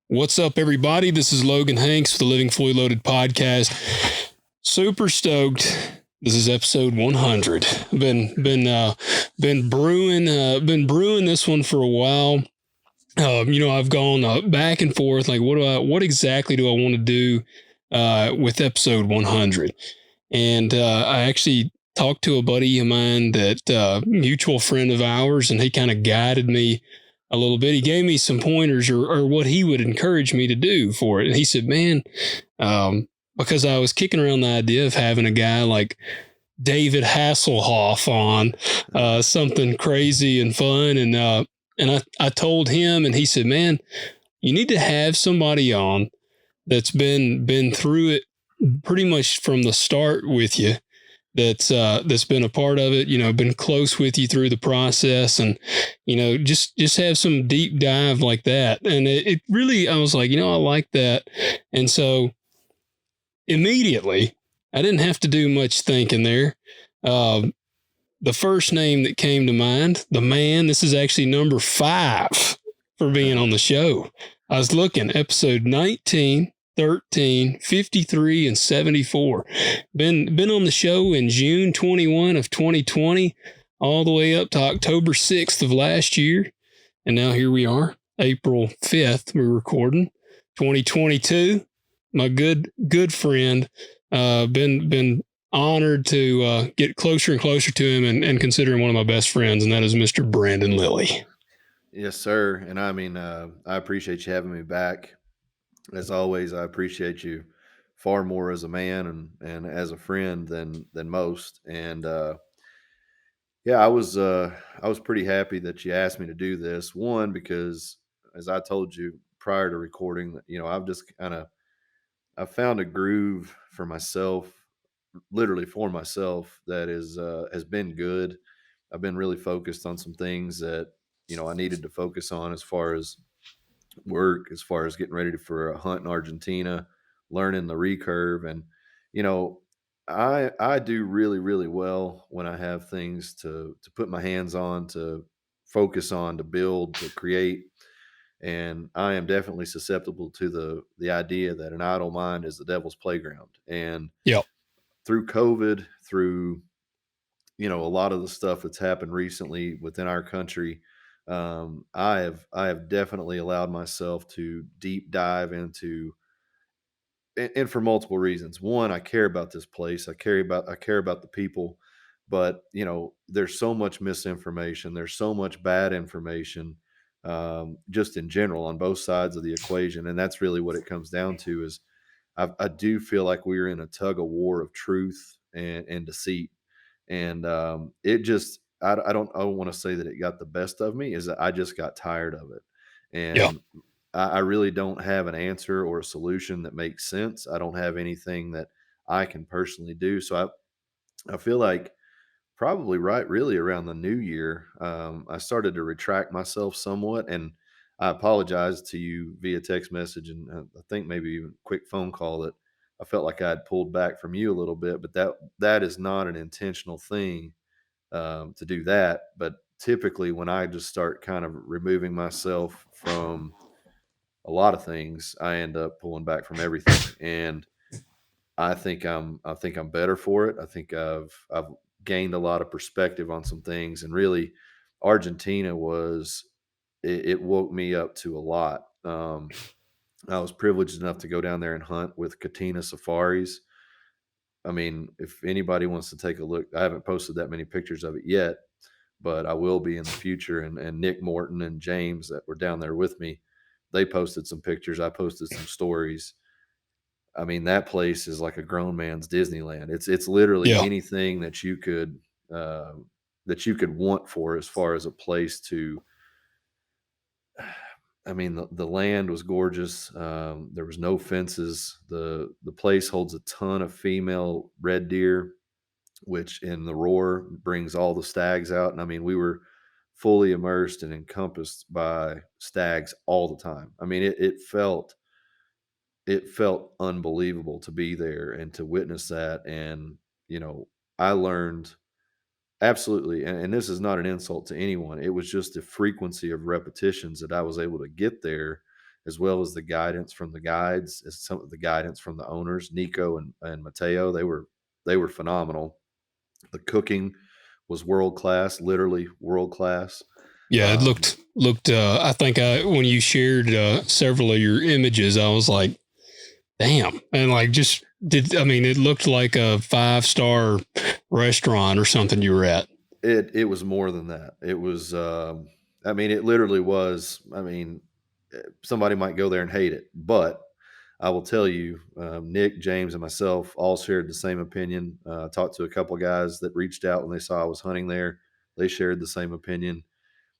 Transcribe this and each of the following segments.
What's up, everybody? This is Logan Hanks with the Living Fully Loaded podcast. Super stoked. This is episode 100. Been brewing this one for a while. I've gone back and forth. Like, what exactly do I want to do with episode 100? And I actually talked to a buddy of mine that mutual friend of ours, and he kind of guided me a little bit. He gave me some pointers or what he would encourage me to do for it. And he said, man, because I was kicking around the idea of having a guy like David Hasselhoff on, something crazy and fun. And I told him, and he said, man, you need to have somebody on that's been through it pretty much from the start with you, that's been a part of it, been close with you through the process, and just have some deep dive like that. And it really, I was like, I like that. And so immediately, I didn't have to do much thinking there. The first name that came to mind, the man, this is actually number 5 for being on the show. I was looking, episode 19, 13, 53, and 74. Been on the show in June 21 of 2020, all the way up to October 6th of last year. And now here we are, April 5th, we're recording, 2022. My good friend, been honored to get closer and closer to him and consider him one of my best friends, and that is Mr. Brandon Lilly. Yes, sir. And I mean, I appreciate you having me back. As always, I appreciate you far more as a man and as a friend than most. And yeah, I was pretty happy that you asked me to do this. One, because as I told you prior to recording, I've just I found a groove for myself, literally for myself, that is has been good. I've been really focused on some things that I needed to focus on as far as work, as far as getting ready for a hunt in Argentina, learning the recurve. And you know I do really really well when I have things to put my hands on, to focus on, to build, to create. And I am definitely susceptible to the idea that an idle mind is the devil's playground. And Yep. through COVID, through a lot of the stuff that's happened recently within our country, I have definitely allowed myself to deep dive into, and for multiple reasons. One, I care about this place. I care about the people, but there's so much misinformation. There's so much bad information, just in general on both sides of the equation, and that's really what it comes down to. Is I do feel like we're in a tug of war of truth and deceit. And it just I don't want to say that it got the best of me, is that I just got tired of it. Yeah. And I really don't have an answer or a solution that makes sense. I don't have anything that I can personally do. So I feel like probably right really around the new year, I started to retract myself somewhat. And I apologize to you via text message, and I think maybe even quick phone call, that I felt like I had pulled back from you a little bit. But that is not an intentional thing, to do that. But typically, when I just start kind of removing myself from a lot of things, I end up pulling back from everything. And I think I'm better for it. I think I've gained a lot of perspective on some things. And really, Argentina it woke me up to a lot. I was privileged enough to go down there and hunt with Katina Safaris. I mean, if anybody wants to take a look, I haven't posted that many pictures of it yet, but I will be in the future. And Nick Morton and James, that were down there with me, they posted some pictures. I posted some stories. I mean, that place is like a grown man's Disneyland. It's literally Yeah. anything uh, that you could want for, as far as a place to. I mean, the land was gorgeous. There was no fences. The place holds a ton of female red deer, which in the roar brings all the stags out. And I mean, we were fully immersed and encompassed by stags all the time. I mean, it felt unbelievable to be there and to witness that. And you know, I learned absolutely, and this is not an insult to anyone. It was just the frequency of repetitions that I was able to get there, as well as the guidance from the guides, as some of the guidance from the owners, Nico and Mateo. They were phenomenal. The cooking was world class, literally world class. Yeah, it Um, looked. I think when you shared several of your images, I was like, damn, and like just did. I mean, it looked like a 5-star restaurant or something you were at. it was more than that. It was, I mean, it literally was. I mean, somebody might go there and hate it, but I will tell you, Nick, James, and myself all shared the same opinion. I talked to a couple of guys that reached out when they saw I was hunting there. They shared the same opinion,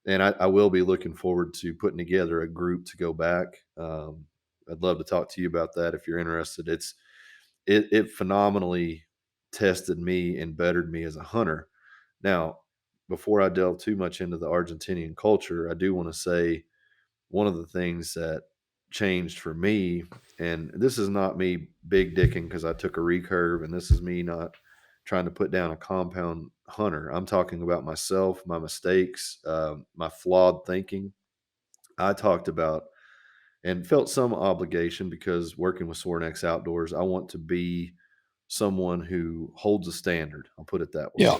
and I will be looking forward to putting together a group to go back. I'd love to talk to you about that if you're interested. It phenomenally tested me and bettered me as a hunter. Now, before I delve too much into the Argentinian culture, I do want to say one of the things that changed for me, and this is not me big dicking because I took a recurve, and this is me not trying to put down a compound hunter. I'm talking about myself, my mistakes, my flawed thinking. I talked about and felt some obligation because working with Sorinex Outdoors, I want to be someone who holds a standard. I'll put it that way. Yeah,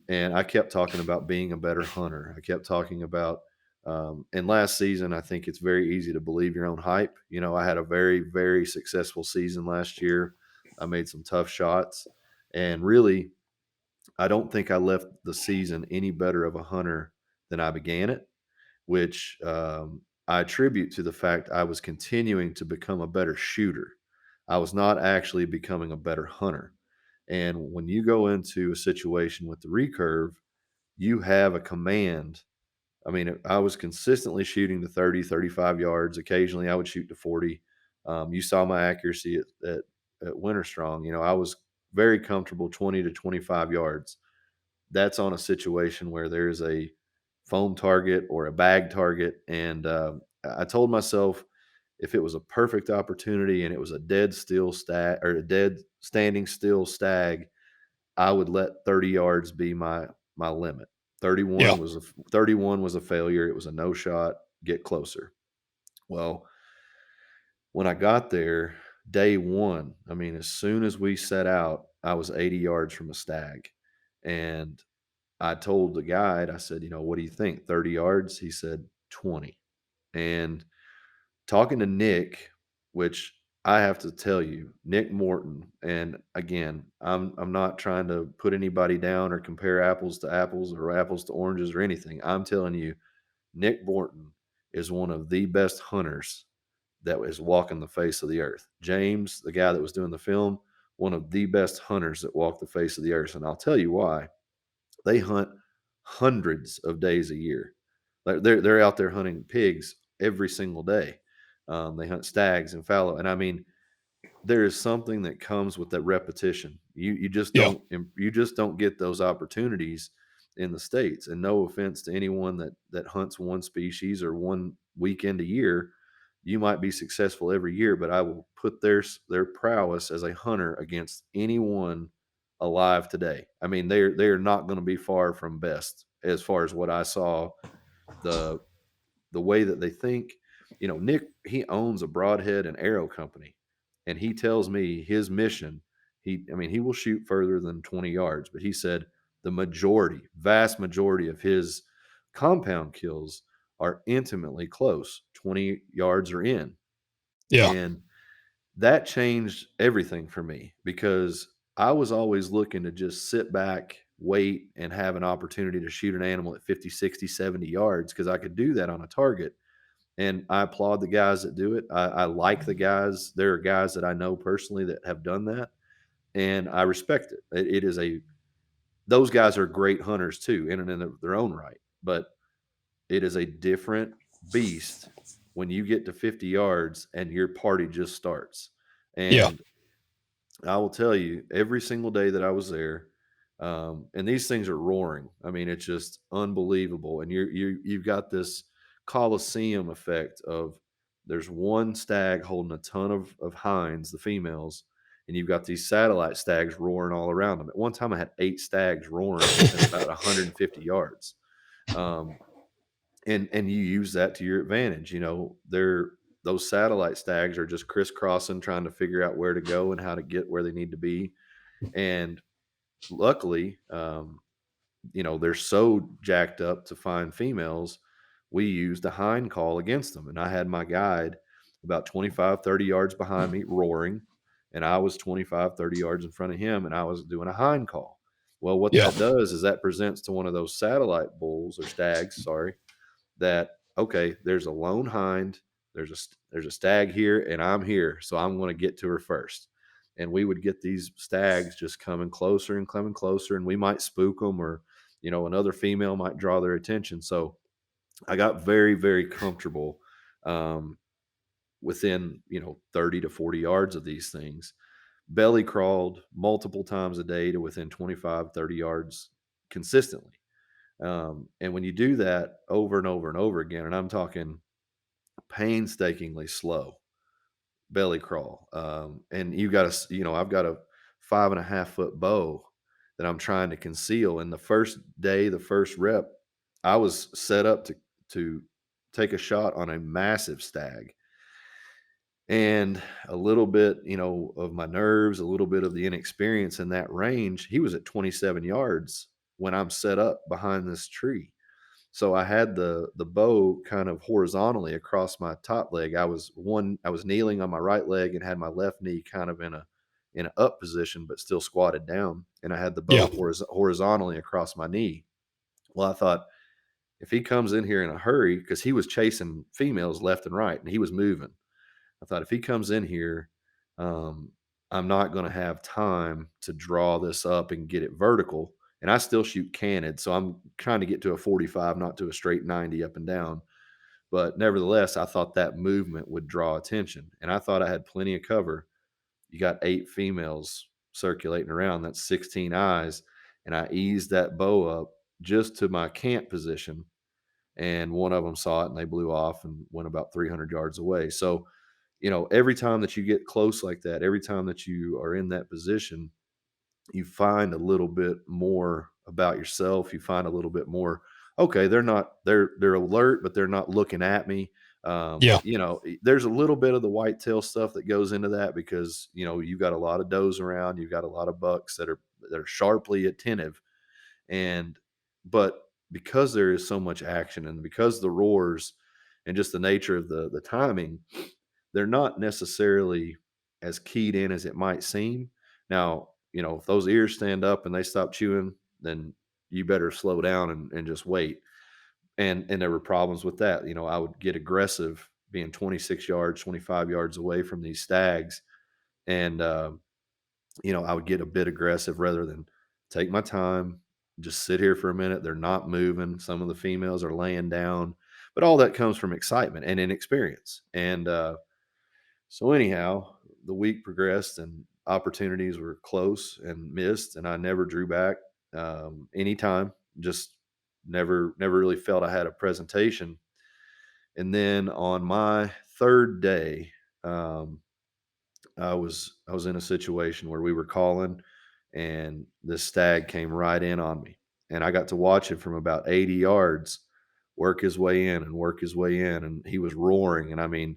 And I kept talking about being a better hunter. I kept talking about, and last season, I think it's very easy to believe your own hype. You know, I had a very, very successful season last year. I made some tough shots. And really, I don't think I left the season any better of a hunter than I began it, which I attribute to the fact I was continuing to become a better shooter. I was not actually becoming a better hunter. And when you go into a situation with the recurve, you have a command. I mean, I was consistently shooting to 30, 35 yards. Occasionally, I would shoot to 40. You saw my accuracy at Winter Strong. You know, I was very comfortable 20 to 25 yards. That's on a situation where there's a foam target or a bag target. And I told myself if it was a perfect opportunity and it was a dead still stag or a dead standing still stag, I would let 30 yards be my limit. 31 yeah, was a 31 was a failure. It was a no shot. Get closer. Well, when I got there, day one, I mean, as soon as we set out, I was 80 yards from a stag. And I told the guide, I said, you know, what do you think? 30 yards? He said 20. And talking to Nick, which I have to tell you, Nick Morton, and again, I'm not trying to put anybody down or compare apples to apples or apples to oranges or anything. I'm telling you, Nick Morton is one of the best hunters that is walking the face of the earth. James, the guy that was doing the film, one of the best hunters that walk the face of the earth. And I'll tell you why. They hunt hundreds of days a year. They're out there hunting pigs every single day. They hunt stags and fallow, and I mean, there is something that comes with that repetition. yeah, You just don't get those opportunities in the states. And no offense to anyone that hunts one species or one weekend a year, you might be successful every year, but I will put their prowess as a hunter against anyone alive today. I mean, they are not going to be far from best as far as what I saw. The the way that they think. You know, Nick, he owns a broadhead and arrow company, and he tells me his mission. I mean, he will shoot further than 20 yards, but he said the vast majority of his compound kills are intimately close, 20 yards or in. yeah, And that changed everything for me because I was always looking to just sit back, wait, and have an opportunity to shoot an animal at 50, 60, 70 yards because I could do that on a target. And I applaud the guys that do it. I like the guys. There are guys that I know personally that have done that, and I respect it. It is a those guys are great hunters too, in and in their own right. But it is a different beast when you get to 50 yards and your party just starts. yeah, And I will tell you, every single day that I was there, and these things are roaring. I mean, it's just unbelievable. And you've got this coliseum effect of there's one stag holding a ton of hinds, the females, and you've got these satellite stags roaring all around them. At one time, I had 8 stags roaring within about 150 yards. Um, and you use that to your advantage. You know, they're those satellite stags are just crisscrossing, trying to figure out where to go and how to get where they need to be. And luckily, they're so jacked up to find females, we used a hind call against them. And I had my guide about 25, 30 yards behind me roaring, and I was 25, 30 yards in front of him, and I was doing a hind call. Well, what Yeah. that does is that presents to one of those satellite bulls or stags, sorry, that okay, there's a lone hind, there's a stag here, and I'm here, so I'm going to get to her first. And we would get these stags just coming closer, and we might spook them, or another female might draw their attention. So I got very, very comfortable um, within 30 to 40 yards of these things. Belly crawled multiple times a day to within 25, 30 yards consistently. And when you do that over and over and over again, and I'm talking painstakingly slow belly crawl, and you got to, I've got a 5.5 foot bow that I'm trying to conceal. And the first day, the first rep, I was set up to take a shot on a massive stag, and a little bit, of my nerves, a little bit of the inexperience in that range. He was at 27 yards when I'm set up behind this tree. So I had the bow kind of horizontally across my top leg. I was kneeling on my right leg and had my left knee kind of in an up position, but still squatted down. And I had the Yeah. bow horizontally across my knee. Well, I thought if he comes in here in a hurry, because he was chasing females left and right and he was moving. I thought if he comes in here, um, I'm not going to have time to draw this up and get it vertical. And I still shoot canned, so I'm trying to get to a 45, not to a straight 90 up and down. But nevertheless, I thought that movement would draw attention, and I thought I had plenty of cover. You got 8 females circulating around. That's 16 eyes, and I eased that bow up just to my camp position, and one of them saw it and they blew off and went about 300 yards away. So every time that you get close like that, every time that you are in that position, you find a little bit more about yourself. You find a little bit more, okay, they're alert, but they're not looking at me. Yeah. There's a little bit of the whitetail stuff that goes into that because, you've got a lot of does around, you've got a lot of bucks that are sharply attentive. And but because there is so much action and because the roars and just the nature of the timing, they're not necessarily as keyed in as it might seem. Now, if those ears stand up and they stop chewing, then you better slow down and just wait. And there were problems with that. I would get aggressive being 26 yards, 25 yards away from these stags. And I would get a bit aggressive rather than take my time, just sit here for a minute. They're not moving. Some of the females are laying down, but all that comes from excitement and inexperience. And so anyhow, the week progressed and opportunities were close and missed, and I never drew back anytime. Just never really felt I had a presentation. And then on my third day, um, I was in a situation where we were calling, and this stag came right in on me, and I got to watch him from about 80 yards work his way in and work his way in, and he was roaring. And I mean,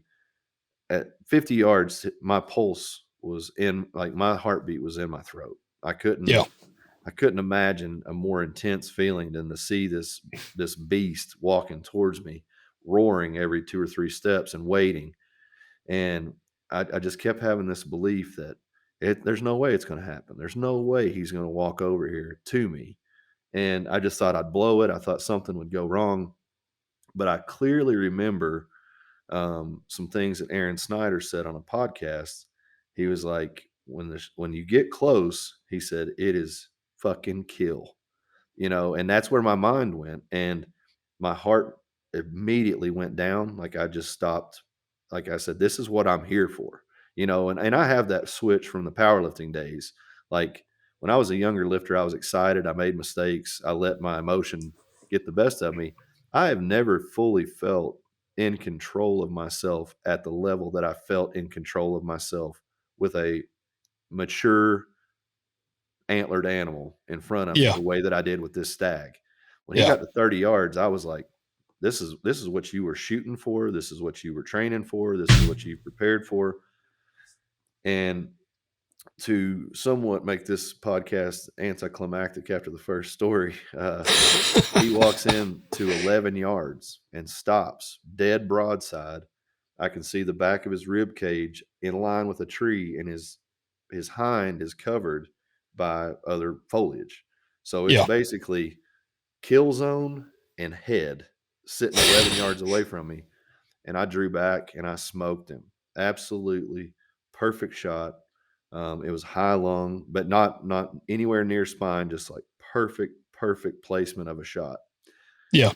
at 50 yards, my pulse was in, like, my heartbeat was in my throat. I couldn't Yeah. I couldn't imagine a more intense feeling than to see this beast walking towards me, roaring every 2 or 3 steps and waiting. And I just kept having this belief that there's no way it's going to happen. There's no way he's going to walk over here to me. And I just thought I'd blow it. I thought something would go wrong. But I clearly remember some things that Aaron Snyder said on a podcast. He was like, when you get close, he said, it is fucking kill. And that's where my mind went. And my heart immediately went down. Like I just stopped. Like I said, this is what I'm here for, and I have that switch from the powerlifting days. Like when I was a younger lifter, I was excited. I made mistakes. I let my emotion get the best of me. I have never fully felt in control of myself at the level that I felt in control of myself with a mature antlered animal in front of me Yeah. the way that I did with this stag. When he Yeah. got to 30 yards, I was like, this is what you were shooting for. This is what you were training for. This is what you prepared for. And to somewhat make this podcast anticlimactic after the first story, he walks in to 11 yards and stops dead broadside. I can see the back of his rib cage in line with a tree, and his hind is covered by other foliage. So it's Yeah. basically kill zone and head sitting 11 yards away from me. And I drew back and I smoked him. Absolutely perfect shot. It was high lung, but not anywhere near spine, just like perfect placement of a shot. Yeah.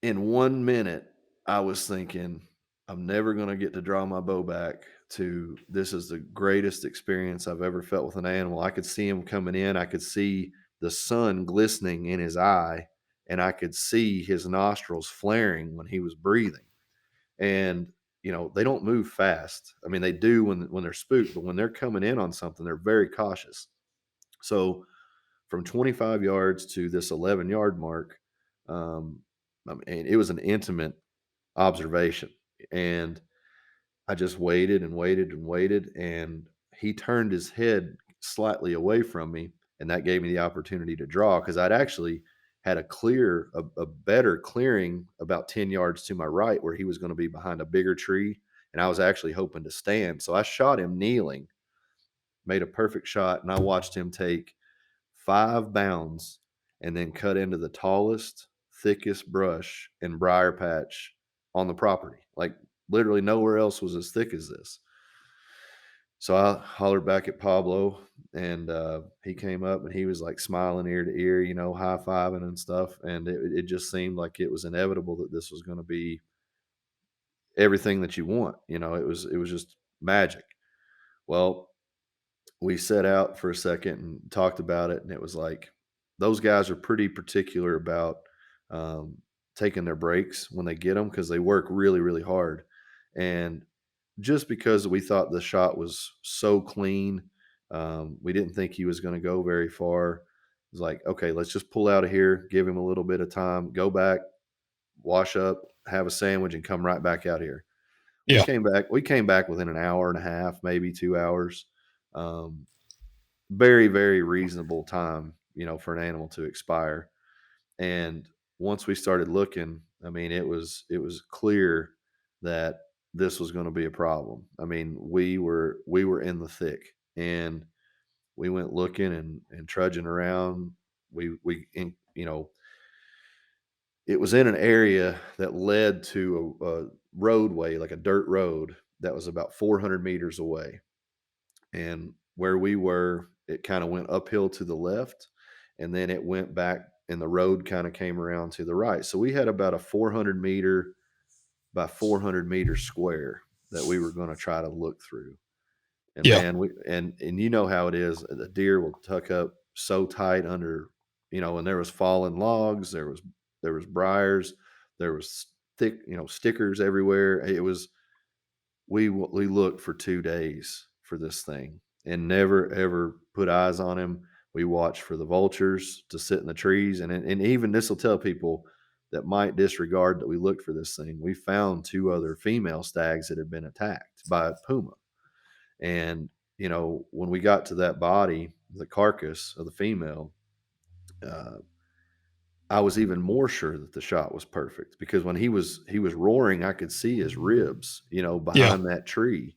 In 1 minute, I was thinking, I'm never going to get to draw my bow back, to this is the greatest experience I've ever felt with an animal. I could see him coming in. I could see the sun glistening in his eye, and I could see his nostrils flaring when he was breathing. And, they don't move fast. I mean, they do when they're spooked, but when they're coming in on something, they're very cautious. So from 25 yards to this 11-yard mark, I mean, it was an intimate observation. And I just waited and waited and waited. And he turned his head slightly away from me. And that gave me the opportunity to draw, because I'd actually had a better clearing about 10 yards to my right, where he was going to be behind a bigger tree. And I was actually hoping to stand. So I shot him kneeling, made a perfect shot. And I watched him take 5 bounds and then cut into the tallest, thickest brush and briar patch on the property. Like, literally nowhere else was as thick as this. So I hollered back at Pablo, and he came up and he was like smiling ear to ear, high fiving and stuff. And it just seemed like it was inevitable that this was going to be everything that you want. It was just magic. Well, we set out for a second and talked about it, and it was like, those guys are pretty particular about um, taking their breaks when they get them, because they work really, really hard. And just because we thought the shot was so clean, we didn't think he was going to go very far. It was like, okay, let's just pull out of here, give him a little bit of time, go back, wash up, have a sandwich, and come right back out here. We Yeah. came back. We came back within an hour and a half, maybe 2 hours. Very, very reasonable time, for an animal to expire. And once we started looking, I mean, it was clear that this was going to be a problem. I mean, we were in the thick, and we went looking and trudging around. It was in an area that led to a roadway, like a dirt road, that was about 400 meters away. And where we were, it kind of went uphill to the left, and then it went back, and the road kind of came around to the right. So we had about a 400 meter by 400 meter square that we were going to try to look through. And Yeah. man, and you know how it is. The deer will tuck up so tight under, and there was fallen logs, there was briars, there was thick, stickers everywhere. It was we looked for 2 days for this thing and never ever put eyes on him. We watched for the vultures to sit in the trees, and even this will tell people that might disregard that we looked for this thing. We found 2 other female stags that had been attacked by a puma. And when we got to that body, the carcass of the female, uh, I was even more sure that the shot was perfect, because when he was roaring, I could see his ribs, Yeah. behind that tree,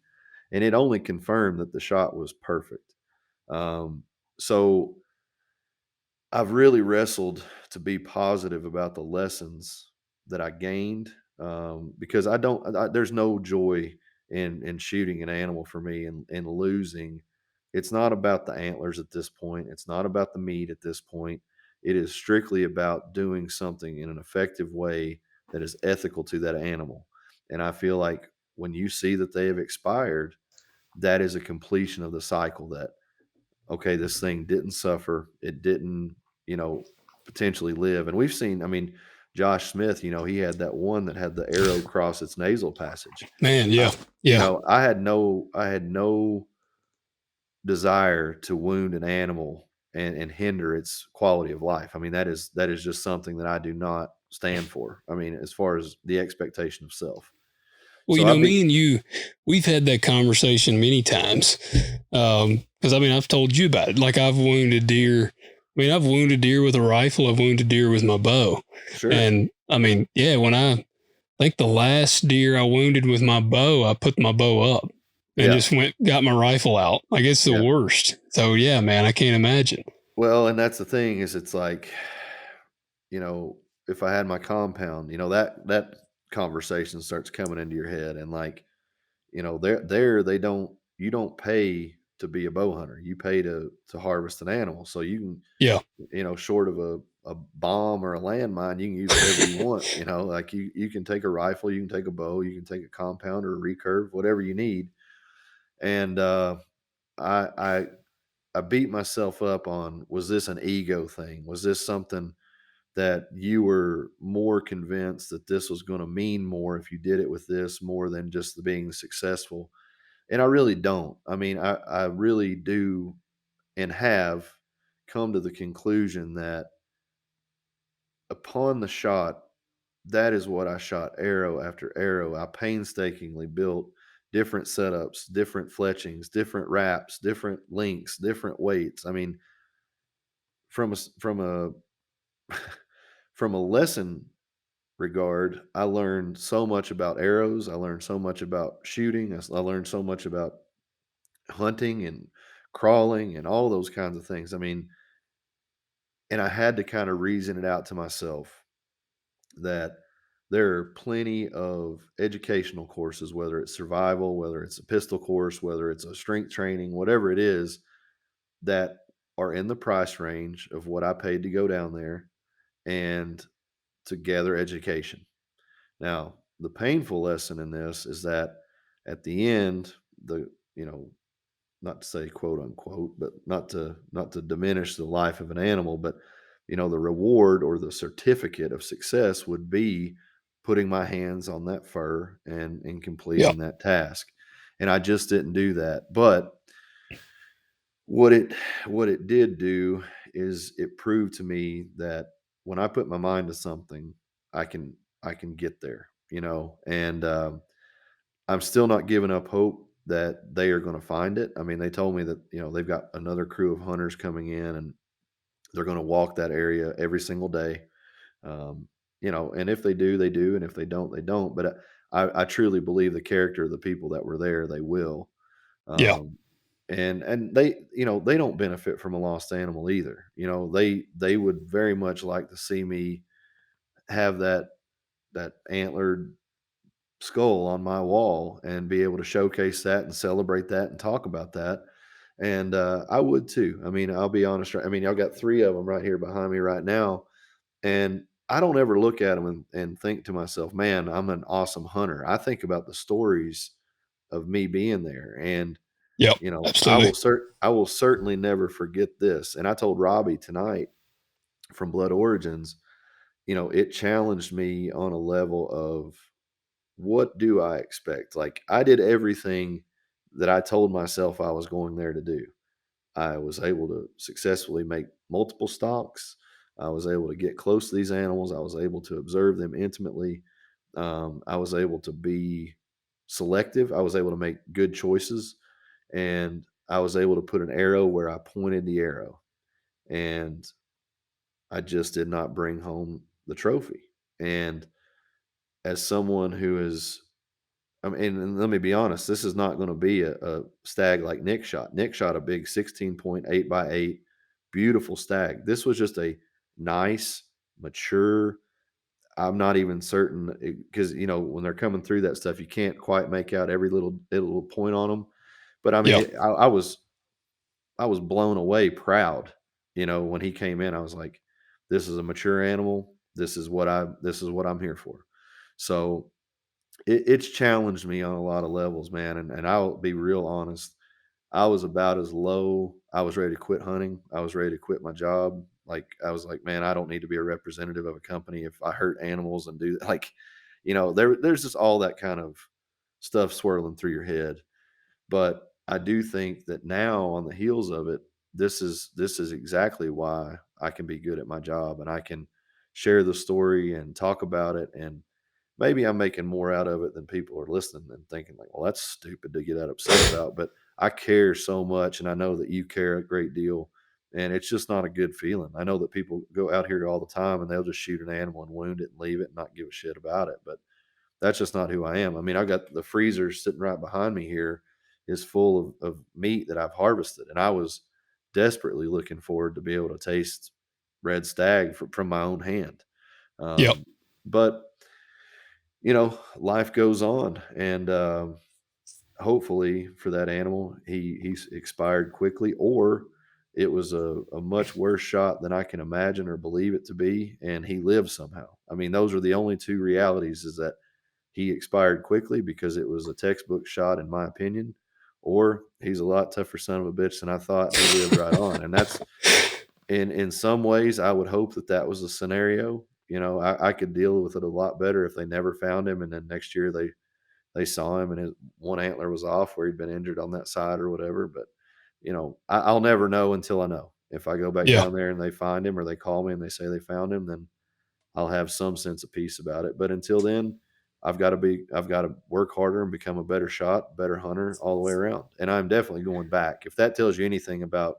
and it only confirmed that the shot was perfect. So I've really wrestled to be positive about the lessons that I gained, because there's no joy in shooting an animal for me, and losing. It's not about the antlers at this point. It's not about the meat at this point. It is strictly about doing something in an effective way that is ethical to that animal. And I feel like when you see that they have expired, that is a completion of the cycle, that okay, this thing didn't suffer. It didn't, potentially live. And we've seen, I mean, Josh Smith, he had that one that had the arrow cross its nasal passage. Man. I, Yeah. Yeah. I had no desire to wound an animal and hinder its quality of life. I mean, that is just something that I do not stand for. I mean, as far as the expectation of self. Well, So I be me and you, we've had that conversation many times. Because I mean, I've told you about it. Like I've wounded deer. I mean, I've wounded deer with a rifle. I've wounded deer with my bow. sure. And I mean, yeah, when I think the last deer I wounded with my bow, I put my bow up and Yeah. just got my rifle out. Like it's the Yeah. worst. So yeah, man, I can't imagine. Well, and that's the thing is it's like, you know, if I had my compound, that conversation starts coming into your head and like, they don't you don't pay to be a bow hunter. You pay to harvest an animal. So you can, Yeah. short of a bomb or a landmine, you can use whatever you want. Like you can take a rifle, you can take a bow, you can take a compound or a recurve, whatever you need. And I I I beat myself up on, was this an ego thing? Was this something that you were more convinced that this was going to mean more if you did it with this more than just the being successful? And I really don't. I mean, I really do and have come to the conclusion that upon the shot, that is what I shot arrow after arrow. I painstakingly built different setups, different fletchings, different wraps, different links, different weights. I mean, from a from a lesson regard, I learned so much about arrows. I learned so much about shooting. I learned so much about hunting and crawling and all those kinds of things. I mean, and I had to kind of reason it out to myself that there are plenty of educational courses, whether it's survival, whether it's a pistol course, whether it's a strength training, whatever it is, that are in the price range of what I paid to go down there and to gather education. Now, the painful lesson in this is that at the end, the you know, not to say quote unquote, but not to diminish the life of an animal, but the reward or the certificate of success would be putting my hands on that fur and Yeah. completing that task. And I just didn't do that. But what it did do is it proved to me that when I put my mind to something, I can get there, and I'm still not giving up hope that they are going to find it. I mean, they told me that, they've got another crew of hunters coming in and they're going to walk that area every single day. Um, and if they do, they do. And if they don't, they don't. But I truly believe the character of the people that were there, they will. Yeah. Um, and they don't benefit from a lost animal either. They would very much like to see me have that antlered skull on my wall and be able to showcase that and celebrate that and talk about that. And I would too. I mean, I'll be honest. I mean, y'all got three of them right here behind me right now, and I don't ever look at them and think to myself, "Man, I'm an awesome hunter." I think about the stories of me being there, and Yep. I Absolutely. will I will certainly never forget this. And I told Robbie tonight from Blood Origins, it challenged me on a level of, what do I expect? Like, I did everything that I told myself I was going there to do. I was able to successfully make multiple stalks. I was able to get close to these animals. I was able to observe them intimately. I was able to be selective. I was able to make good choices. And I was able to put an arrow where I pointed the arrow. And I just did not bring home the trophy. And as someone who is, I mean, and let me be honest, this is not going to be a stag like Nick shot. Nick shot a big 16.8 by 8, beautiful stag. This was just a nice, mature. I'm not even certain because, when they're coming through that stuff, you can't quite make out every little point on them. But I mean, Yeah. I was blown away, proud. When he came in, I was like, this is a mature animal. This is what I'm here for. So it's challenged me on a lot of levels, man. And I'll be real honest. I was about as low. I was ready to quit hunting. I was ready to quit my job. Like, I was like, man, I don't need to be a representative of a company if I hurt animals and do like, there's just all that kind of stuff swirling through your head. But I do think that now, on the heels of it, this is exactly why I can be good at my job, and I can share the story and talk about it. And maybe I'm making more out of it than people are listening and thinking like, well, that's stupid to get that upset about. But I care so much, and I know that you care a great deal. And it's just not a good feeling. I know that people go out here all the time and they'll just shoot an animal and wound it and leave it and not give a shit about it. But that's just not who I am. I mean, I got the freezer sitting right behind me here is full of meat that I've harvested. And I was desperately looking forward to be able to taste red stag from my own hand. Yep. But life goes on, and hopefully for that animal, he's expired quickly, or it was a much worse shot than I can imagine or believe it to be, and he lived somehow. I mean, those are the only two realities: is that he expired quickly because it was a textbook shot, in my opinion, or he's a lot tougher son of a bitch than I thought, and he lived right on. And that's in some ways, I would hope that that was a scenario. I could deal with it a lot better if they never found him, and then next year they saw him and his one antler was off where he'd been injured on that side or whatever. But I'll never know until I know. If I go back Yeah. down there and they find him, or they call me and they say they found him, then I'll have some sense of peace about it. But until then, I've got to work harder and become a better shot, better hunter all the way around. And I'm definitely going back. If that tells you anything about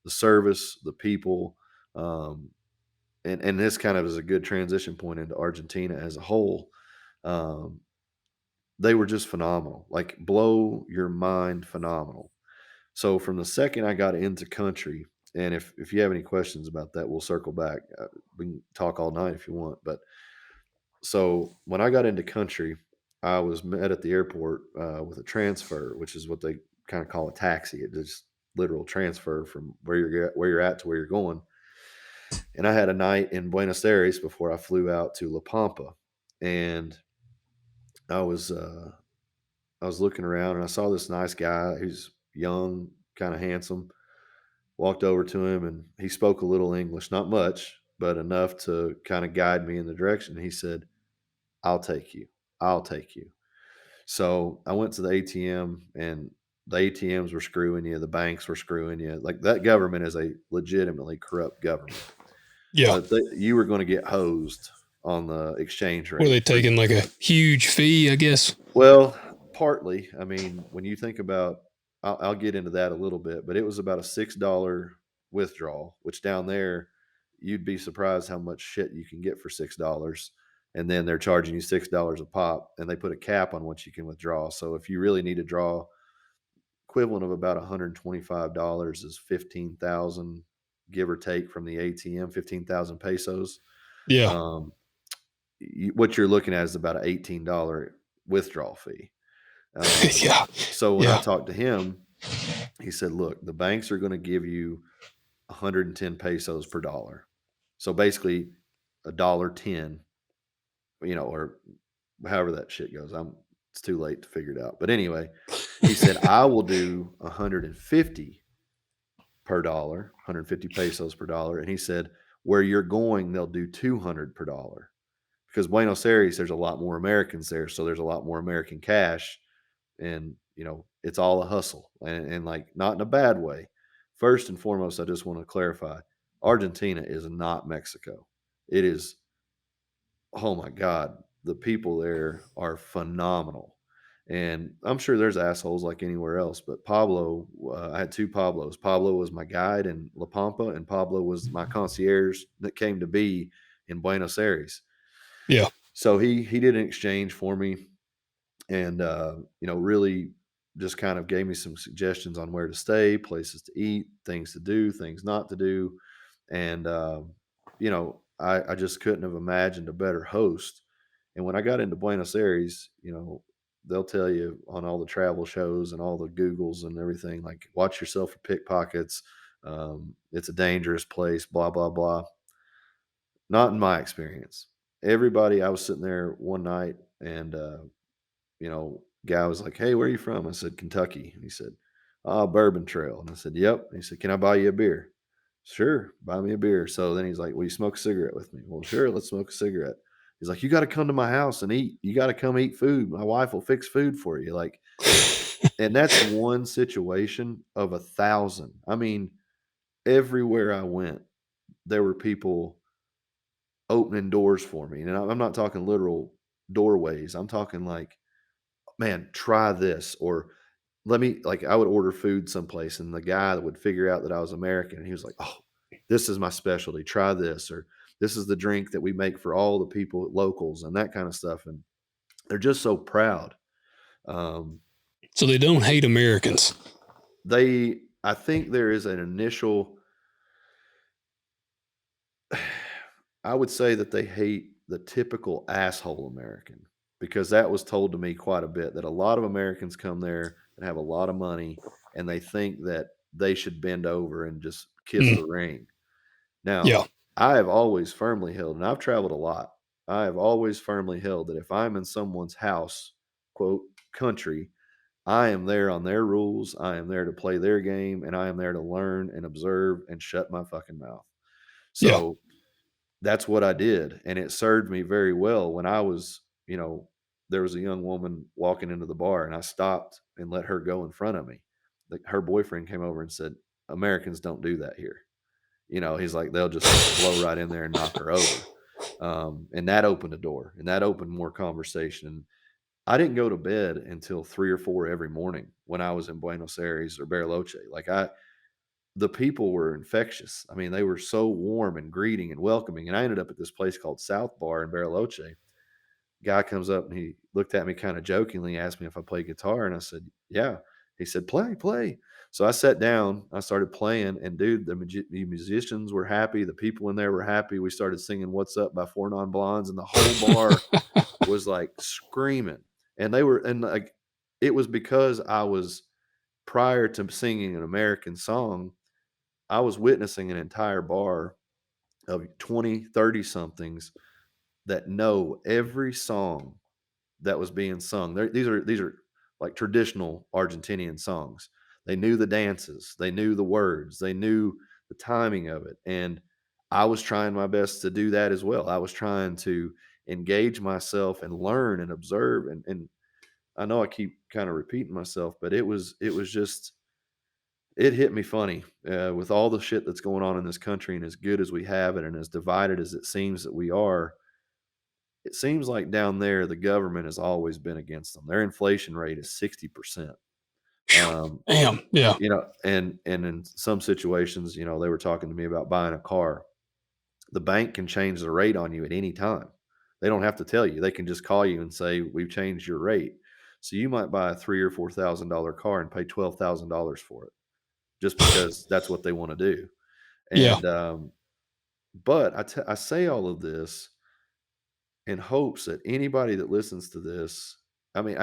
the service, the people, um, and this kind of is a good transition point into Argentina as a whole. Um, they were just phenomenal, like blow your mind phenomenal. So from the second I got into country, and if you have any questions about that, we'll circle back. We can talk all night if you want. But so when I got into country, I was met at the airport with a transfer, which is what they kind of call a taxi. It just literal transfer from where you're at to where you're going. And I had a night in Buenos Aires before I flew out to La Pampa, and I was uh, I was looking around and I saw this nice guy who's young, kind of handsome. Walked over to him and he spoke a little English, not much, but enough to kind of guide me in the direction. He said, "I'll take you. I'll take you." So I went to the ATM, and the ATMs were screwing you, the banks were screwing you. Like, that government is a legitimately corrupt government. Yeah. But you were going to get hosed on the exchange Were rate. they taking like a huge fee, I guess? Well, partly. I mean, when you think about, I'll get into that a little bit, but it was about a $6 withdrawal, which down there, you'd be surprised how much shit you can get for $6. And then they're charging you $6 a pop, and they put a cap on what you can withdraw. So if you really need to draw, equivalent of about $125 is 15,000, give or take, from the ATM, 15,000 pesos. Yeah. Um, what you're looking at is about an $18 withdrawal fee. Yeah. So when I Yeah. talked to him, he said, "Look, the banks are going to give you 110 pesos per dollar. So basically a dollar 10, or however that shit goes. It's too late to figure it out. But anyway, he said, I will do 150 per dollar, 150 pesos per dollar. And he said, where you're going, they'll do 200 per dollar, because Buenos Aires, there's a lot more Americans there. So there's a lot more American cash, and it's all a hustle, and like, not in a bad way. First and foremost, I just want to clarify, Argentina is not Mexico. It is, oh my god, the people there are phenomenal. And I'm sure there's assholes like anywhere else, but Pablo, I had two Pablos. Pablo was my guide in La Pampa, and Pablo was my concierge that came to be in Buenos Aires. Yeah. So he did an exchange for me, and really just kind of gave me some suggestions on where to stay, places to eat, things to do, things not to do. And I just couldn't have imagined a better host. And when I got into Buenos Aires, they'll tell you on all the travel shows and all the Googles and everything, like, watch yourself for pickpockets, it's a dangerous place, blah blah blah. Not in my experience. Everybody, I was sitting there one night, and guy was like, "Hey, where are you from?" I said, "Kentucky." And he said, Bourbon Trail." And I said, "Yep." And he said, "Can I buy you a beer?" "Sure, buy me a beer." So then he's like, "Will you smoke a cigarette with me?" "Well, sure, let's smoke a cigarette." He's like, "You got to come to my house and eat. You got to come eat food. My wife will fix food for you." Like, And that's one situation of 1,000. I mean, everywhere I went, there were people opening doors for me. And I'm not talking literal doorways. I'm talking like, man, try this. Or let me, like, I would order food someplace and the guy would figure out that I was American. And he was like, oh, this is my specialty. Try this. Or this is the drink that we make for all the people, locals, and that kind of stuff. And they're just so proud. Um, So they don't hate Americans. I think there is an initial, I would say that they hate the typical asshole American, because that was told to me quite a bit, that a lot of Americans come there and have a lot of money and they think that they should bend over and just kiss Mm, the ring. yeah. Now, I have always firmly held, and I've traveled a lot, I have always firmly held that if I'm in someone's house, quote, country, I am there on their rules. I am there to play their game, and I am there to learn and observe and shut my fucking mouth. Yeah. So that's what I did, and it served me very well when I was, there was a young woman walking into the bar, and I stopped and let her go in front of me. Like, her boyfriend came over and said, "Americans don't do that here." He's like, they'll just blow right in there and knock her over. And that opened a door, and that opened more conversation. I didn't go to bed until 3 or 4 every morning when I was in Buenos Aires or Bariloche. The people were infectious. I mean, they were so warm and greeting and welcoming. And I ended up at this place called South Bar in Bariloche. Guy comes up and he looked at me kind of jokingly, asked me if I play guitar, and I said, "Yeah." He said, "Play, play." So I sat down, I started playing, and dude, the musicians were happy, the people in there were happy. We started singing "What's Up" by Four Non Blondes, and the whole bar was like screaming. And like, it was because I was, prior to singing an American song, I was witnessing an entire bar of 20, 30 somethings that know every song that was being sung. These are like traditional Argentinian songs. They knew the dances, they knew the words, they knew the timing of it. And I was trying my best to do that as well. I was trying to engage myself and learn and observe. And I know I keep kind of repeating myself, but it was just, it hit me funny, with all the shit that's going on in this country, and as good as we have it and as divided as it seems that we are. It seems like down there the government has always been against them. Their inflation rate is 60%. Um, Damn. Yeah. and in some situations, they were talking to me about buying a car. The bank can change the rate on you at any time. They don't have to tell you. They can just call you and say, "We've changed your rate." So you might buy a $3,000 or $4,000 car and pay $12,000 for it, just because that's what they want to do. Yeah. And but I say all of this in hopes that anybody that listens to this, I mean,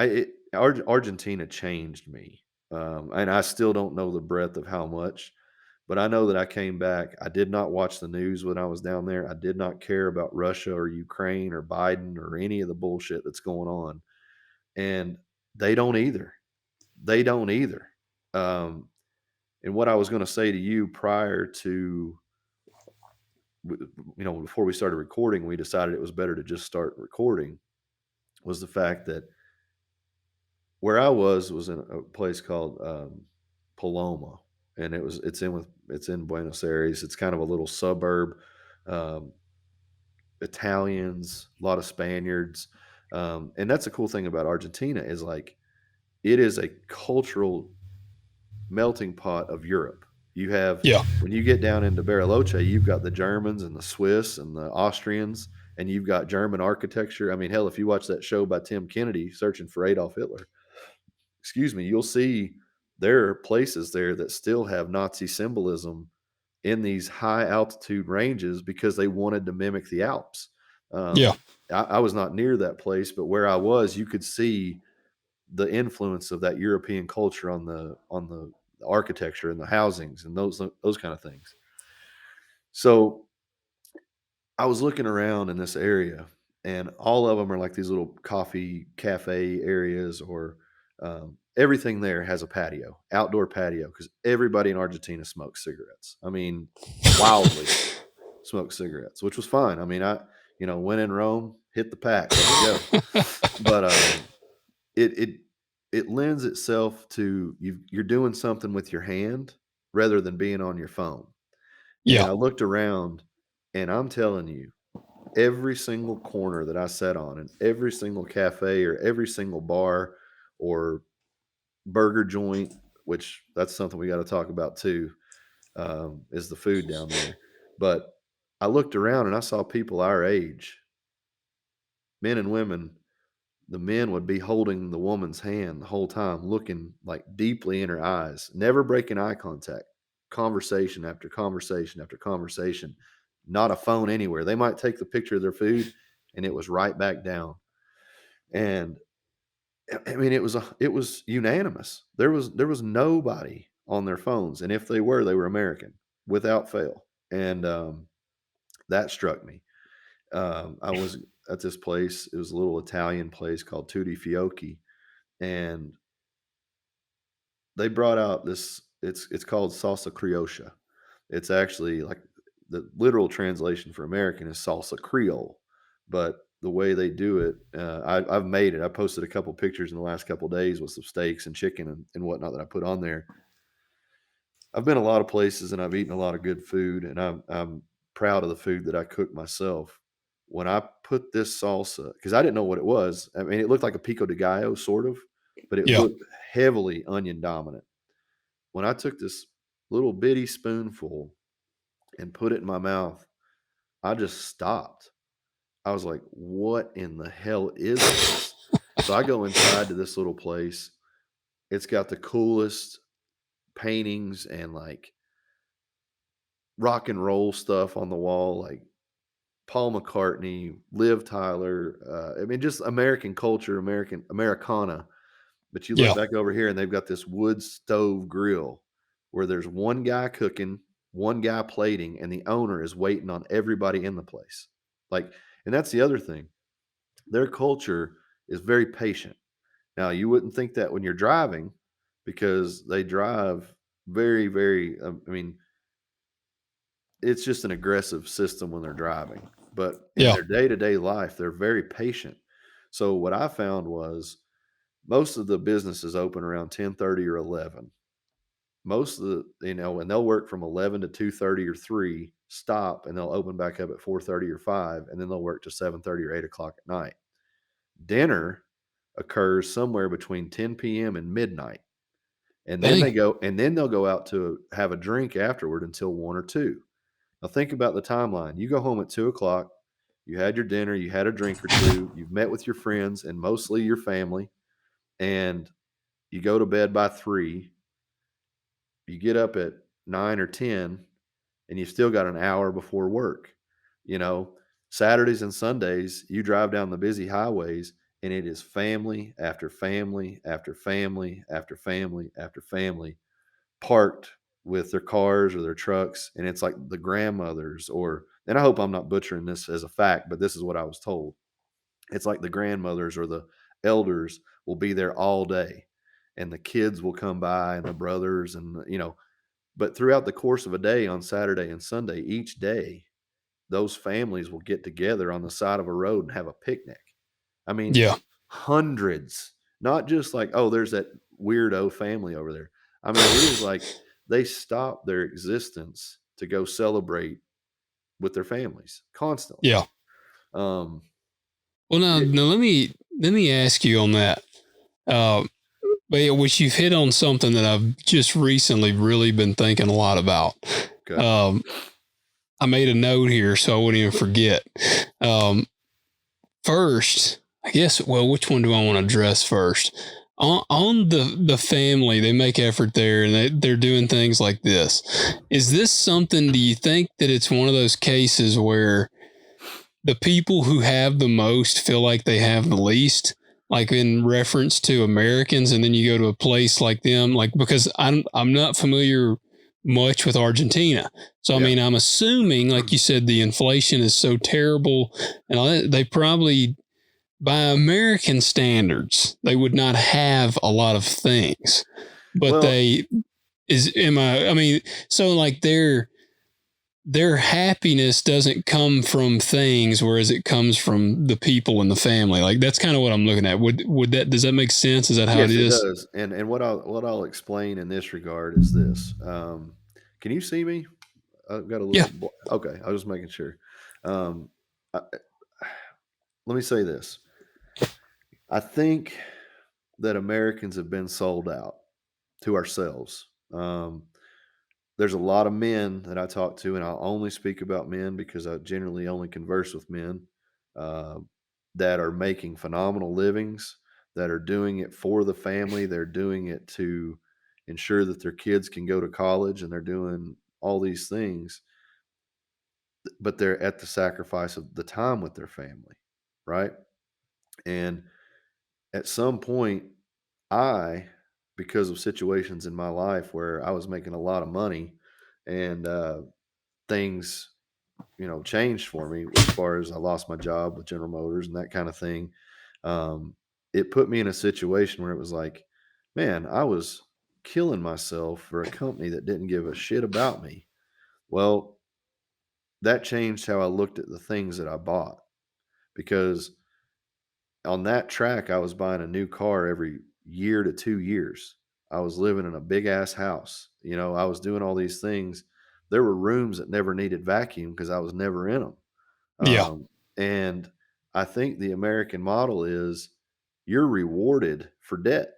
Argentina changed me, and I still don't know the breadth of how much, but I know that I came back. I did not watch the news when I was down there. I did not care about Russia or Ukraine or Biden or any of the bullshit that's going on, and they don't either. They don't either. Um, and what I was going to say to you prior to, before we started recording, we decided it was better to just start recording, was the fact that where I was in a place called, Paloma, and it's in Buenos Aires. It's kind of a little suburb. Um, Italians, a lot of Spaniards, and that's the cool thing about Argentina, is like, it is a cultural melting pot of Europe. You have, Yeah. when you get down into Bariloche, you've got the Germans and the Swiss and the Austrians, and you've got German architecture. I mean, hell, if you watch that show by Tim Kennedy, Searching for Adolf Hitler, excuse me, you'll see there are places there that still have Nazi symbolism in these high altitude ranges because they wanted to mimic the Alps. Yeah. I was not near that place, but where I was, you could see the influence of that European culture on the architecture and the housings and those kind of things. So I was looking around in this area, and all of them are like these little coffee cafe areas, or everything there has a patio, outdoor patio, because everybody in Argentina smokes cigarettes. I mean, wildly smokes cigarettes, which was fine. I mean, when in Rome, hit the pack, let's go. But it it lends itself to you're doing something with your hand rather than being on your phone. And Yeah. I looked around, and I'm telling you, every single corner that I sat on, and every single cafe or every single bar or burger joint, which that's something we got to talk about too, is the food down there. But I looked around and I saw people our age, men and women. The men would be holding the woman's hand the whole time, looking like deeply in her eyes, never breaking eye contact, conversation after conversation after conversation, not a phone anywhere. They might take the picture of their food and it was right back down. And I mean, it was unanimous. There was nobody on their phones, and if they were American without fail. And that struck me. I was at this place. It was a little Italian place called Tutti Fiocchi, and they brought out this. It's called salsa criolla. It's actually like the literal translation for American is salsa Creole, but the way they do it, I've made it. I posted a couple pictures in the last couple days with some steaks and chicken and whatnot that I put on there. I've been a lot of places and I've eaten a lot of good food, and I'm proud of the food that I cook myself. When I put this salsa, because I didn't know what it was. I mean, it looked like a pico de gallo, sort of, but it Yeah. looked heavily onion dominant. When I took this little bitty spoonful and put it in my mouth, I just stopped. I was like, "What in the hell is this?" So I go inside to this little place. It's got the coolest paintings and like rock and roll stuff on the wall, like Paul McCartney, Liv Tyler. I mean, just American culture, American Americana. But you look Yeah. back over here and they've got this wood stove grill where there's one guy cooking, one guy plating, and the owner is waiting on everybody in the place. Like, and that's the other thing. Their culture is very patient. Now, you wouldn't think that when you're driving because they drive very, very, I mean, it's just an aggressive system when they're driving. But in Yeah. their day to day life, they're very patient. So, what I found was most of the businesses open around 10:30 or 11. Most of and they'll work from 11 to 2:30 or 3, stop, and they'll open back up at 4:30 or 5, and then they'll work to 7:30 or 8 o'clock at night. Dinner occurs somewhere between 10 p.m. and midnight. Dang. And then they'll go out to have a drink afterward until 1 or 2. Now think about the timeline. You go home at 2 o'clock, you had your dinner, you had a drink or two, you've met with your friends and mostly your family, and you go to bed by 3. You get up at 9 or 10, and you've still got an hour before work. You know, Saturdays and Sundays, you drive down the busy highways, and it is family after family after family after family after family parked with their cars or their trucks. And it's like the grandmothers, and I hope I'm not butchering this as a fact, but this is what I was told. It's like the grandmothers or the elders will be there all day, and the kids will come by and the brothers but throughout the course of a day on Saturday and Sunday, each day, those families will get together on the side of a road and have a picnic. I mean, Yeah. hundreds, not just like, oh, there's that weirdo family over there. I mean, it is like they stop their existence to go celebrate with their families constantly. Yeah. Um, Well, now it, let me ask you on that. Uh, but yeah, which you've hit on something that I've just recently really been thinking a lot about. okay. Um, I made a note here so I wouldn't even forget. Um, First, I guess. Well, which one do I want to address first? On the family, they make effort there, and they're doing things like this. Is this something? Do you think that it's one of those cases where the people who have the most feel like they have the least, like in reference to Americans, and then you go to a place like them, like because I'm not familiar much with Argentina, so I Yeah. mean I'm assuming, like you said, the inflation is so terrible, and they probably by American standards they would not have a lot of things, but Well, they is am I mean so like their happiness doesn't come from things, whereas it comes from the people in the family. Like that's kind of what I'm looking at. Would that does that make sense? Is that how it Yes, it is? does. And what I'll explain in this regard is this. Can you see me? I've got a Yeah. little. Okay, I was just making sure. Um, I, let me say this. I think that Americans have been sold out to ourselves. There's a lot of men that I talk to, and I'll only speak about men because I generally only converse with men uh, that are making phenomenal livings, that are doing it for the family. They're doing it to ensure that their kids can go to college, and they're doing all these things, but they're at the sacrifice of the time with their family, right? And at some point, I, because of situations in my life where I was making a lot of money and things, changed for me as far as I lost my job with General Motors and that kind of thing. Um, it put me in a situation where it was like, man, I was killing myself for a company that didn't give a shit about me. Well, that changed how I looked at the things that I bought because on that track, I was buying a new car every year to 2 years. I was living in a big ass house. I was doing all these things. There were rooms that never needed vacuum because I was never in them. Yeah. And I think the American model is you're rewarded for debt.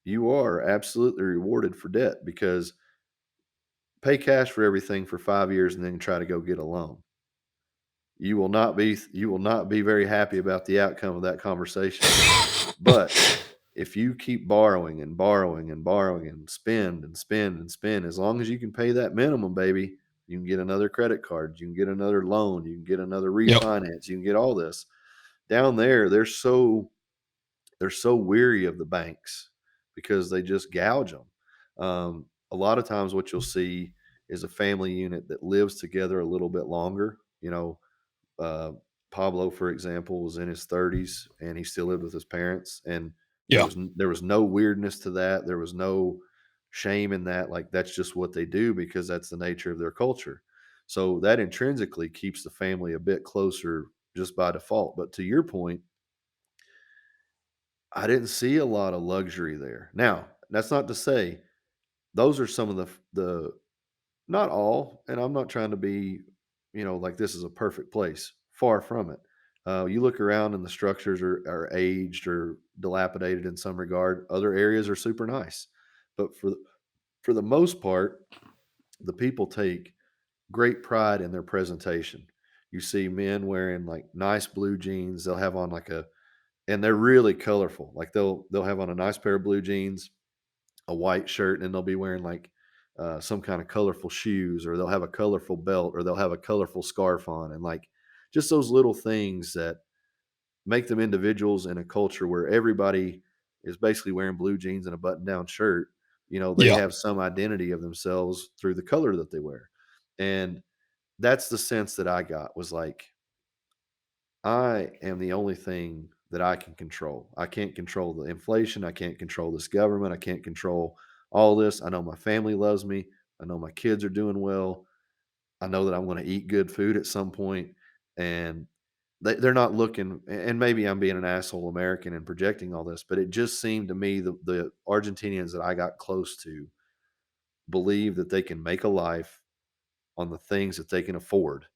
You are absolutely rewarded for debt because pay cash for everything for 5 years and then try to go get a loan. You will not be very happy about the outcome of that conversation. But if you keep borrowing and borrowing and borrowing and spend and spend and spend, as long as you can pay that minimum, baby, you can get another credit card, you can get another loan, you can get another Yep. refinance, you can get all this. Down there, they're so weary of the banks because they just gouge them. A lot of times, what you'll see is a family unit that lives together a little bit longer. Uh, Pablo, for example, was in his 30s and he still lived with his parents, and there Yeah. was there was no weirdness to that. There was no shame in that. Like that's just what they do because that's the nature of their culture. So that intrinsically keeps the family a bit closer just by default. But to your point, I didn't see a lot of luxury there. Now, that's not to say those are some of the not all, and I'm not trying to be, like this is a perfect place. Far from it. You look around and the structures are aged or dilapidated in some regard. Other areas are super nice, but for the most part, the people take great pride in their presentation. You see men wearing like nice blue jeans. They'll have on and they're really colorful. Like they'll have on a nice pair of blue jeans, a white shirt, and they'll be wearing like some kind of colorful shoes, or they'll have a colorful belt, or they'll have a colorful scarf on, and like just those little things that make them individuals in a culture where everybody is basically wearing blue jeans and a button-down shirt. They Yeah. have some identity of themselves through the color that they wear, and that's the sense that I got was like I am the only thing that I can control. I can't control the inflation. I can't control this government. I can't control all this. I know my family loves me. I know my kids are doing well. I know that I'm going to eat good food at some point, and they're not looking. And maybe I'm being an asshole American and projecting all this, but it just seemed to me the Argentinians that I got close to believe that they can make a life on the things that they can afford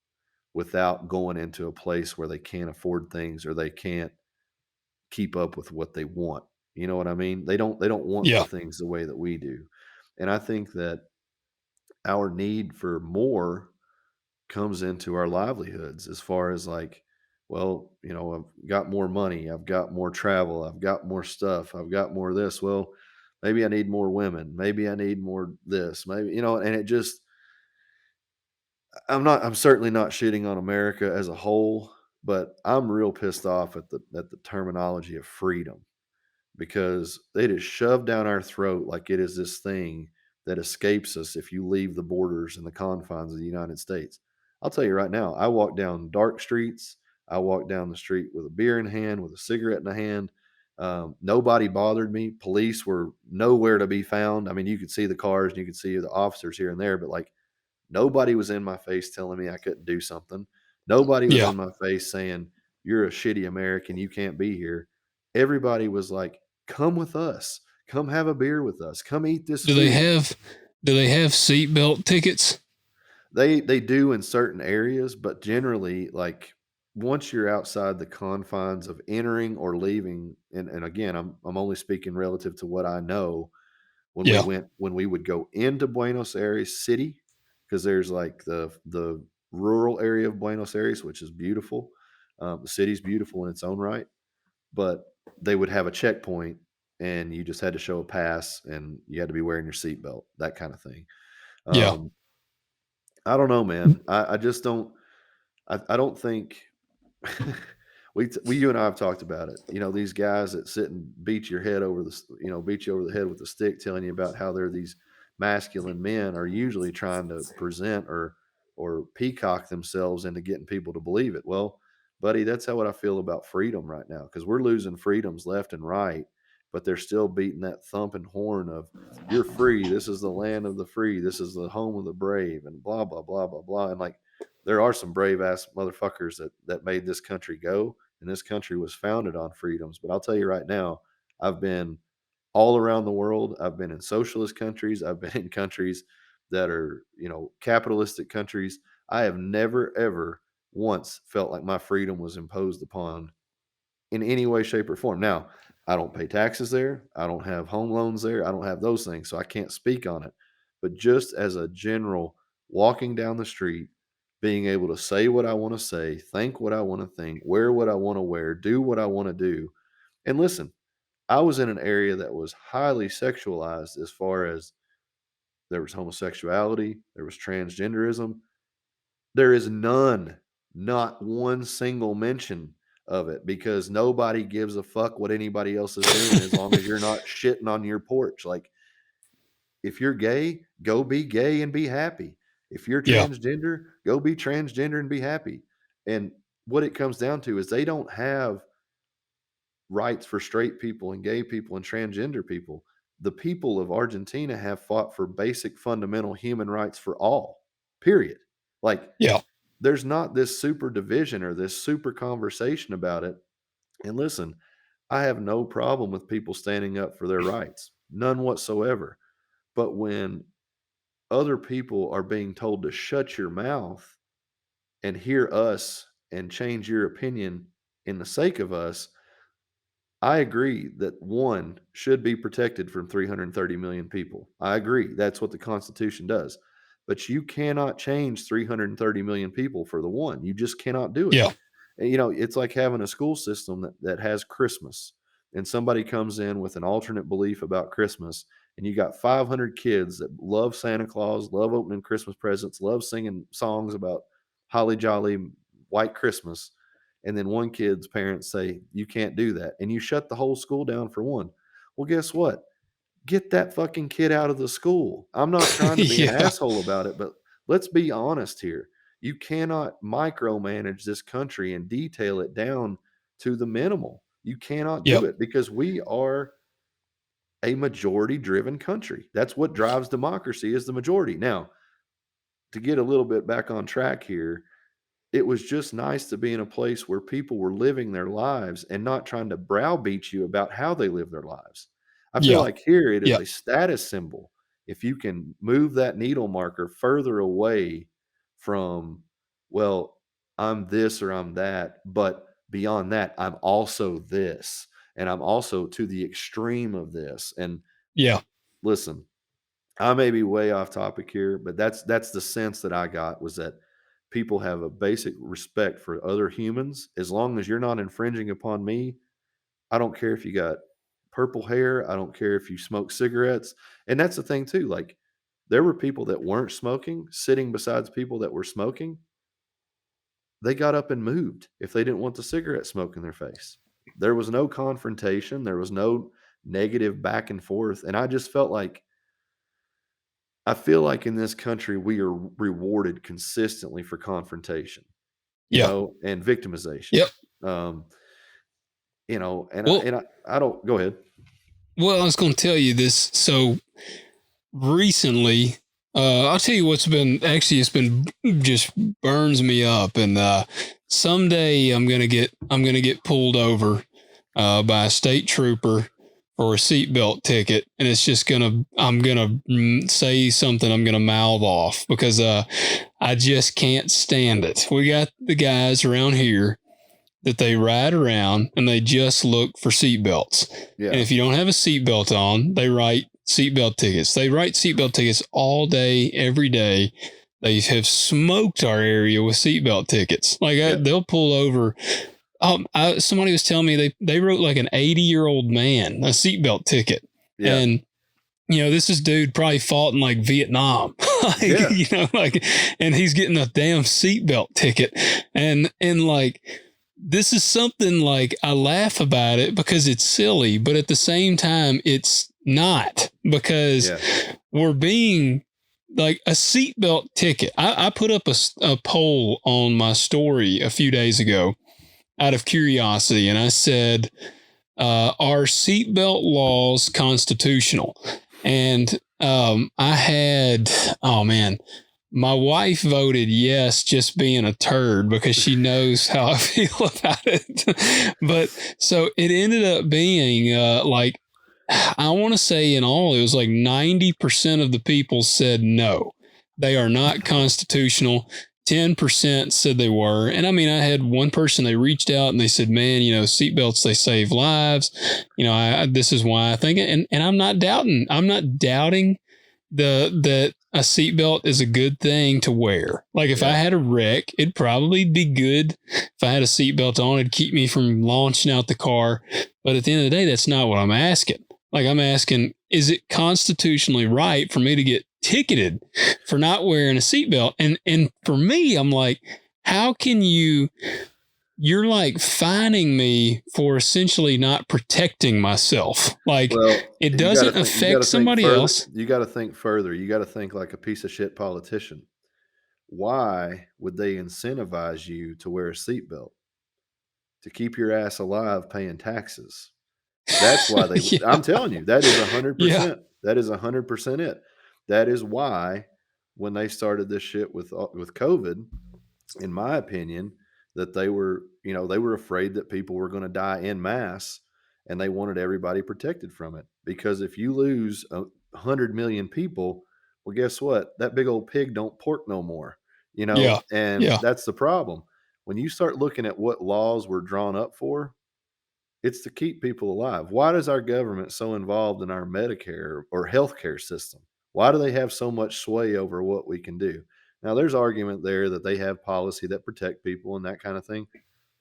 without going into a place where they can't afford things or they can't keep up with what they want. You know what I mean? They don't want the Yeah. things the way that we do. And I think that our need for more comes into our livelihoods as far as like, well, I've got more money, I've got more travel, I've got more stuff, I've got more of this. Well, maybe I need more women, maybe I need more this, maybe, and it just I'm certainly not shitting on America as a whole, but I'm real pissed off at the terminology of freedom because they just shove down our throat like it is this thing that escapes us if you leave the borders and the confines of the United States. I'll tell you right now, I walk down dark streets. I walk down the street with a beer in hand, with a cigarette in the hand. Nobody bothered me. Police were nowhere to be found. I mean, you could see the cars and you could see the officers here and there, but like Nobody was in my face telling me I couldn't do something. Nobody was Yeah. in my face saying, "You're a shitty American, you can't be here." Everybody was like, "Come with us. Come have a beer with us. Come eat this Do they food." have do they have seatbelt tickets? They do in certain areas, but generally, like, once you're outside the confines of entering or leaving, and again, I'm only speaking relative to what I know. Yeah. When we would go into Buenos Aires city, because there's like the rural area of Buenos Aires, which is beautiful. The city's beautiful in its own right, but they would have a checkpoint, and you just had to show a pass, and you had to be wearing your seatbelt, that kind of thing. Yeah. Um, I don't know, man. I just don't. I don't think you and I have talked about it. You know, these guys that sit and beat your head over beat you over the head with a stick, telling you about how they're these masculine men, are usually trying to present or peacock themselves into getting people to believe it. Well, buddy, that's how what I feel about freedom right now, because we're losing freedoms left and right, but they're still beating that thumping horn of "you're free. This is the land of the free. This is the home of the brave," and blah blah blah blah blah. And like, there are some brave ass motherfuckers that made this country go, and this country was founded on freedoms. But I'll tell you right now, I've been all around the world. I've been in socialist countries. I've been in countries that are, capitalistic countries. I have never ever once felt like my freedom was imposed upon in any way, shape, or form. Now, I don't pay taxes there. I don't have home loans there. I don't have those things, so I can't speak on it. But just as a general, walking down the street, being able to say what I want to say, think what I want to think, wear what I want to wear, do what I want to do. And listen, I was in an area that was highly sexualized, as far as there was homosexuality, there was transgenderism. There is none, not one single mention of it, because nobody gives a fuck what anybody else is doing as long as you're not shitting on your porch. Like, if you're gay, go be gay and be happy. If you're Yeah. transgender, go be transgender and be happy. And what it comes down to is they don't have rights for straight people and gay people and transgender people. The people of Argentina have fought for basic fundamental human rights for all, period. Like, Yeah. there's not this super division or this super conversation about it. And listen, I have no problem with people standing up for their rights, none whatsoever. But when other people are being told to shut your mouth and hear us and change your opinion in the sake of us, I agree that one should be protected from 330 million people. I agree. That's what the Constitution does. But you cannot change 330 million people for the one. You just cannot do it. Yeah. And, it's like having a school system that has Christmas, and somebody comes in with an alternate belief about Christmas, and you got 500 kids that love Santa Claus, love opening Christmas presents, love singing songs about holly jolly white Christmas, and then one kid's parents say you can't do that, and you shut the whole school down for one. Well, guess what? Get that fucking kid out of the school. I'm not trying to be an Yeah. asshole about it, but let's be honest here. You cannot micromanage this country and detail it down to the minimal. You cannot do Yep. it, because we are a majority driven country. That's what drives democracy, is the majority. Now, to get a little bit back on track here, it was just nice to be in a place where people were living their lives and not trying to browbeat you about how they live their lives. I feel Yeah. like here it is Yeah. a status symbol. If you can move that needle marker further away from, well, I'm this or I'm that, but beyond that, I'm also this, and I'm also to the extreme of this. And Yeah. listen, I may be way off topic here, but that's the sense that I got, was that people have a basic respect for other humans. As long as you're not infringing upon me, I don't care if you got purple hair. I don't care if you smoke cigarettes. And that's the thing too. Like, there were people that weren't smoking sitting besides people that were smoking. They got up and moved if they didn't want the cigarette smoke in their face. There was no confrontation. There was no negative back and forth. And I just felt like, I feel like in this country, we are rewarded consistently for confrontation, Yeah. and victimization. Yep. Um, and I, Well, and I, I don't go ahead. I was going to tell you this. So recently, I'll tell you what's been actually, it's been just burns me up, and someday I'm gonna get pulled over by a state trooper for a seatbelt ticket, and it's just gonna I'm gonna say something, I'm gonna mouth off because I just can't stand it. We got the guys around here that they ride around and they just look for seatbelts. And Yeah. if you don't have a seatbelt on, they write seatbelt tickets. They write seatbelt tickets all day, every day. They have smoked our area with seatbelt tickets. Like Yeah. they'll pull over. Somebody was telling me they wrote like an 80-year-old man a seatbelt ticket, Yeah. and this is dude probably fought in like Vietnam, Yeah. like, and he's getting a damn seatbelt ticket, and like this is something like I laugh about it because it's silly, but at the same time, it's not because Yeah. we're being like a seatbelt ticket. I put up a poll on my story a few days ago out of curiosity, and I said, are seatbelt laws constitutional? And I had, oh man, my wife voted yes, just being a turd because she knows how I feel about it. But so it ended up being like, I want to say in all, it was like 90% of the people said no, they are not constitutional. 10% said they were. And I mean, I had one person, they reached out and they said, man, seatbelts, they save lives. This is why I think it. And I'm not doubting that a seatbelt is a good thing to wear. Like if I Yeah. had a wreck, it'd probably be good if I had a seatbelt on. It'd keep me from launching out the car. But at the end of the day, that's not what I'm asking. Like I'm asking, is it constitutionally right for me to get ticketed for not wearing a seatbelt? And for me, I'm like, how can you're like fining me for essentially not protecting myself. Like Well, it you got to doesn't think. You got affect to think somebody further. else. You got to think further. You got to think like a piece of shit politician. Why would they incentivize you to wear a seatbelt? To keep your ass alive paying taxes. That's why they. Yeah. I'm telling you, that is Yeah. 100%. That is 100% it. That is why when they started this shit with COVID, in my opinion, that they were afraid that people were going to die en masse, and they wanted everybody protected from it. Because if you lose 100 million people, well, guess what? That big old pig don't pork no more. Yeah. And Yeah. that's the problem. When you start looking at what laws were drawn up for, it's to keep people alive. Why is our government so involved in our Medicare or healthcare system? Why do they have so much sway over what we can do? Now, there's argument there that they have policy that protect people and that kind of thing.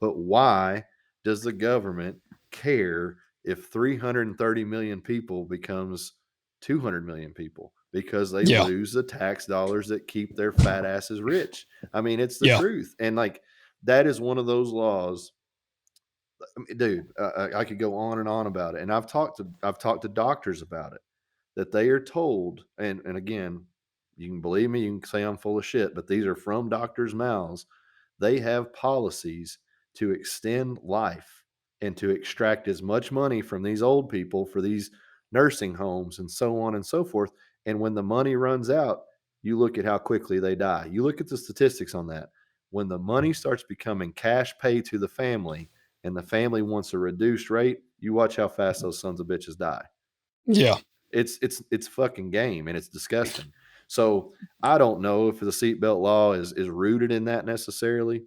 But why does the government care if 330 million people becomes 200 million people? Because they Yeah. lose the tax dollars that keep their fat asses rich. I mean, it's the Yeah. truth. And like that is one of those laws. I mean, dude, I could go on and on about it. And I've talked to doctors about it, that they are told, and again, you can believe me, you can say I'm full of shit, but these are from doctors' mouths. They have policies to extend life and to extract as much money from these old people for these nursing homes and so on and so forth. And when the money runs out, you look at how quickly they die. You look at the statistics on that. When the money starts becoming cash pay to the family and the family wants a reduced rate, you watch how fast those sons of bitches die. Yeah. It's fucking game, and it's disgusting. So I don't know if the seatbelt law is rooted in that necessarily,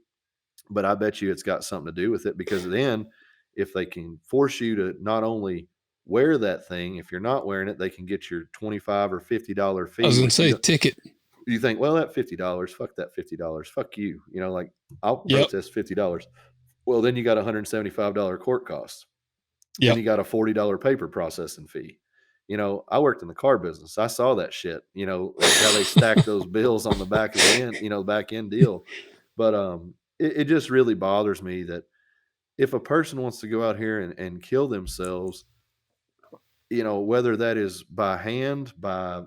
but I bet you it's got something to do with it, because then if they can force you to not only wear that thing, if you're not wearing it, they can get your $25 or $50 I was fee, gonna which say ticket. you think, well, that $50, fuck that $50, fuck you, like I'll Yep. protest $50. Well, then you got $175 court costs. Then Yep. you got a $40 paper processing fee. I worked in the car business. I saw that shit, like how they stack those bills on the back of the end, back end deal. But it just really bothers me that if a person wants to go out here and kill themselves, whether that is by hand, by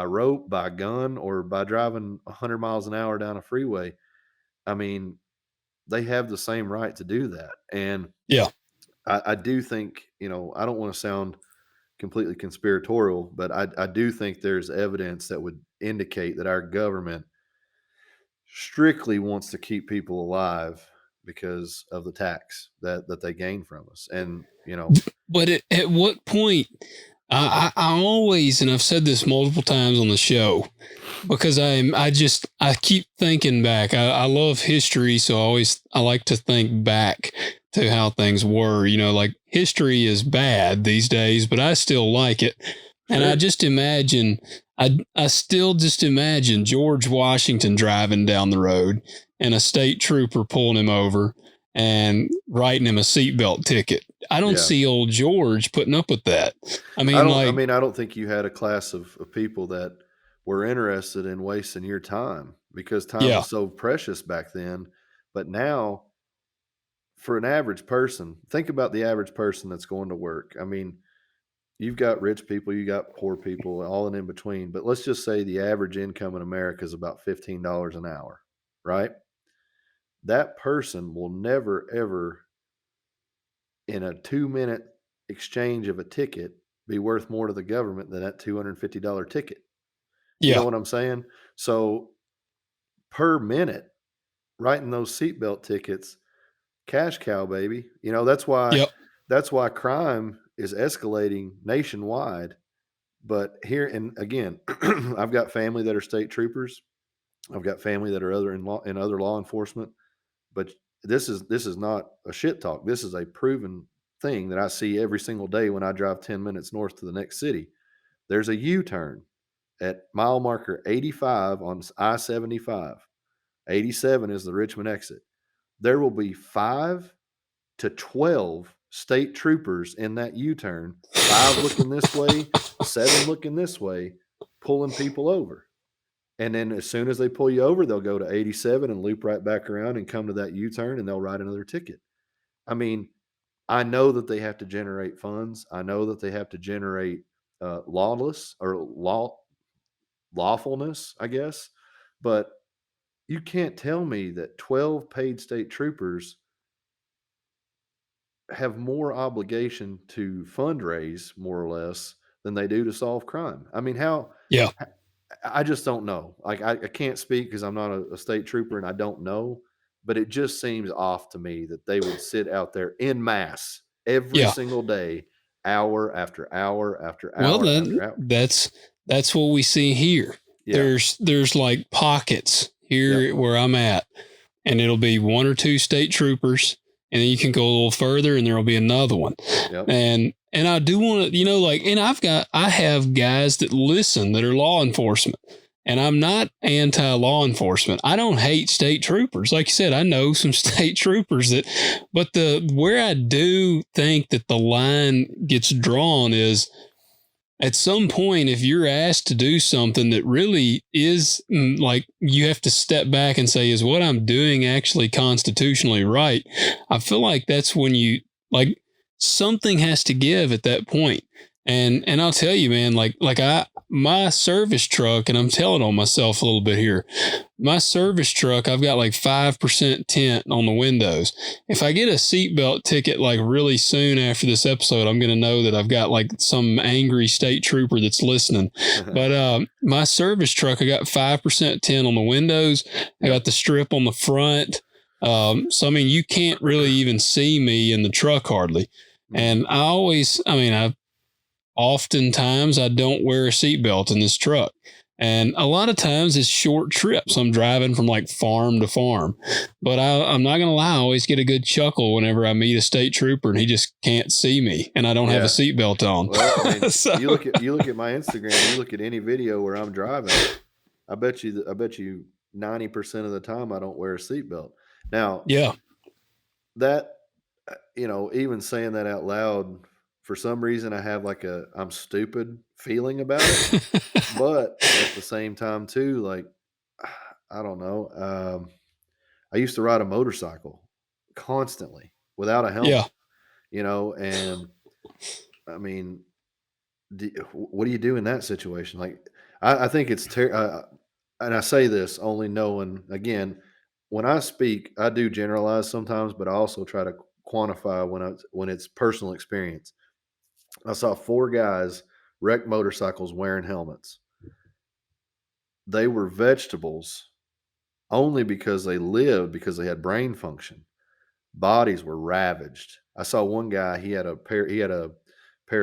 rope, by gun, or by driving 100 miles an hour down a freeway, I mean, they have the same right to do that. And Yeah. I do think, I don't want to sound completely conspiratorial, but I do think there's evidence that would indicate that our government strictly wants to keep people alive because of the tax that they gain from us. And, But at what point? I always, and I've said this multiple times on the show, because I keep thinking back. I love history, so I like to think back to how things were. Like history is bad these days, but I still like it. And sure. I still just imagine George Washington driving down the road and a state trooper pulling him over and writing him a seatbelt ticket. I don't Yeah. see old George putting up with that. I mean, I don't think you had a class of people that were interested in wasting your time, because time yeah, was so precious back then. But now, for an average person, think about the average person that's going to work. I mean, you've got rich people, you got poor people, all in between. But let's just say the average income in America is about $15 an hour, right? That person will never, ever, in a 2-minute exchange of a ticket, be worth more to the government than that $250 ticket. You know yeah, what I'm saying? So per minute, writing those seatbelt tickets, cash cow, baby. yep, That's why crime is escalating nationwide. But here, and again, I've got family that are state troopers. I've got family that are in other law enforcement. But this is not a shit talk. This is a proven thing that I see every single day when I drive 10 minutes north to the next city. There's a U-turn at mile marker 85 on I-75. 87 is the Richmond exit. There will be 5 to 12 state troopers in that U-turn, 5 looking this way, 7 looking this way, pulling people over. And then as soon as they pull you over, they'll go to 87 and loop right back around and come to that U-turn, and they'll write another ticket. I mean, I know that they have to generate funds. I know that they have to generate lawfulness, I guess. But you can't tell me that 12 paid state troopers have more obligation to fundraise, more or less, than they do to solve crime. I mean, yeah, I just don't know. Like, I can't speak because I'm not a state trooper and I don't know, but it just seems off to me that they would sit out there in mass every yeah. single day, hour after hour after Well, hour then after hour. that's what we see here. Yeah. There's like pockets Yep. here where I'm at, and it'll be one or two state troopers, and then you can go a little further, and there'll be another one. Yep. And I do want to, and I have guys that listen that are law enforcement. And I'm not anti law enforcement. I don't hate state troopers. Like you said, I know some state troopers but where I do think that the line gets drawn is at some point, if you're asked to do something that really is like you have to step back and say, is what I'm doing actually constitutionally right? I feel like that's when like something has to give at that point. And I'll tell you, man, my service truck, and I'm telling on myself a little bit here. My service truck, I've got like 5% tint on the windows. If I get a seatbelt ticket like really soon after this episode, I'm going to know that I've got like some angry state trooper that's listening. But my service truck, I got 5% tint on the windows. I got the strip on the front. So, I mean, you can't really even see me in the truck hardly. And oftentimes I don't wear a seatbelt in this truck. And a lot of times it's short trips. I'm driving from like farm to farm. But I'm not going to lie, I always get a good chuckle whenever I meet a state trooper and he just can't see me and I don't have a seatbelt on. Well, I mean, you look at my Instagram, you look at any video where I'm driving, I bet you 90% of the time I don't wear a seatbelt. Now, yeah. that, even saying that out loud, for some reason I have like I'm stupid feeling about it. But at the same time too, like, I don't know. I used to ride a motorcycle constantly without a Yeah. helmet, and I mean, what do you do in that situation? Like, I think it's and I say this only knowing, again, when I speak, I do generalize sometimes, but I also try to quantify when it's personal experience. I saw 4 guys wreck motorcycles wearing helmets. They were vegetables only because they lived, because they had brain function. Bodies were ravaged. I saw one guy, he had a pair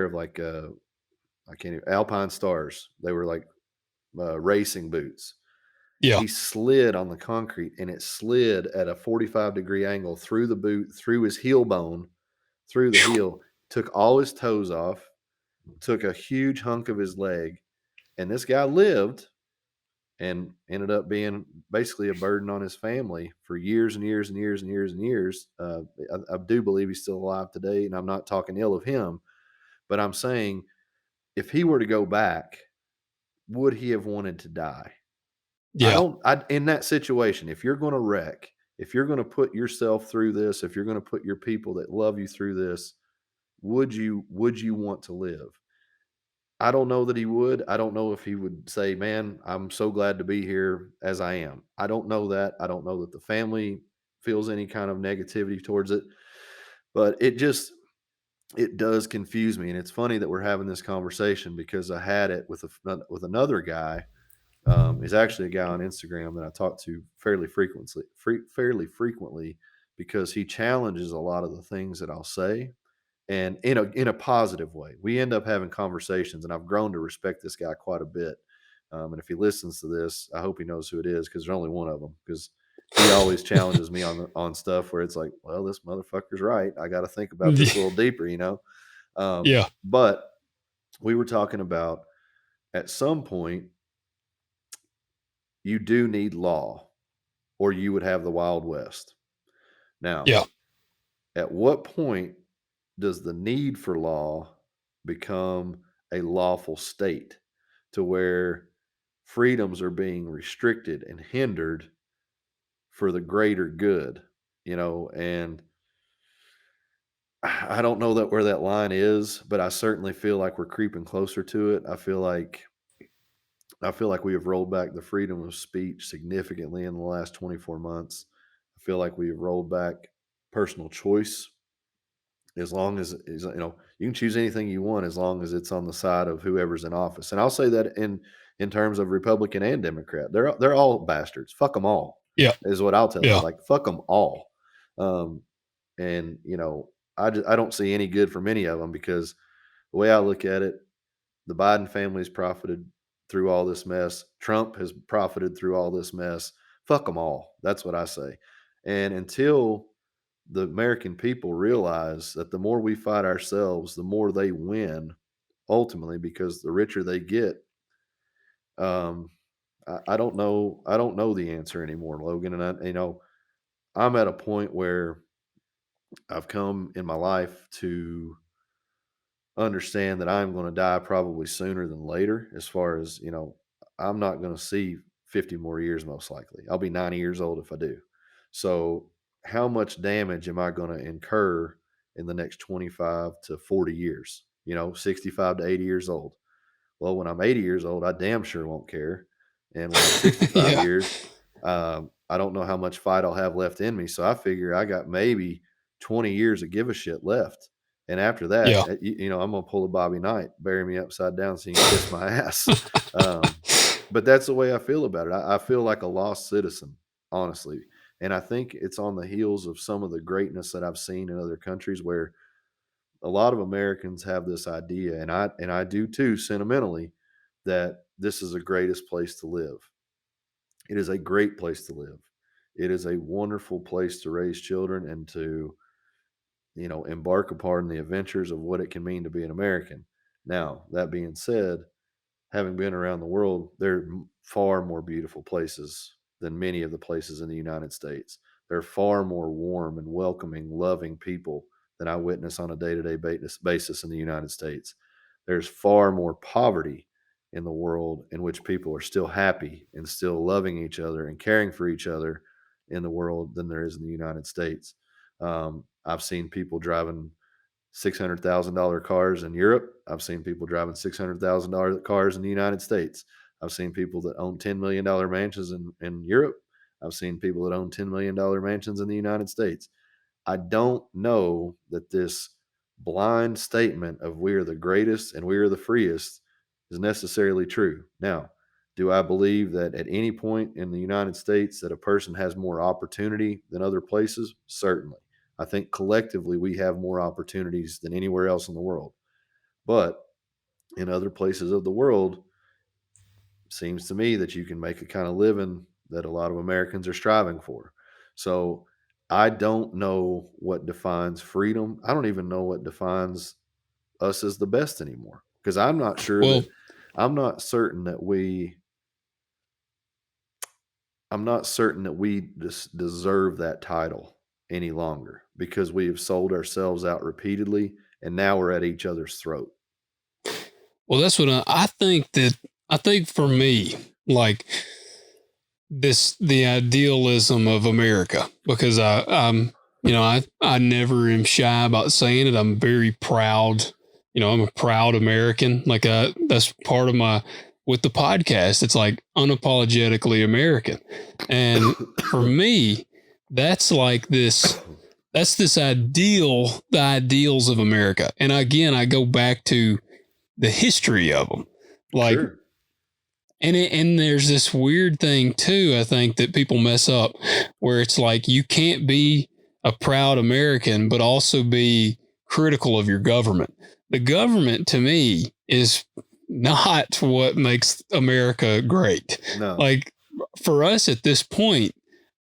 of like I can't even, Alpine Stars. They were like racing boots. Yeah. He slid on the concrete and it slid at a 45-degree angle through the boot, through his heel bone, through the heel, took all his toes off, took a huge hunk of his leg, and this guy lived and ended up being basically a burden on his family for years and years and years and years and years. I do believe he's still alive today, and I'm not talking ill of him, but I'm saying if he were to go back, would he have wanted to die? I Yeah. don't. I In that situation, if you're going to wreck, if you're going to put yourself through this, if you're going to put your people that love you through this, would you want to live? I don't know that he would. I don't know if he would say, "Man, I'm so glad to be here as I am." I don't know that. I don't know that the family feels any kind of negativity towards it, but it does confuse me, and it's funny that we're having this conversation because I had it with another guy. Is actually a guy on Instagram that I talk to fairly frequently, because he challenges a lot of the things that I'll say, and in a positive way. We end up having conversations, and I've grown to respect this guy quite a bit. And if he listens to this, I hope he knows who it is, because there's only one of them. Because he always challenges me on stuff where it's like, well, this motherfucker's right. I got to think about this a little deeper. Yeah. But we were talking about, at some point you do need law, or you would have the Wild West. Now, Yeah. at what point does the need for law become a lawful state, to where freedoms are being restricted and hindered for the greater good? And I don't know that where that line is, but I certainly feel like we're creeping closer to it. I feel like we have rolled back the freedom of speech significantly in the last 24 months. I feel like we have rolled back personal choice. As long as you can choose anything you want, as long as it's on the side of whoever's in office. And I'll say that in terms of Republican and Democrat, they're all bastards. Fuck them all, Yeah. is what I'll tell you. Yeah. Like, fuck them all. Um, and I don't see any good from any of them, because the way I look at it, the Biden family's profited through all this mess. Trump has profited through all this mess. Fuck them all. That's what I say. And until the American people realize that the more we fight ourselves, the more they win ultimately, because the richer they get. Um, I don't know. I don't know the answer anymore, Logan. And I'm at a point where I've come in my life to understand that I'm going to die probably sooner than later. As far as, I'm not going to see 50 more years, most likely. I'll be 90 years old if I do. So, how much damage am I going to incur in the next 25 to 40 years? 65 to 80 years old. Well, when I'm 80 years old, I damn sure won't care. And when I'm 65 Yeah. years, I don't know how much fight I'll have left in me. So I figure I got maybe 20 years of give a shit left. And after that, Yeah. I'm going to pull a Bobby Knight, bury me upside down so you can kiss my ass. Um, but that's the way I feel about it. I feel like a lost citizen, honestly. And I think it's on the heels of some of the greatness that I've seen in other countries, where a lot of Americans have this idea, and I do too, sentimentally, that this is the greatest place to live. It is a great place to live. It is a wonderful place to raise children and to, embark upon the adventures of what it can mean to be an American. Now, that being said, having been around the world, there are far more beautiful places than many of the places in the United States. There are far more warm and welcoming, loving people than I witness on a day to day basis in the United States. There's far more poverty in the world in which people are still happy and still loving each other and caring for each other in the world than there is in the United States. I've seen people driving $600,000 cars in Europe. I've seen people driving $600,000 cars in the United States. I've seen people that own $10 million mansions in Europe. I've seen people that own $10 million mansions in the United States. I don't know that this blind statement of we are the greatest and we are the freest is necessarily true. Now, do I believe that at any point in the United States that a person has more opportunity than other places? Certainly. I think collectively we have more opportunities than anywhere else in the world. But in other places of the world, seems to me that you can make a kind of living that a lot of Americans are striving for. So I don't know what defines freedom. I don't even know what defines us as the best anymore, because I'm not sure Well, that I'm not certain that we I'm not certain that we deserve that title any longer, because we have sold ourselves out repeatedly and now we're at each other's throat. well, that's what I think for me, like the idealism of America, because I never am shy about saying it. I'm very proud. I'm a proud American. Like that's part of my with the podcast. It's like unapologetically American, and for me, that's like this. That's this the ideals of America. And again, I go back to the history of them. Like, Sure. and there's this weird thing too, I think, that people mess up, where it's like you can't be a proud American but also be critical of your government. The government to me is not what makes America great. No. Like for us at this point,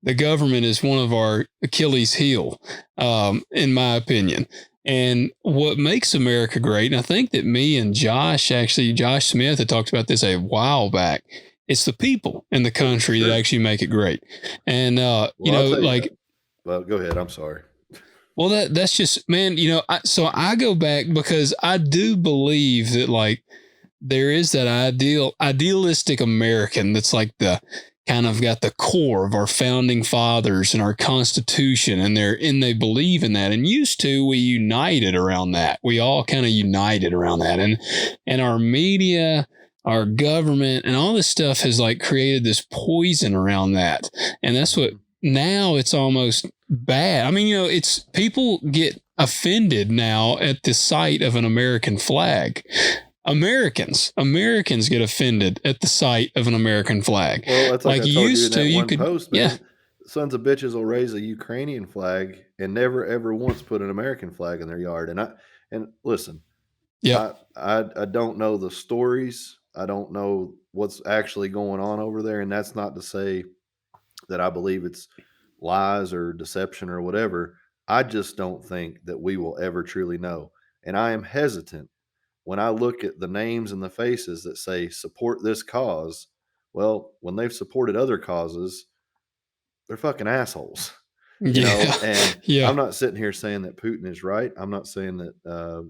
the government is one of our Achilles heel, in my opinion. And what makes America great, and I think that me and Josh Smith had talked about this a while back. It's the people in the country that Sure. actually make it great. And Well, I'll tell you like, that. Well, go ahead. I'm sorry. well, that's just, man. So I go back because I do believe that like there is that idealistic American that's like the kind of got the core of our founding fathers and our constitution, and they believe in that. And used to, we united around that. We all kind of united around that, and our media, our government, and all this stuff has like created this poison around that. And that's what now it's almost bad. I mean, it's people get offended now at the sight of an American flag. Americans get offended at the sight of an American flag. Well, that's like I told you in Used to, that you one could, post, yeah, man. Sons of bitches will raise a Ukrainian flag and never ever once put an American flag in their yard. And listen, yep, I don't know the stories. I don't know what's actually going on over there, and that's not to say that I believe it's lies or deception or whatever. I just don't think that we will ever truly know. And I am hesitant when I look at the names and the faces that say support this cause. Well, when they've supported other causes, they're fucking assholes, yeah, And yeah, I'm not sitting here saying that Putin is right. I'm not saying that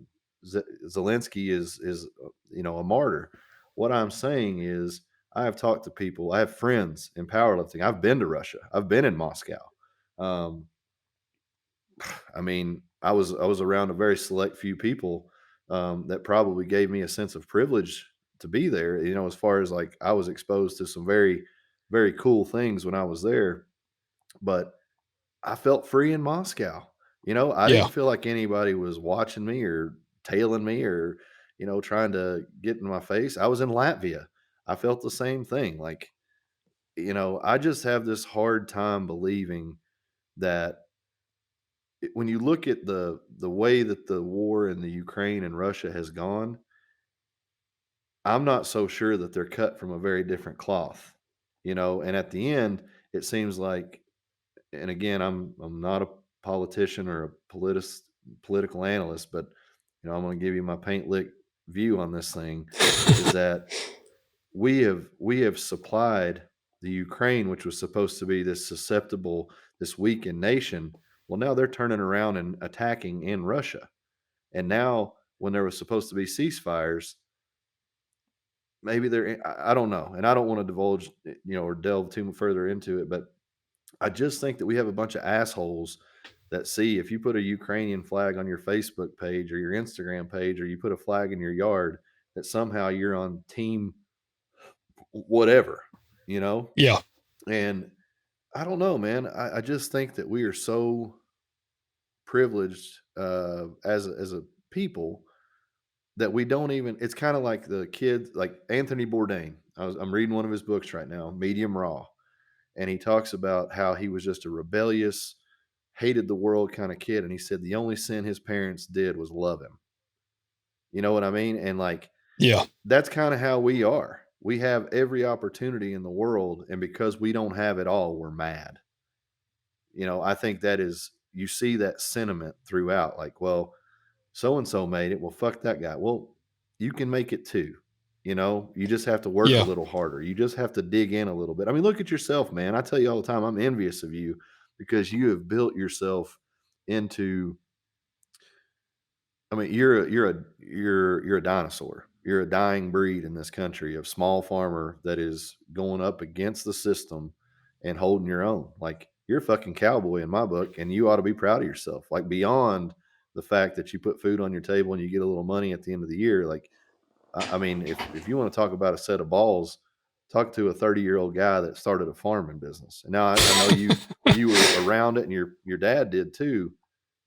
Zelensky is a martyr. What I'm saying is, I have talked to people. I have friends in powerlifting. I've been to Russia. I've been in Moscow. Um, I mean, I was around a very select few people that probably gave me a sense of privilege to be there. As far as like I was exposed to some very, very cool things when I was there, but I felt free in Moscow. I yeah. didn't feel like anybody was watching me or tailing me or trying to get in my face. I was in Latvia. I felt the same thing. Like, I just have this hard time believing that when you look at the way that the war in the Ukraine and Russia has gone, I'm not so sure that they're cut from a very different cloth. And at the end, it seems like, and again, I'm not a politician or a political analyst, but I'm going to give you my paint lick view on this thing, is that we have supplied the Ukraine, which was supposed to be this susceptible, this weakened nation. Well, now they're turning around and attacking in Russia. And now, when there was supposed to be ceasefires, maybe I don't know, and I don't want to divulge, or delve too further into it, but I just think that we have a bunch of assholes that see if you put a Ukrainian flag on your Facebook page or your Instagram page, or you put a flag in your yard, that somehow you're on team whatever, you know? Yeah. And I don't know, man. I just think that we are so privileged as a people that we don't even. It's kind of like the kids, like Anthony Bourdain. I'm reading one of his books right now, Medium Raw, and he talks about how he was just a rebellious, hated the world kind of kid, and he said the only sin his parents did was love him. You know what I mean? And like Yeah. that's kind of how we are. We have every opportunity in the world, and because we don't have it all, we're mad. I think that is, you see that sentiment throughout. Like, well, so and so made it. Well, fuck that guy. Well, you can make it too. You just have to work a Yeah. little harder. You just have to dig in a little bit. I mean, look at yourself, man. I tell you all the time, I'm envious of you because you have built yourself into. I mean, you're a dinosaur. You're a dying breed in this country of small farmer that is going up against the system and holding your own. Like, you're a fucking cowboy in my book, and you ought to be proud of yourself. Like, beyond the fact that you put food on your table and you get a little money at the end of the year. Like, I mean, if you want to talk about a set of balls, talk to a 30-year-old guy that started a farming business. And now I know you were around it, and your dad did too,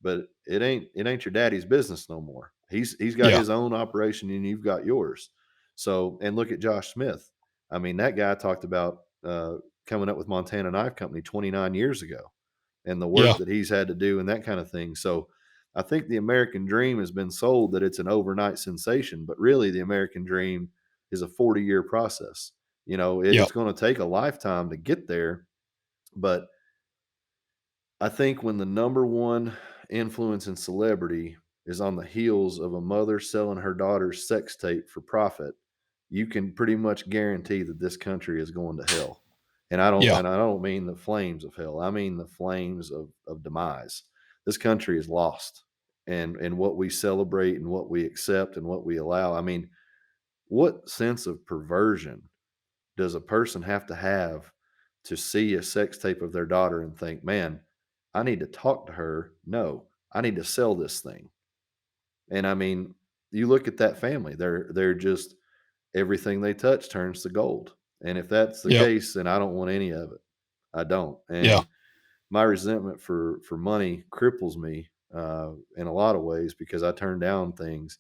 but it ain't your daddy's business no more. He's got Yeah. his own operation, and you've got yours. So, and look at Josh Smith. I mean, that guy talked about coming up with Montana Knife Company 29 years ago, and the Yeah. work that he's had to do and that kind of thing. So, I think the American dream has been sold that it's an overnight sensation, but really the American dream is a 40-year process. Yeah. It's going to take a lifetime to get there, but I think when the number one influence in celebrity is on the heels of a mother selling her daughter's sex tape for profit, you can pretty much guarantee that this country is going to hell. And I don't Yeah. and I don't mean the flames of hell. I mean the flames of demise. This country is lost. And what we celebrate and what we accept and what we allow. I mean, what sense of perversion does a person have to see a sex tape of their daughter and think, man, I need to talk to her? No, I need to sell this thing. And I mean, you look at that family, they're just, everything they touch turns to gold. And if that's the Yeah. case, then I don't want any of it. I don't. Yeah. And my resentment for money cripples me in a lot of ways because I turn down things.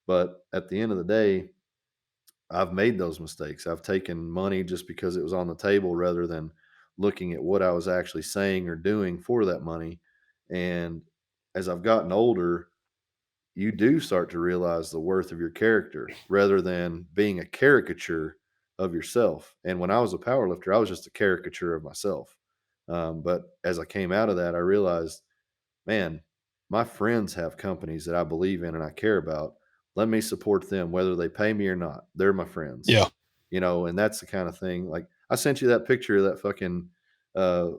But at the end of the day, I've made those mistakes. I've taken money just because it was on the table rather than looking at what I was actually saying or doing for that money. And as I've gotten older, you do start to realize the worth of your character rather than being a caricature of yourself. And when I was a power lifter, I was just a caricature of myself. But as I came out of that, I realized, man, my friends have companies that I believe in and I care about. Let me support them, whether they pay me or not. They're my friends, Yeah. and that's the kind of thing. Like, I sent you that picture of that fucking uh,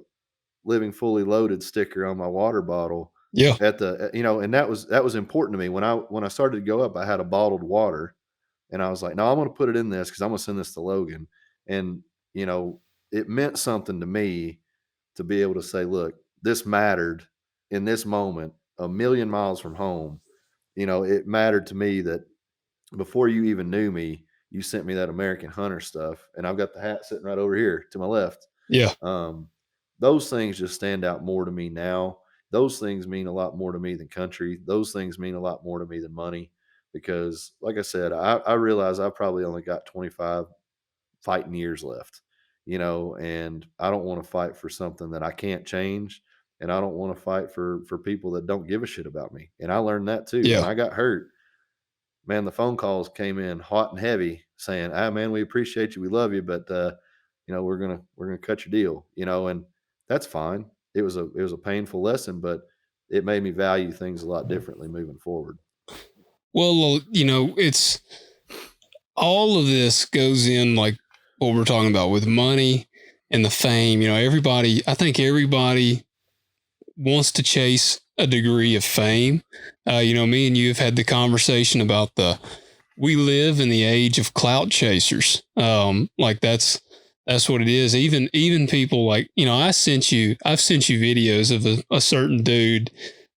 living fully loaded sticker on my water bottle Yeah. at the, and that was important to me. When I started to go up, I had a bottled water, and I was like, no, I'm going to put it in this because I'm going to send this to Logan. And, you know, it meant something to me to be able to say, look, this mattered in this moment, a million miles from home. It mattered to me that before you even knew me, you sent me that American Hunter stuff. And I've got the hat sitting right over here to my left. Yeah. Um, those things just stand out more to me now. Those things mean a lot more to me than country. Those things mean a lot more to me than money because, like I said, I realize I probably only got 25 fighting years left, and I don't want to fight for something that I can't change. And I don't want to fight for people that don't give a shit about me. And I learned that too. When Yeah. I got hurt, man, the phone calls came in hot and heavy saying, "Ah, man, we appreciate you. We love you, but we're gonna cut your deal," and that's fine. It was a painful lesson, but it made me value things a lot differently moving forward. Well, it's all of this goes in like what we're talking about with money and the fame. I think everybody wants to chase a degree of fame. Me and you have had the conversation about we live in the age of clout chasers. Like that's what it is. Even people like, I've sent you videos of a certain dude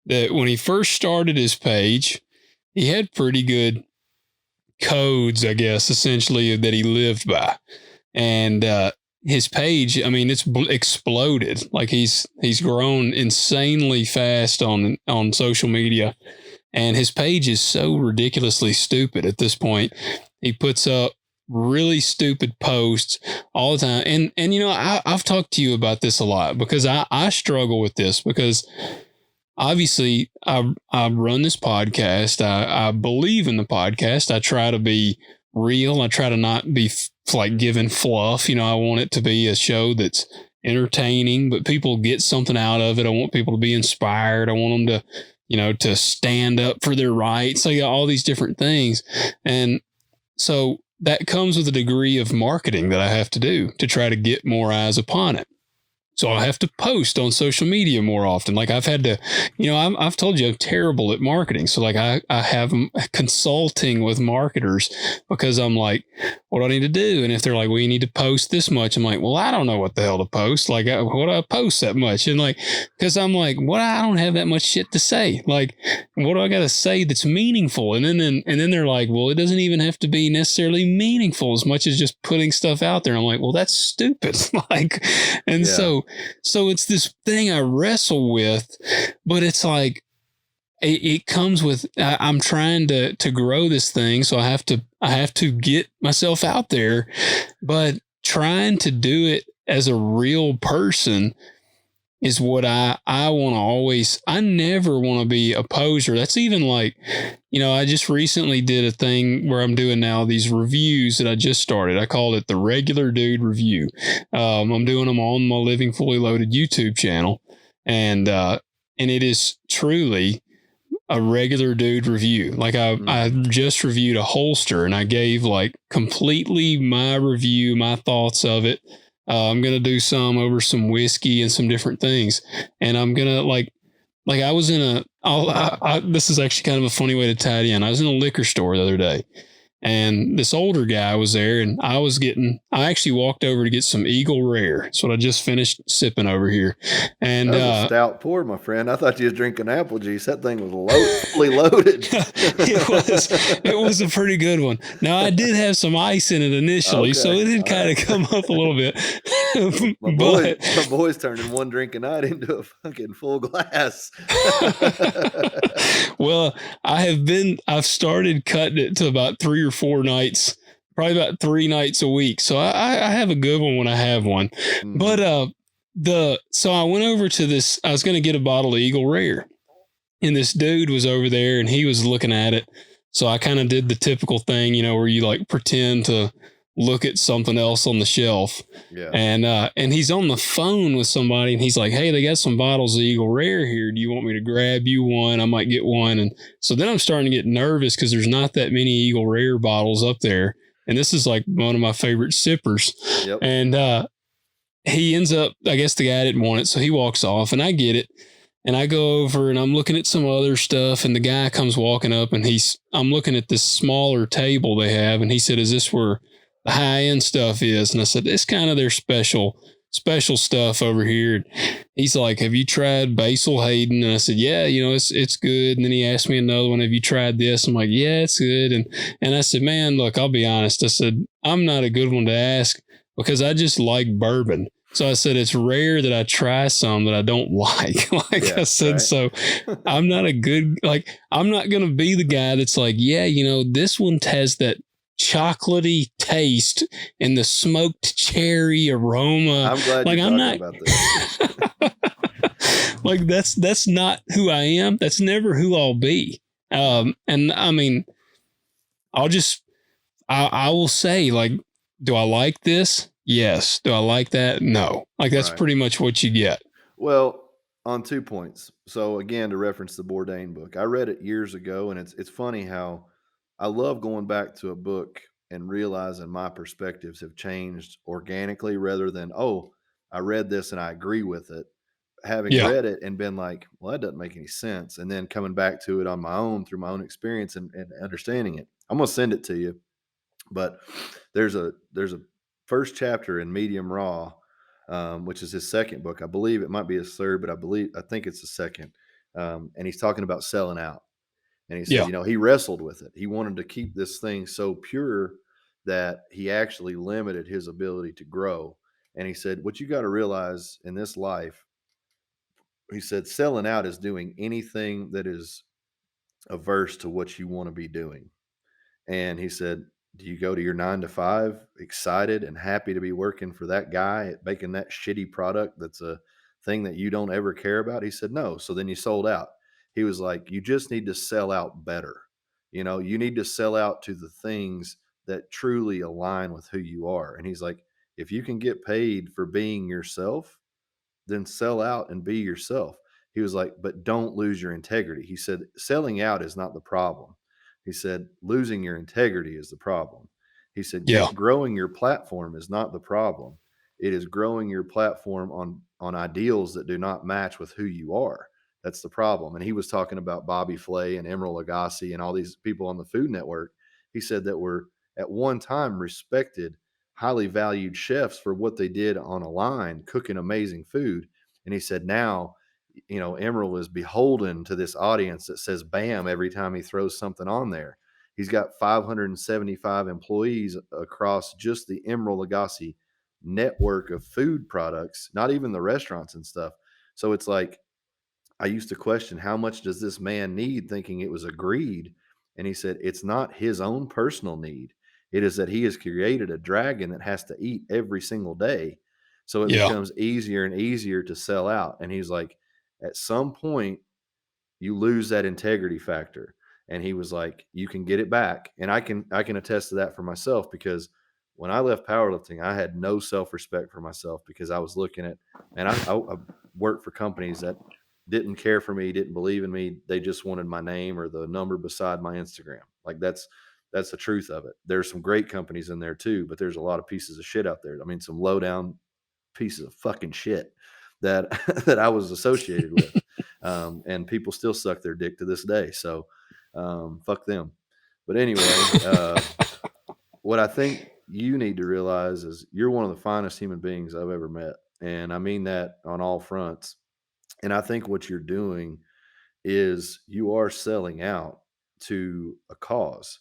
that when he first started his page, he had pretty good codes, I guess, essentially that he lived by. And, his page, I mean, it's exploded. Like he's grown insanely fast on social media. And his page is so ridiculously stupid at this point. He puts up really stupid posts all the time. And you know, I've talked to you about this a lot because I struggle with this because obviously I run this podcast. I believe in the podcast. I try to be real. I try to not be like giving fluff. You know, I want it to be a show that's entertaining, but people get something out of it. I want people to be inspired. I want them to, you know, to stand up for their rights. Like all these different things. And so that comes with a degree of marketing that I have to do to try to get more eyes upon it. So I have to post on social media more often. Like I've had to, you know, I've told you I'm terrible at marketing. So like I have consulting with marketers because I'm like, what do I need to do? And if they're like, well, you need to post this much. I'm like, well, I don't know what the hell to post. Like, what do I post that much? And like, because I'm like, what? I don't have that much shit to say. Like, what do I got to say that's meaningful? And then they're like, well, it doesn't even have to be necessarily meaningful as much as just putting stuff out there. I'm like, well, that's stupid. Like, and so it's this thing I wrestle with, but it's like it comes with I'm trying to grow this thing, so I have to get myself out there, but trying to do it as a real person is what I want to always. I never want to be a poser. That's even like, you know, I just recently did a thing where I'm doing now these reviews that I just started. I called it the Regular Dude Review. I'm doing them on my Living Fully Loaded YouTube channel, and it is truly a regular dude review. Like I just reviewed a holster and I gave like completely my review, my thoughts of it. I'm going to do some over some whiskey and some different things. And I'm going to like I was in this is actually kind of a funny way to tie it in. I was in a liquor store the other day and this older guy was there and I actually walked over to get some Eagle Rare. That's what I just finished sipping over here. And that was a stout pour, my friend. I thought you was drinking apple juice. That thing was fully loaded. It was a pretty good one. Now I did have some ice in it initially, so it did kind of come up a little bit. my boy's turning one drink a night into a fucking full glass. Well, I've started cutting it to about 3 or 4 nights, probably about 3 nights a week. So I have a good one when I have one. Mm-hmm. But so I went over to this, I was going to get a bottle of Eagle Rare and this dude was over there and he was looking at it. So I kind of did the typical thing, you know, where you like pretend to look at something else on the shelf. Yeah. And he's on the phone with somebody and he's like, hey, they got some bottles of Eagle Rare here. Do you want me to grab you one? I might get one. And so then I'm starting to get nervous because there's not that many Eagle Rare bottles up there. And this is like one of my favorite sippers. Yep. And he ends up, I guess the guy didn't want it. So he walks off and I get it. And I go over and I'm looking at some other stuff and the guy comes walking up and I'm looking at this smaller table they have. And he said, is this where the high end stuff is? And I said, it's kind of their special stuff over here. And he's like, have you tried Basil Hayden? And I said, yeah, you know, it's good. And then he asked me another one, have you tried this? I'm like, yeah, it's good. And I said, man, look, I'll be honest. I said, I'm not a good one to ask because I just like bourbon. So I said, it's rare that I try some that I don't like. I said, right. So I'm not I'm not going to be the guy that's like, yeah, you know, this one has that chocolatey taste and the smoked cherry aroma. I'm glad you're talking about this. Like that's not who I am. That's never who I'll be. And I mean, I will say, like, do I like this? Yes. Do I like that? No. Like that's pretty much what you get. Well, on 2 points. So again, to reference the Bourdain book, I read it years ago, and it's funny how I love going back to a book and realizing my perspectives have changed organically rather than, oh, I read this and I agree with it. Having read it and been like, well, that doesn't make any sense. And then coming back to it on my own through my own experience and understanding it. I'm going to send it to you. But there's a first chapter in Medium Raw, which is his second book. I believe it might be his third, but I think it's the second. And he's talking about selling out. And he said, you know, he wrestled with it. He wanted to keep this thing so pure that he actually limited his ability to grow. And he said, what you got to realize in this life, he said, selling out is doing anything that is averse to what you want to be doing. And he said, do you go to your 9 to 5 excited and happy to be working for that guy making that shitty product that's a thing that you don't ever care about? He said, no. So then you sold out. He was like, you just need to sell out better. You need to sell out to the things that truly align with who you are. And he's like, if you can get paid for being yourself, then sell out and be yourself. He was like, but don't lose your integrity. He said, selling out is not the problem. He said, losing your integrity is the problem. He said, Yeah. growing your platform is not the problem. It is growing your platform on ideals that do not match with who you are. That's the problem. And he was talking about Bobby Flay and Emeril Lagasse and all these people on the Food Network. He said that were at one time respected, highly valued chefs for what they did on a line cooking amazing food. And he said, now, Emerald is beholden to this audience that says bam every time he throws something on there. He's got 575 employees across just the Emerald Lagasse network of food products, not even the restaurants and stuff. So it's like, I used to question, how much does this man need, thinking it was a greed. And he said, it's not his own personal need. It is that he has created a dragon that has to eat every single day. So it Yeah. becomes easier and easier to sell out. And he's like, at some point, you lose that integrity factor. And he was like, you can get it back. And I can attest to that for myself, because when I left powerlifting, I had no self-respect for myself, because I was looking at, and I worked for companies that didn't care for me, didn't believe in me. They just wanted my name or the number beside my Instagram. Like that's the truth of it. There's some great companies in there too, but there's a lot of pieces of shit out there. I mean, some low down pieces of fucking shit that that I was associated with. And people still suck their dick to this day. So fuck them. But anyway, what I think you need to realize is you're one of the finest human beings I've ever met. And I mean that on all fronts. And I think what you're doing is you are selling out to a cause.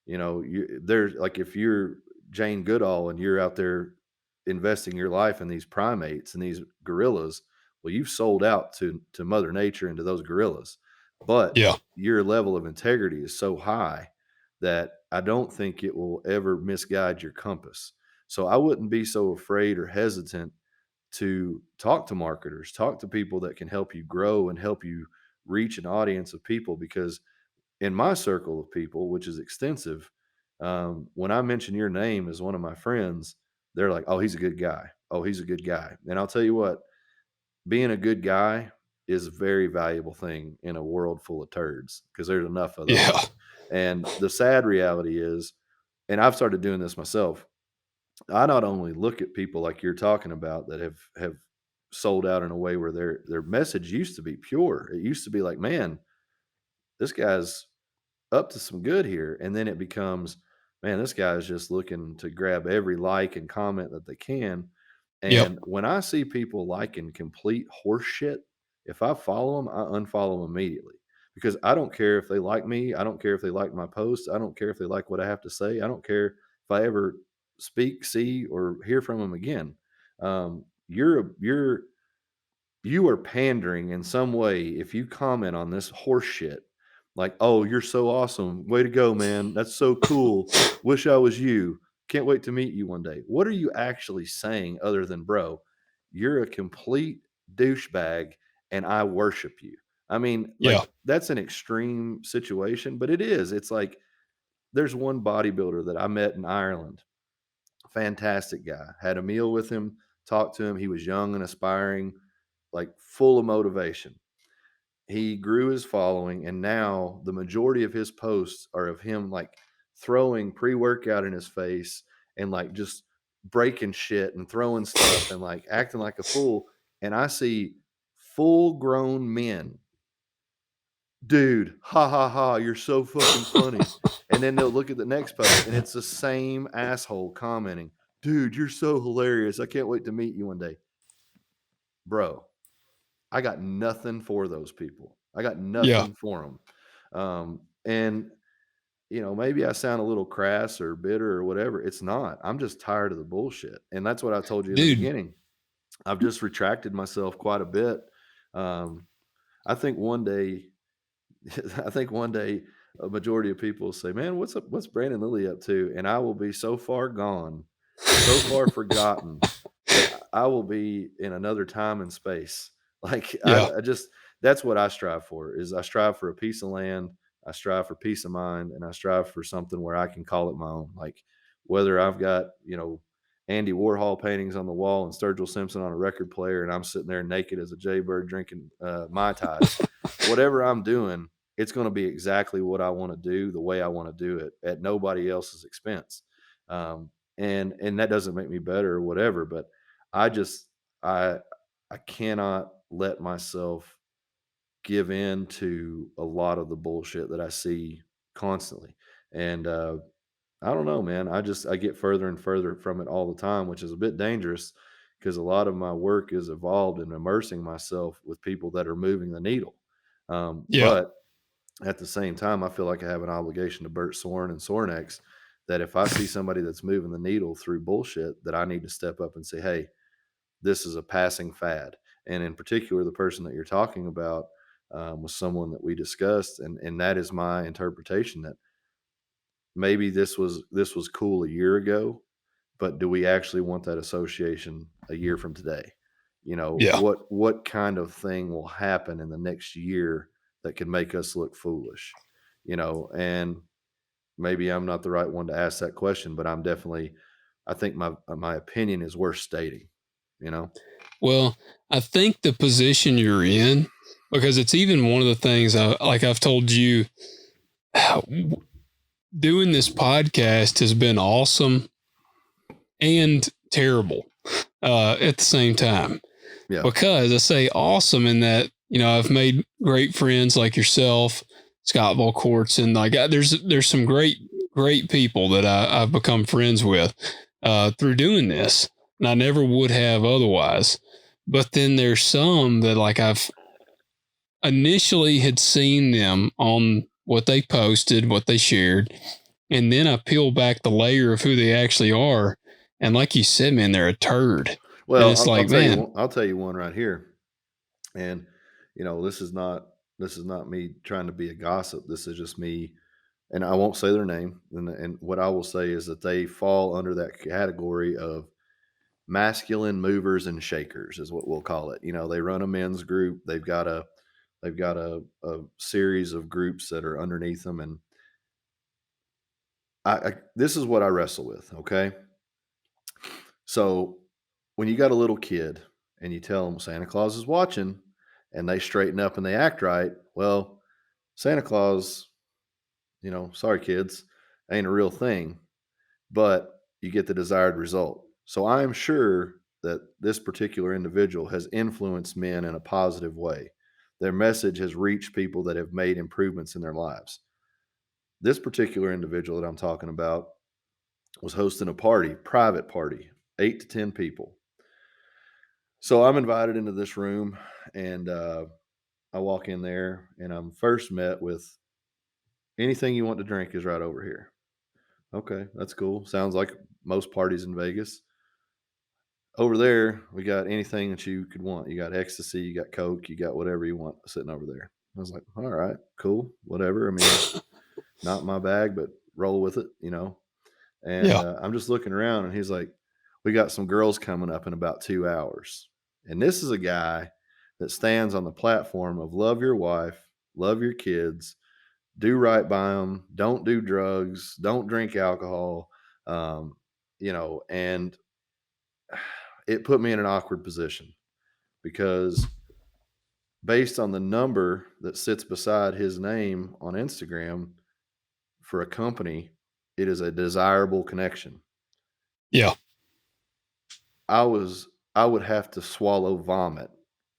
There's like, if you're Jane Goodall and you're out there investing your life in these primates and these gorillas, well, you've sold out to Mother Nature and to those gorillas. But Yeah. your level of integrity is so high that I don't think it will ever misguide your compass. So I wouldn't be so afraid or hesitant to talk to marketers, talk to people that can help you grow and help you reach an audience of people. Because in my circle of people, which is extensive, when I mention your name as one of my friends, they're like, oh, he's a good guy. Oh, he's a good guy. And I'll tell you what, being a good guy is a very valuable thing in a world full of turds, because there's enough of Yeah. those. And the sad reality is, and I've started doing this myself, I not only look at people like you're talking about that have sold out in a way where their message used to be pure. It used to be like, man, this guy's up to some good here. And then it becomes, man, this guy is just looking to grab every like and comment that they can. Yep. And when I see people liking complete horse shit, if I follow them, I unfollow them immediately, because I don't care if they like me. I don't care if they like my posts. I don't care if they like what I have to say. I don't care if I ever speak, see, or hear from them again. You are pandering in some way if you comment on this horse shit, like, oh, you're so awesome, way to go, man, that's so cool, wish I was you, can't wait to meet you one day. What are you actually saying other than, bro, you're a complete douchebag and I worship you? I mean, Yeah. like, that's an extreme situation, but it's like, there's one bodybuilder that I met in Ireland, fantastic guy, had a meal with him, talked to him, he was young and aspiring, like full of motivation. He grew his following, and now the majority of his posts are of him like throwing pre-workout in his face and like just breaking shit and throwing stuff and like acting like a fool. And I see full grown men, dude, ha ha ha, you're so fucking funny. And then they'll look at the next post and it's the same asshole commenting, dude, you're so hilarious. I can't wait to meet you one day. Bro, I got nothing for those people. I got Yeah. nothing for them. And maybe I sound a little crass or bitter or whatever. It's not. I'm just tired of the bullshit. And that's what I told you in the Dude. beginning. I've just retracted myself quite a bit. Um, I think one day I think one day a majority of people will say, "Man, what's up? What's Brandon Lilly up to?" And I will be so far gone, so far forgotten that I will be in another time and space. Like Yeah. I just that's what I strive for. Is I strive for a piece of land, I strive for peace of mind, and I strive for something where I can call it my own. Like whether I've got Andy Warhol paintings on the wall and Sturgill Simpson on a record player, and I'm sitting there naked as a jaybird drinking Mai Tais. Whatever I'm doing, it's going to be exactly what I want to do, the way I want to do it, at nobody else's expense. Um, and that doesn't make me better or whatever, but I just I I cannot let myself give in to a lot of the bullshit that I see constantly. And I don't know, man. I get further and further from it all the time, which is a bit dangerous because a lot of my work is evolved in immersing myself with people that are moving the needle. Yeah. But at the same time, I feel like I have an obligation to Burt Soren and Sornex that if I see somebody that's moving the needle through bullshit, that I need to step up and say, "Hey, this is a passing fad." And in particular, the person that you're talking about was someone that we discussed, and that is my interpretation that maybe this was cool a year ago, but do we actually want that association a year from today? Yeah. What kind of thing will happen in the next year that could make us look foolish? And maybe I'm not the right one to ask that question, but I think my opinion is worth stating, you know? Well, I think the position you're in, because it's even one of the things like I've told you, doing this podcast has been awesome and terrible at the same time. Yeah. Because I say awesome in that, I've made great friends like yourself, Scott Volcourts, and there's some great people that I've become friends with through doing this, and I never would have otherwise. But then there's some that like I've initially had seen them on what they posted, what they shared, and then I peel back the layer of who they actually are, and like you said, man, they're a turd, and Well, it's I'll like, tell you man, one I'll tell you one right here. And, this is not me trying to be a gossip. This is just me, and I won't say their name. And what I will say is that they fall under that category of masculine movers and shakers, is what we'll call it. They run a men's group. They've got a series of groups that are underneath them, and this is what I wrestle with. Okay, so when you got a little kid and you tell them Santa Claus is watching, and they straighten up and they act right, well, Santa Claus, sorry kids, ain't a real thing, but you get the desired result. So I'm sure that this particular individual has influenced men in a positive way. Their message has reached people that have made improvements in their lives. This particular individual that I'm talking about was hosting a party, private party, 8 to 10 people. So I'm invited into this room, and I walk in there, and I'm first met with anything you want to drink is right over here. Okay, that's cool. Sounds like most parties in Vegas. Over there, we got anything that you could want. You got ecstasy, you got Coke, you got whatever you want sitting over there. I was like, all right, cool, whatever. I mean, not my bag, but roll with it. And yeah, I'm just looking around, and he's like, we got some girls coming up in about 2 hours. And this is a guy that stands on the platform of love your wife, love your kids, do right by them, don't do drugs, don't drink alcohol, and it put me in an awkward position because based on the number that sits beside his name on Instagram for a company, it is a desirable connection. yeah. I would have to swallow vomit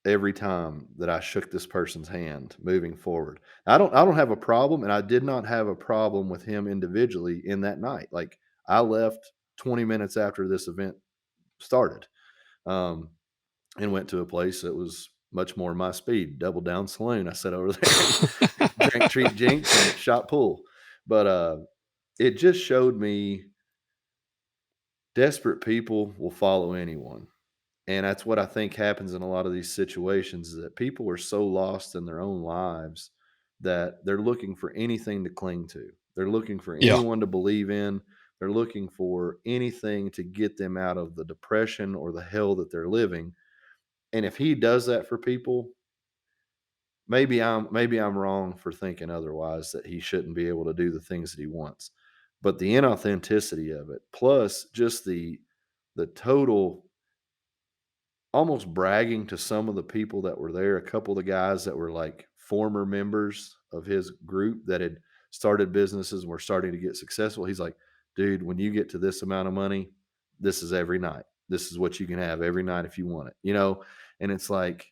every time that I shook this person's hand moving forward. I don't have a problem, and I did not have a problem with him individually in that night. Like I left 20 minutes after this event started. Um, and went to a place that was much more my speed, Double Down Saloon. I sat over there and drank Treat Jinx and shot pool. But it just showed me desperate people will follow anyone. And that's what I think happens in a lot of these situations is that people are so lost in their own lives that they're looking for anything to cling to. They're looking for Yeah. anyone to believe in. They're looking for anything to get them out of the depression or the hell that they're living. And if he does that for people, maybe I'm wrong for thinking otherwise, that he shouldn't be able to do the things that he wants. But the inauthenticity of it, plus just the total almost bragging to some of the people that were there, a couple of the guys that were like former members of his group that had started businesses and were starting to get successful. He's like, dude, when you get to this amount of money, this is every night. This is what you can have every night if you want it, And it's like,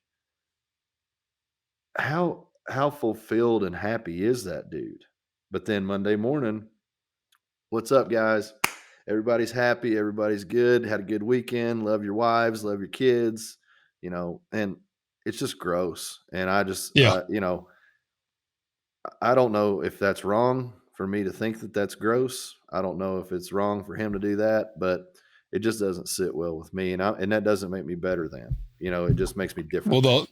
how fulfilled and happy is that dude? But then Monday morning, what's up, guys? Everybody's happy. Everybody's good. Had a good weekend. Love your wives. Love your kids. And it's just gross. And Yeah. I don't know if that's wrong for me to think that that's gross. I don't know if it's wrong for him to do that, but it just doesn't sit well with me. And that doesn't make me better than, it just makes me Well, different than.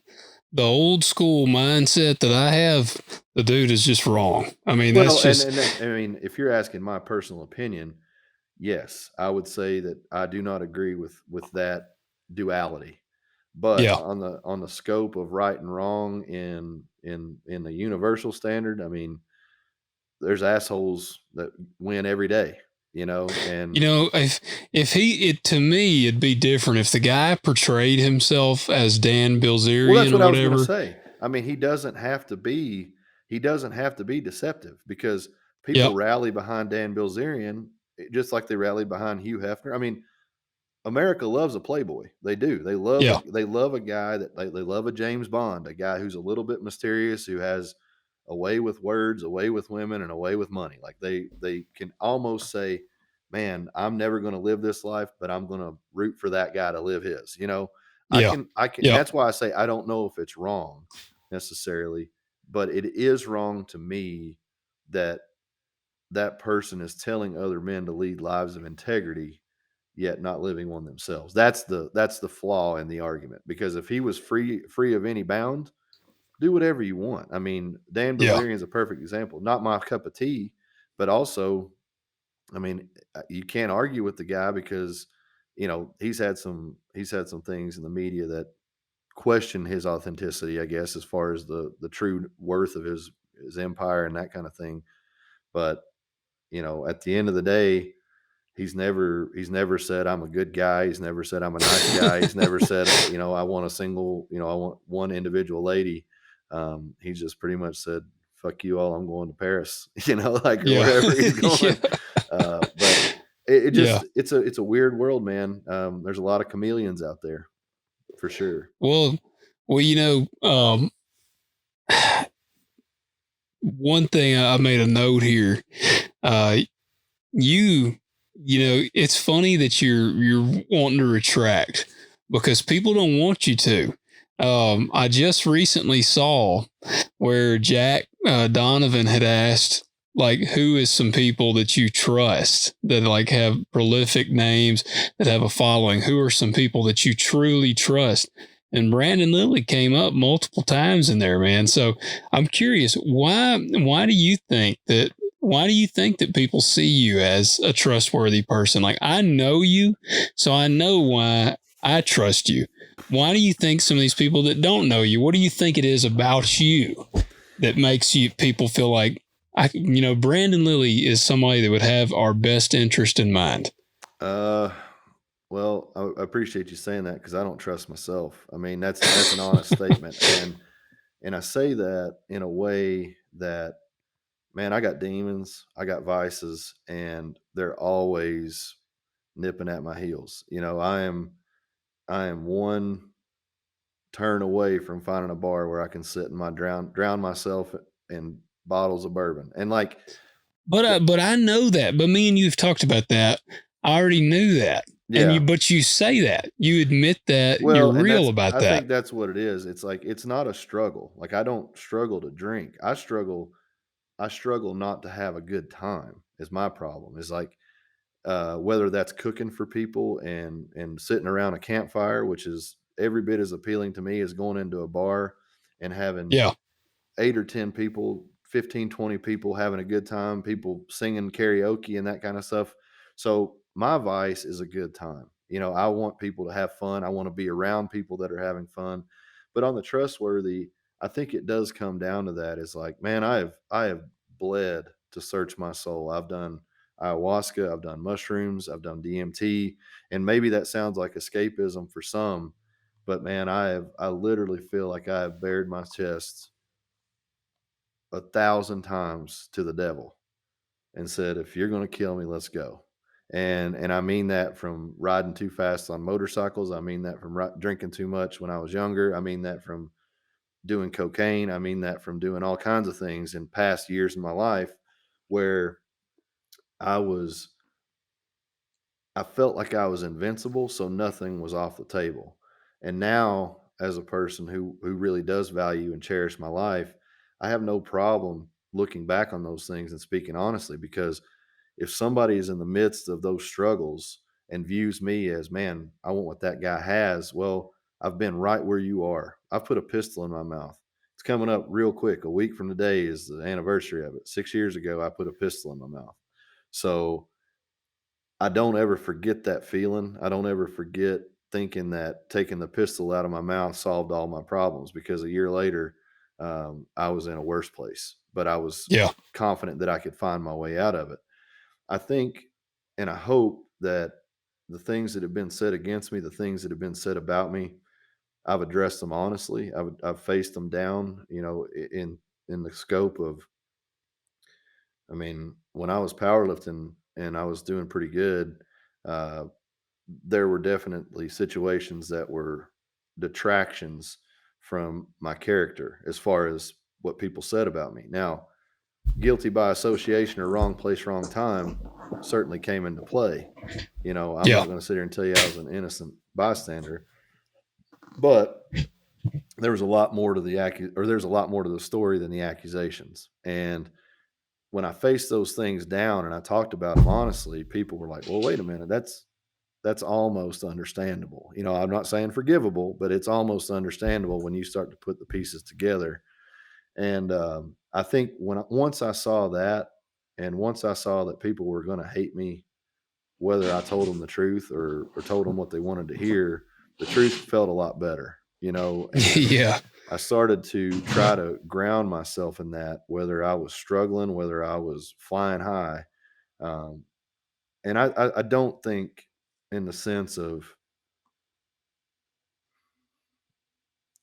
the old school mindset that I have, the dude is just wrong. I mean, Well, that's and, just, and that, I mean, if you're asking my personal opinion, yes, I would say that I do not agree with that duality. But yeah. on the scope of right and wrong in the universal standard, I mean, there's assholes that win every day, You and know, if he, it to me, it'd be different if the guy portrayed himself as Dan well, that's Bilzerian or what I was going to whatever. say. I mean, he doesn't have to be deceptive, because people Yep. rally behind Dan Bilzerian just like they rally behind Hugh Hefner. I mean, America loves a playboy. They do. Yeah. They love a guy that they love, a James Bond, a guy who's a little bit mysterious, who has a way with words, a way with women, and a way with money. Like they can almost say, "Man, I'm never going to live this life, but I'm going to root for that guy to live his." Yeah. I can. Yeah. That's why I say I don't know if it's wrong necessarily, but it is wrong to me that that person is telling other men to lead lives of integrity, yet not living one themselves. That's the flaw in the argument. Because if he was free of any bound, do whatever you want. I mean, Dan Yeah. Bilzerian is a perfect example. Not my cup of tea, but also, I mean, you can't argue with the guy, because he's had some things in the media that question his authenticity, I guess, as far as the true worth of his empire and that kind of thing. But at the end of the day, he's never said I'm a good guy. He's never said I'm a nice guy. He's never said, I want a single, I want one individual lady. He's just pretty much said, fuck you all, I'm going to Paris, like, or Yeah. wherever he's Yeah. going. But it Yeah. just it's a weird world, man. There's a lot of chameleons out there for sure. Well, one thing I made a note here. Uh, you, it's funny that you're wanting to retract because people don't want you to. I just recently saw where Jack Donovan had asked, like, who is some people that you trust that like have prolific names that have a following? Who are some people that you truly trust? And Brandon Lilly came up multiple times in there, man. So I'm curious, why do you think that people see you as a trustworthy person? Like, I know you, so I know why I trust you. Why do you think some of these people that don't know you, what do you think it is about you that makes people feel like, Brandon Lilly is somebody that would have our best interest in mind? Uh, well, I appreciate you saying that, because I don't trust myself. I mean, that's an honest statement, and I say that in a way that, man, I got demons, I got vices, and they're always nipping at my heels. I am one turn away from finding a bar where I can sit and drown myself in bottles of bourbon. And like, But I know that. But me and you've talked about that. I already knew that. yeah, But you say that. You admit that. You're well, and real about I that. think that's what it is. It's like, it's not a struggle. Like, I don't struggle to drink. I struggle not to have a good time is my problem. Is like, whether that's cooking for people and sitting around a campfire, which is every bit as appealing to me as going into a bar and having Yeah. 8 or 10 people, 15, 20 people having a good time, people singing karaoke and that kind of stuff. So my vice is a good time. I want people to have fun. I want to be around people that are having fun. But on the trustworthy, I think it does come down to that. It's like, man, I have bled to search my soul. I've done ayahuasca, I've done mushrooms, I've done DMT, and maybe that sounds like escapism for some, but man, I literally feel like I have bared my chest 1,000 times to the devil and said, "If you're going to kill me, let's go." And I mean that from riding too fast on motorcycles. I mean that from drinking too much when I was younger. I mean that from doing cocaine. I mean that from doing all kinds of things in past years in my life where I was I felt like I was invincible, so nothing was off the table. And now, as a person who really does value and cherish my life, I have no problem looking back on those things and speaking honestly, because if somebody is in the midst of those struggles and views me as, man, I want what that guy has, well, I've been right where you are. I've put a pistol in my mouth. It's coming up real quick. A week from today is the anniversary of it. 6 years ago, I put a pistol in my mouth. So I don't ever forget that feeling. I don't ever forget thinking that taking the pistol out of my mouth solved all my problems, because a year later, I was in a worse place, but I was Yeah. confident that I could find my way out of it. I think and I hope that the things that have been said against me, the things that have been said about me, I've addressed them honestly. I've faced them down, in the scope of, I mean, when I was powerlifting and I was doing pretty good, uh, there were definitely situations that were detractions from my character as far as what people said about me. Now, guilty by association or wrong place, wrong time certainly came into play. I'm Yeah. not going to sit here and tell you I was an innocent bystander, but there was a lot more to there's a lot more to the story than the accusations. And when I faced those things down and I talked about them honestly, people were like, "Well, wait a minute, that's almost understandable." I'm not saying forgivable, but it's almost understandable when you start to put the pieces together. And I think once I saw that, and once I saw that people were going to hate me, whether I told them the truth or told them what they wanted to hear, the truth felt a lot better, and Yeah. I started to try to ground myself in that, whether I was struggling, whether I was flying high. Um, and I don't think in the sense of,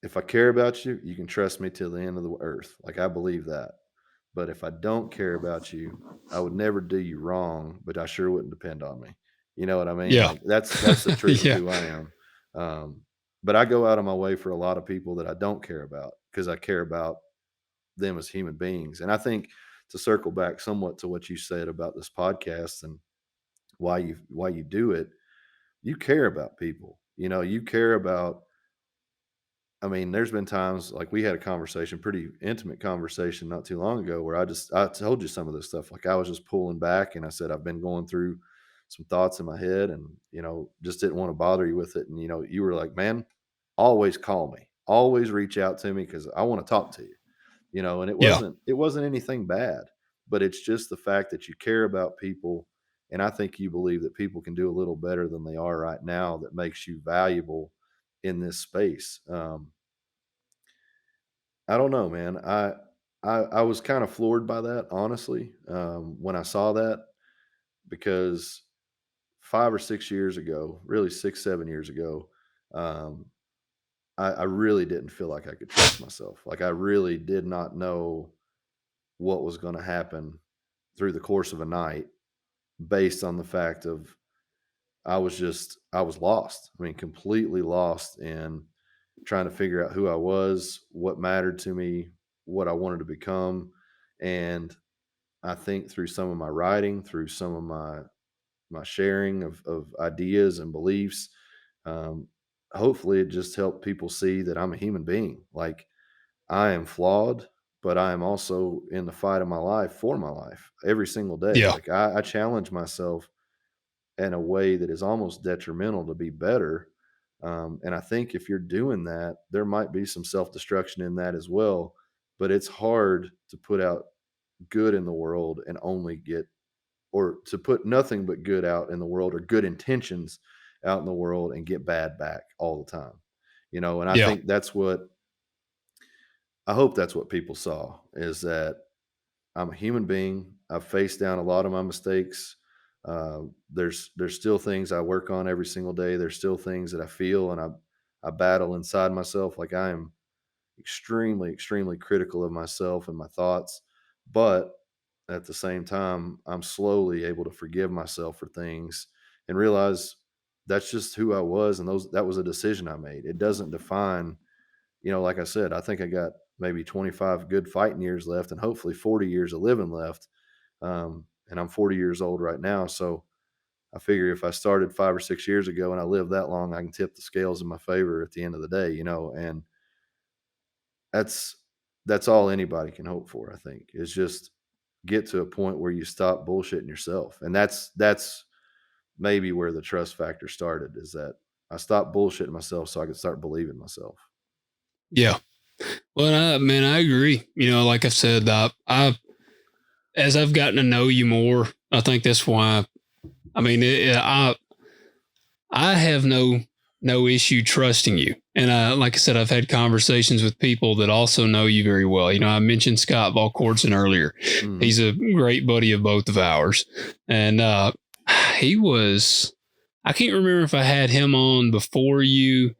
if I care about you, you can trust me till the end of the earth. Like, I believe that. But if I don't care about you, I would never do you wrong, but I sure wouldn't depend on me. You know what I mean? Yeah. Like, that's the truth of Yeah. who I am. Um, but I go out of my way for a lot of people that I don't care about, because I care about them as human beings. And I think, to circle back somewhat to what you said about this podcast and why you do it, you care about people. You care about, I mean, there's been times, like, we had a conversation, pretty intimate conversation not too long ago, where I told you some of this stuff. Like, I was just pulling back and I said, I've been going through some thoughts in my head, and, just didn't want to bother you with it. And, you were like, man, always call me, always reach out to me, because I want to talk to you. And it Yeah. wasn't anything bad, but it's just the fact that you care about people. And I think you believe that people can do a little better than they are right now, that makes you valuable in this space. I don't know, man. I was kind of floored by that, honestly, when I saw that, because 5 or 6 years ago, really 6, 7 years ago, um, I really didn't feel like I could trust myself. Like, I really did not know what was going to happen through the course of a night, based on the fact of, I was lost. I mean, completely lost in trying to figure out who I was, what mattered to me, what I wanted to become. And I think through some of my writing, through some of my sharing of ideas and beliefs, um, hopefully it just helped people see that I'm a human being. Like, I am flawed, but I am also in the fight of my life for my life every single day. Yeah. Like, I challenge myself in a way that is almost detrimental to be better. And I think if you're doing that, there might be some self destruction in that as well. but it's hard to put out good in the world and only get, or to put nothing but good out in the world, or good intentions out in the world and get bad back all the time. And I Yeah. think I hope that's what people saw, is that I'm a human being. I've faced down a lot of my mistakes. There's still things I work on every single day. There's still things that I feel and I battle inside myself. Like, I am extremely, extremely critical of myself and my thoughts. But at the same time, I'm slowly able to forgive myself for things and realize that's just who I was. And that was a decision I made. It doesn't define, like I said, I think I got maybe 25 good fighting years left and hopefully 40 years of living left. And I'm 40 years old right now. So I figure if I started 5 or 6 years ago and I lived that long, I can tip the scales in my favor at the end of the day, and that's all anybody can hope for, I think, is just get to a point where you stop bullshitting yourself. And that's maybe where the trust factor started, is that I stopped bullshitting myself so I could start believing myself. Yeah. Well, man, I agree. Like I've said, as I've gotten to know you more, I think that's why. I mean, I have no issue trusting you. And like I said, I've had conversations with people that also know you very well. I mentioned Scott Valcourtson earlier. Mhm. He's a great buddy of both of ours. And he was, I can't remember if I had him on before you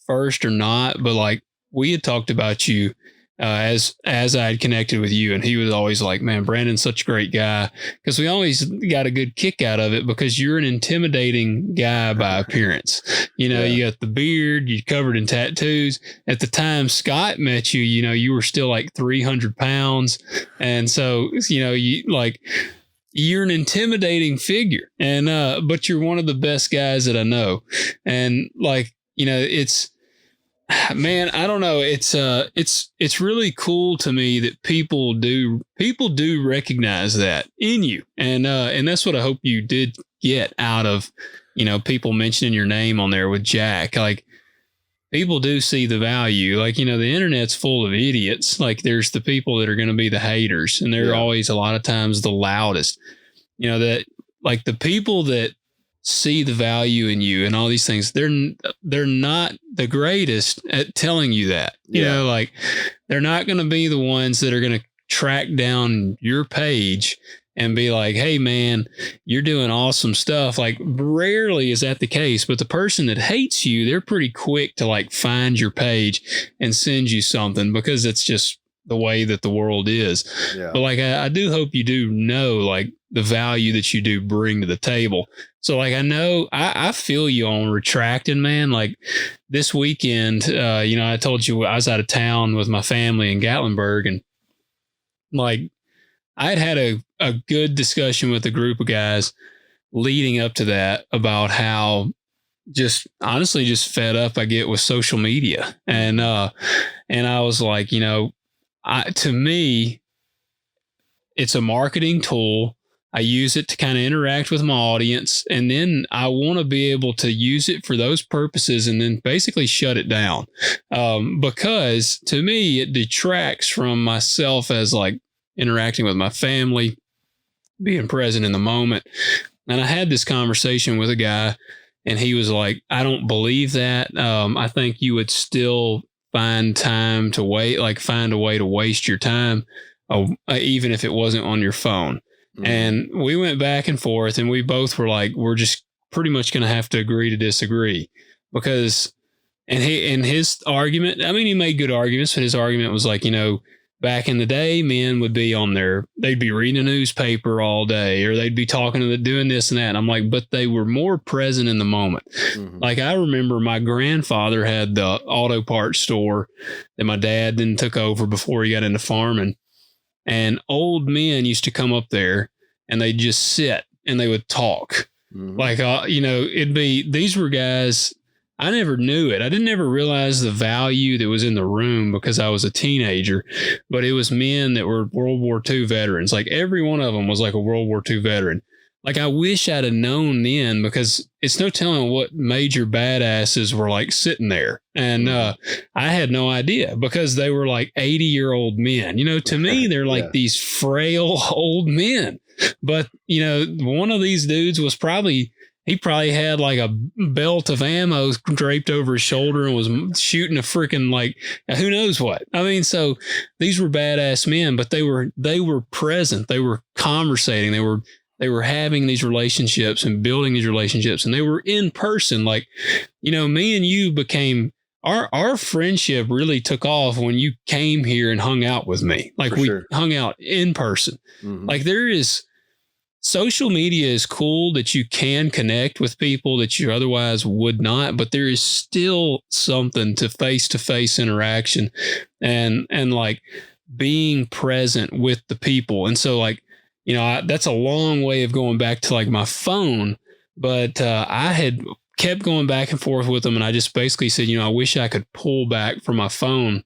first or not, but like we had talked about you as I had connected with you, and he was always like, "Man, Brandon's such a great guy," because we always got a good kick out of it because you're an intimidating guy by appearance. Yeah. You got the beard, you covered in tattoos. At the time Scott met you, you were still like 300 pounds, and so you're an intimidating figure, and but you're one of the best guys that I know, and it's. Man, I don't know. It's really cool to me that people do recognize that in you, and that's what I hope you did get out of people mentioning your name on there with Jack. Like, people do see the value. Like, the internet's full of idiots. Like, there's the people that are going to be the haters, and they're always a lot of times the loudest. That, like, the people that see the value in you and all these things, they're not the greatest at telling you that. Like, they're not going to be the ones that are going to track down your page and be like, "Hey man, you're doing awesome stuff." Like, rarely is that the case, but the person that hates you, they're pretty quick to like find your page and send you something, because it's just the way that the world is. Yeah. But like, I do hope you do know like the value that you do bring to the table. So like, I know I feel you on retracting, man. Like, this weekend, I told you I was out of town with my family in Gatlinburg, and like, I'd had a good discussion with a group of guys leading up to that about how just honestly just fed up I get with social media. And I was like, to me, it's a marketing tool. I use it to kind of interact with my audience, and then I want to be able to use it for those purposes and then basically shut it down. Because to me, it detracts from myself as like interacting with my family, being present in the moment. And I had this conversation with a guy, and he was like, "I don't believe that. I think you would still find time to wait, like find a way to waste your time, even if it wasn't on your phone." Mhm. And we went back and forth, and we both were like, we're just pretty much going to have to agree to disagree, because, and his argument, I mean, he made good arguments, but his argument was like, back in the day, men would be they'd be reading a newspaper all day, or they'd be talking to doing this and that. And I'm like, but they were more present in the moment. Mhm. Like, I remember my grandfather had the auto parts store that my dad then took over before he got into farming. And old men used to come up there and they'd just sit and they would talk. Mhm. Like, these were guys, I never knew it. I didn't ever realize the value that was in the room because I was a teenager, but it was men that were World War II veterans. Like, every one of them was like a World War II veteran. like I wish I'd have known then, because it's no telling what major badasses were like sitting there. And Mhm. I had no idea, because they were like 80-year-old men. To me, they're like Yeah. these frail old men. But, one of these dudes was he probably had like a belt of ammo draped over his shoulder and was shooting a freaking, like, who knows what. I mean, so these were badass men, but they were present. They were conversating. They were having these relationships and building these relationships, and they were in person. Like, me and you became, our friendship really took off when you came here and hung out with me. Like, For we sure. hung out in person. Mhm. Like, there is, social media is cool that you can connect with people that you otherwise would not, but there is still something to face interaction, and like being present with the people. And so, like, that's a long way of going back to like my phone, but I had kept going back and forth with them, and I just basically said, I wish I could pull back from my phone.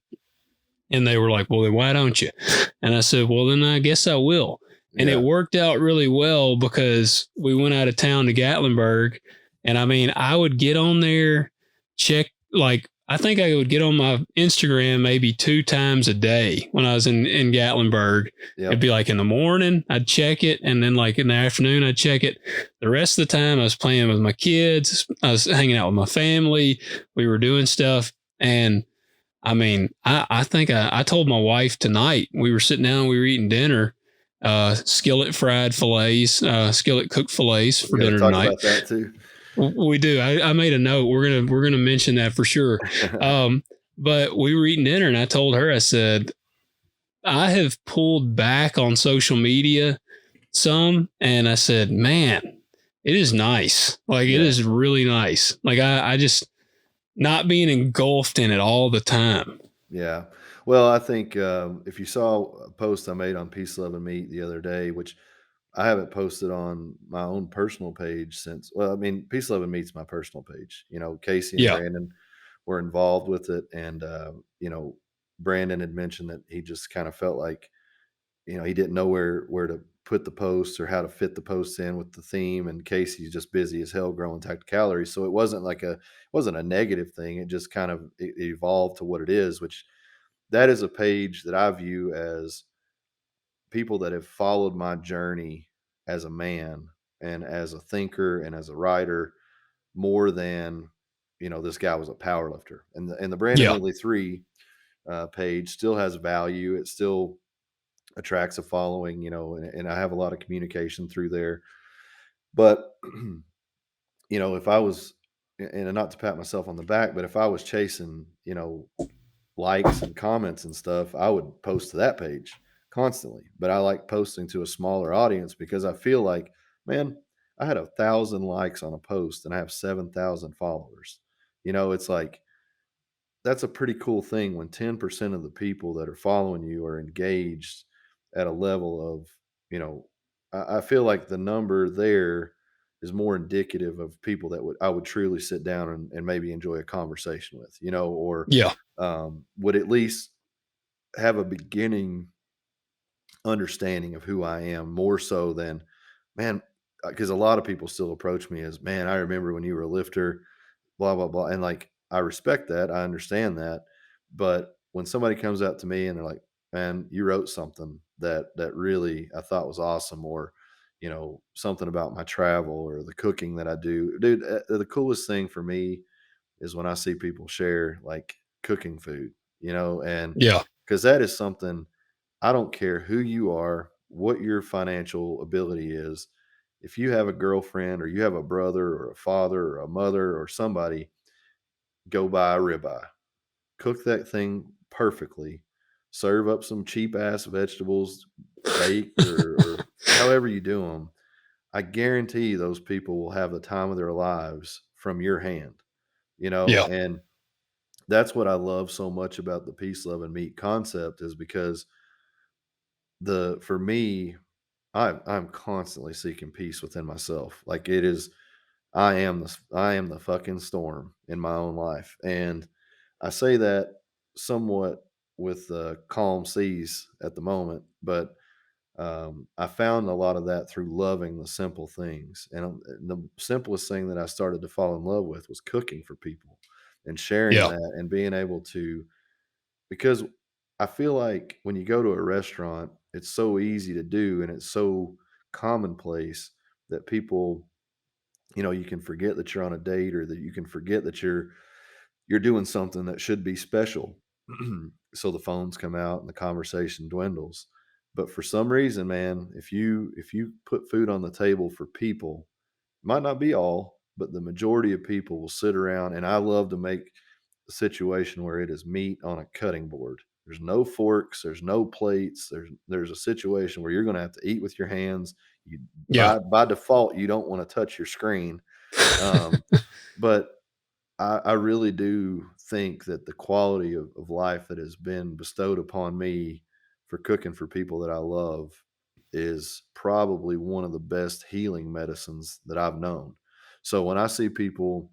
And they were like, well, then why don't you? And I said, well, then I guess I will. And it Yeah. worked out really well, because we went out of town to Gatlinburg. And I mean, I would get on there, check, like, I think I would get on my Instagram maybe 2 times a day when I was in Gatlinburg. It'd Yep. be like in the morning, I'd check it. And then, like, in the afternoon, I'd check it. The rest of the time, I was playing with my kids. I was hanging out with my family. We were doing stuff. And I mean, I think I told my wife tonight, we were sitting down, we were eating dinner, skillet fried fillets, skillet cooked fillets We for gotta dinner talk tonight. about that too. We do. I made a note. We're gonna mention that for sure. But we were eating dinner, and I told her, I said, I have pulled back on social media some, and I said, man, it is nice. Like, it Yeah. is really nice. Like, I just, not being engulfed in it all the time. Yeah. Well, I think, if you saw a post I made on Peace, Love, and Meat the other day, which I haven't posted on my own personal page since, well, I mean, Peace, Love, and Meat's my personal page. Casey and Yeah. Brandon were involved with it. And, Brandon had mentioned that he just kind of felt like, he didn't know where to put the posts or how to fit the posts in with the theme. And Casey's just busy as hell growing tactic calories. So it wasn't a negative thing. It just kind of it evolved to what it is, which that is a page that I view as people that have followed my journey as a man and as a thinker and as a writer more than, this guy was a power lifter. And the Brandon Yeah. Lilly 3 page still has value. It still attracts a following, and I have a lot of communication through there. But, if I was, and not to pat myself on the back, but if I was chasing, likes and comments and stuff, I would post to that page constantly. But I like posting to a smaller audience because I feel like, man, I had 1,000 likes on a post and I have 7,000 followers. It's like, that's a pretty cool thing when 10% of the people that are following you are engaged at a level of, you know, I feel like the number there is more indicative of people that I would truly sit down and maybe enjoy a conversation with, or Yeah. would at least have a beginning understanding of who I am more so than, man, because a lot of people still approach me as, man, I remember when you were a lifter, blah, blah, blah. And like, I respect that. I understand that. But when somebody comes up to me and they're like, man, you wrote something that really I thought was awesome, or, something about my travel or the cooking that I do, dude, the coolest thing for me is when I see people share like cooking food, and Yeah. because that is something, I don't care who you are, what your financial ability is. If you have a girlfriend or you have a brother or a father or a mother or somebody, go buy a ribeye, cook that thing perfectly, serve up some cheap ass vegetables, baked or however you do them. I guarantee those people will have the time of their lives from your hand, Yeah. and that's what I love so much about the peace, love, and meat concept is because for me, I'm constantly seeking peace within myself. Like it is, I am the fucking storm in my own life, and I say that somewhat with calm seas at the moment, but I found a lot of that through loving the simple things. And the simplest thing that I started to fall in love with was cooking for people and sharing Yeah. that and being able to, because I feel like when you go to a restaurant, it's so easy to do and it's so commonplace that people, you can forget that you're on a date, or that you can forget that you're doing something that should be special. So the phones come out and the conversation dwindles. But for some reason, man, if you put food on the table for people, might not be all, but the majority of people will sit around, and I love to make a situation where it is meat on a cutting board. There's no forks, there's no plates. There's a situation where you're going to have to eat with your hands. You Yeah. by default, you don't want to touch your screen. Um, but I really do think that the quality of life that has been bestowed upon me for cooking for people that I love is probably one of the best healing medicines that I've known. So when I see people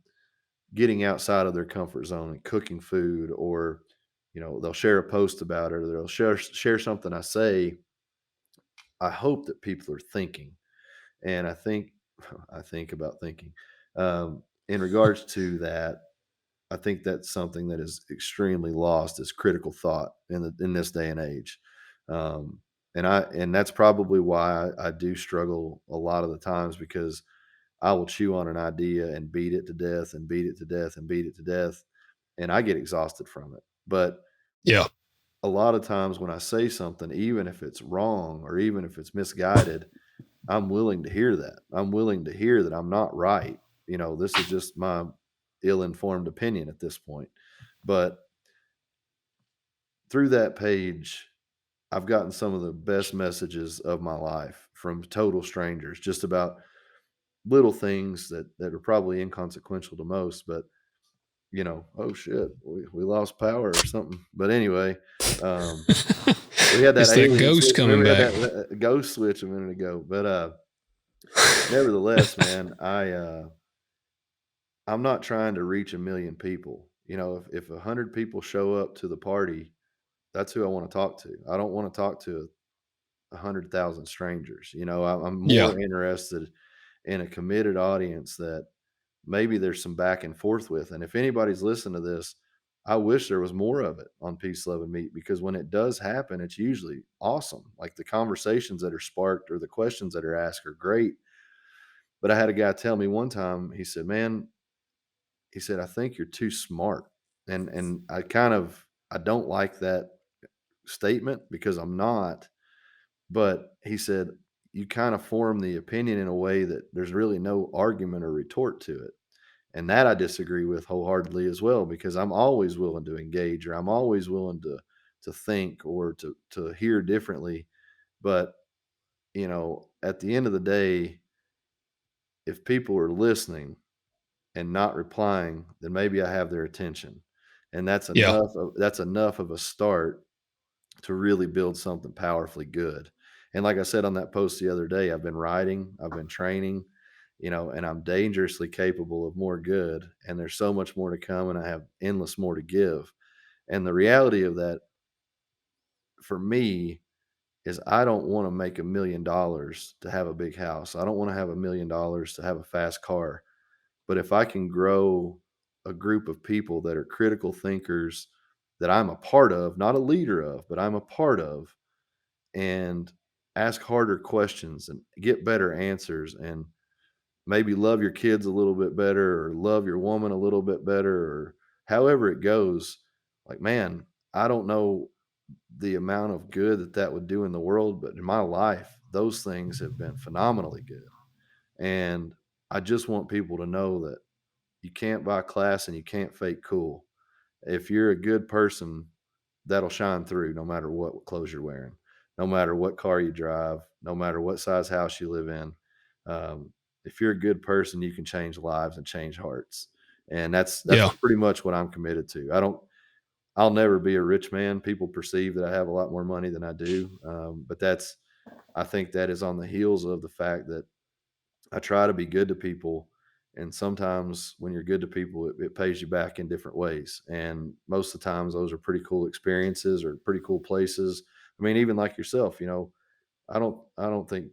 getting outside of their comfort zone and cooking food, or they'll share a post about it, or they'll share something I say, I hope that people are thinking. And I think I think about thinking in regards to that. I think that's something that is extremely lost, is critical thought in this day and age. Um, and that's probably why I do struggle a lot of the times, because I will chew on an idea and beat it to death and beat it to death and beat it to death, and I get exhausted from it. But Yeah. a lot of times when I say something, even if it's wrong or even if it's misguided, I'm willing to hear that. I'm willing to hear that I'm not right. This is just my ill-informed opinion at this point. But through that page, I've gotten some of the best messages of my life from total strangers, just about little things that are probably inconsequential to most, but oh shit, we lost power or something. But anyway, um, we had that It's that alien ghost switch. coming Remember, we had back. that ghost switch a minute ago. But nevertheless, man, I'm not trying to reach a million people. If 100 people show up to the party, that's who I want to talk to. I don't want to talk to 100,000 strangers. I'm Yeah. more interested in a committed audience that maybe there's some back and forth with. And if anybody's listening to this, I wish there was more of it on Peace, Love, and Meat, because when it does happen, it's usually awesome. Like the conversations that are sparked or the questions that are asked are great. But I had a guy tell me one time, he said, "Man," he said, "I think you're too smart." And I don't like that statement, because I'm not. But he said, "You kind of form the opinion in a way that there's really no argument or retort to it." And that I disagree with wholeheartedly as well, because I'm always willing to engage, or I'm always willing to think, or to hear differently. But, at the end of the day, if people are listening and not replying, then maybe I have their attention. And Yeah. that's enough of a start to really build something powerfully good. And like I said on that post the other day, I've been writing, I've been training, and I'm dangerously capable of more good. And there's so much more to come, and I have endless more to give. And the reality of that for me is, I don't want to make $1 million to have a big house. I don't want to have $1 million to have a fast car. But if I can grow a group of people that are critical thinkers, that I'm a part of, not a leader of, but I'm a part of, and ask harder questions and get better answers, and maybe love your kids a little bit better, or love your woman a little bit better, or however it goes, like, man, I don't know the amount of good that would do in the world, but in my life, those things have been phenomenally good. And I just want people to know that you can't buy class and you can't fake cool. If you're a good person, that'll shine through no matter what clothes you're wearing, no matter what car you drive, no matter what size house you live in. Um, if you're a good person, you can change lives and change hearts. And that's Yeah. pretty much what I'm committed to. I'll never be a rich man. People perceive that I have a lot more money than I do. But I think that is on the heels of the fact that I try to be good to people. And sometimes when you're good to people, it pays you back in different ways. And most of the times, those are pretty cool experiences or pretty cool places. I mean, even like yourself, I don't think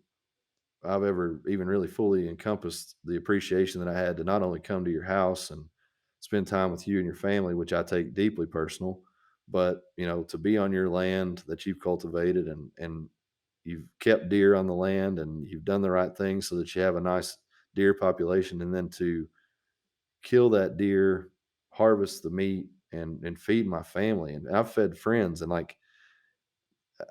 I've ever even really fully encompassed the appreciation that I had to not only come to your house and spend time with you and your family, which I take deeply personal, but to be on your land that you've cultivated, and you've kept deer on the land, and you've done the right thing so that you have a nice deer population, and then to kill that deer, harvest the meat, and feed my family. And I've fed friends, and like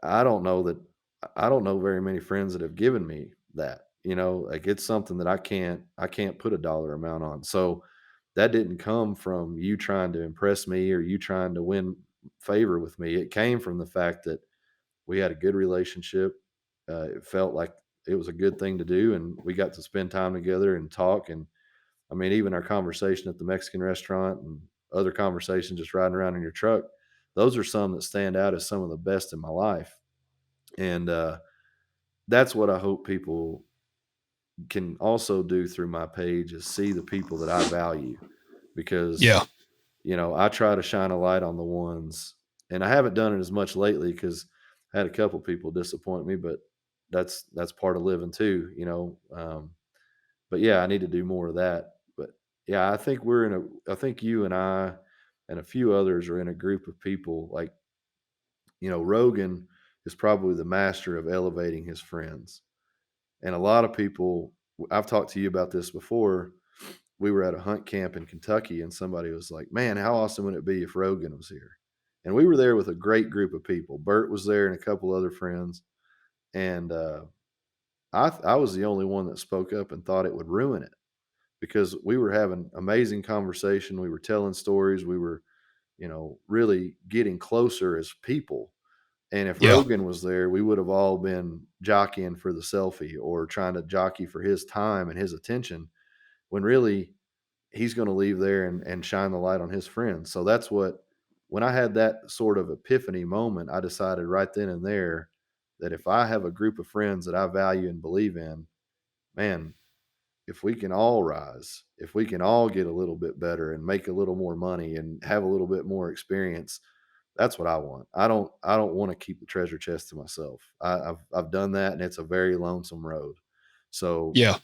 I don't know very many friends that have given me that. Like it's something that I can't put a dollar amount on. So that didn't come from you trying to impress me or you trying to win favor with me. It came from the fact that we had a good relationship. It felt like it was a good thing to do, and we got to spend time together and talk. And I mean, even our conversation at the Mexican restaurant and other conversations just riding around in your truck, those are some that stand out as some of the best in my life. And that's what I hope people can also do through my page, is see the people that I value, because Yeah. I try to shine a light on the ones, and I haven't done it as much lately because I had a couple people disappoint me, but that's part of living too. But yeah, I need to do more of that. But yeah, I think you and I and a few others are in a group of people like, Rogan is probably the master of elevating his friends. And a lot of people, I've talked to you about this before. We were at a hunt camp in Kentucky, and somebody was like, "Man, how awesome would it be if Rogan was here?" And we were there with a great group of people. Bert was there and a couple other friends, and I was the only one that spoke up and thought it would ruin it, because we were having amazing conversation. We were telling stories. We were, really getting closer as people. And if Yeah. Rogan was there, we would have all been jockeying for the selfie or trying to jockey for his time and his attention, when really he's going to leave there and shine the light on his friends. So that's when I had that sort of epiphany moment, I decided right then and there that if I have a group of friends that I value and believe in, man, if we can all rise, if we can all get a little bit better and make a little more money and have a little bit more experience, that's what I want. I don't want to keep the treasure chest to myself. I've done that, and it's a very lonesome road. So Yeah.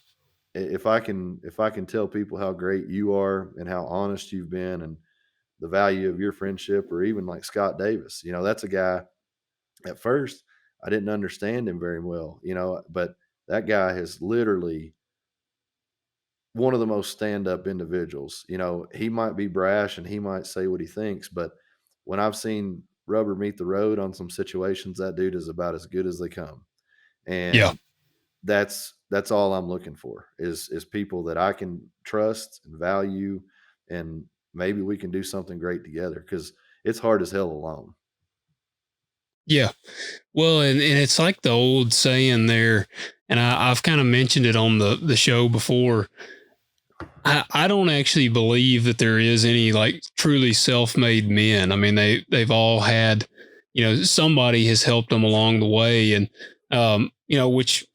if I can tell people how great you are and how honest you've been and the value of your friendship, or even like Scott Davis, that's a guy, at first I didn't understand him very well, but that guy has literally one of the most stand-up individuals. He might be brash and he might say what he thinks, but when I've seen rubber meet the road on some situations, that dude is about as good as they come. Yeah. And that's all I'm looking for, is people that I can trust and value, and maybe we can do something great together, because it's hard as hell alone. Yeah. Well, and it's like the old saying there, and I've kind of mentioned it on the show before. I don't actually believe that there is any like truly self-made men. I mean, they've all had, somebody has helped them along the way. And, which,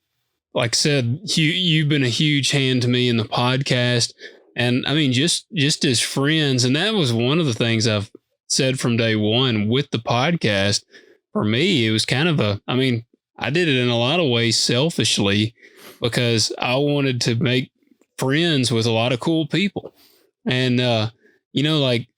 like I said, you've been a huge hand to me in the podcast. And I mean, just as friends. And that was one of the things I've said from day one with the podcast. For me, it was kind of I mean, I did it in a lot of ways selfishly, because I wanted to make friends with a lot of cool people. And, like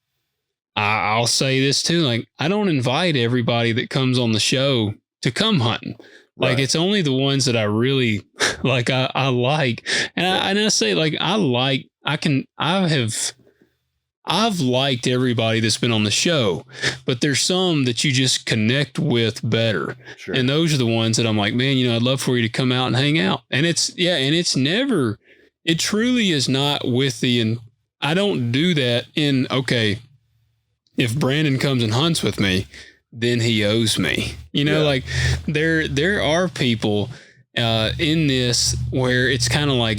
I'll say this too, like I don't invite everybody that comes on the show to come hunting. Like Right. it's only the ones that I really like, I like. And Yeah. I say like, I've liked everybody that's been on the show, but there's some that you just connect with better. And Sure. those are the ones that I'm like, man, I'd love for you to come out and hang out. And it's never, it truly is not with and I don't do that okay, if Brandon comes and hunts with me, then he owes me. Yeah. Like there are people in this where it's kind of like,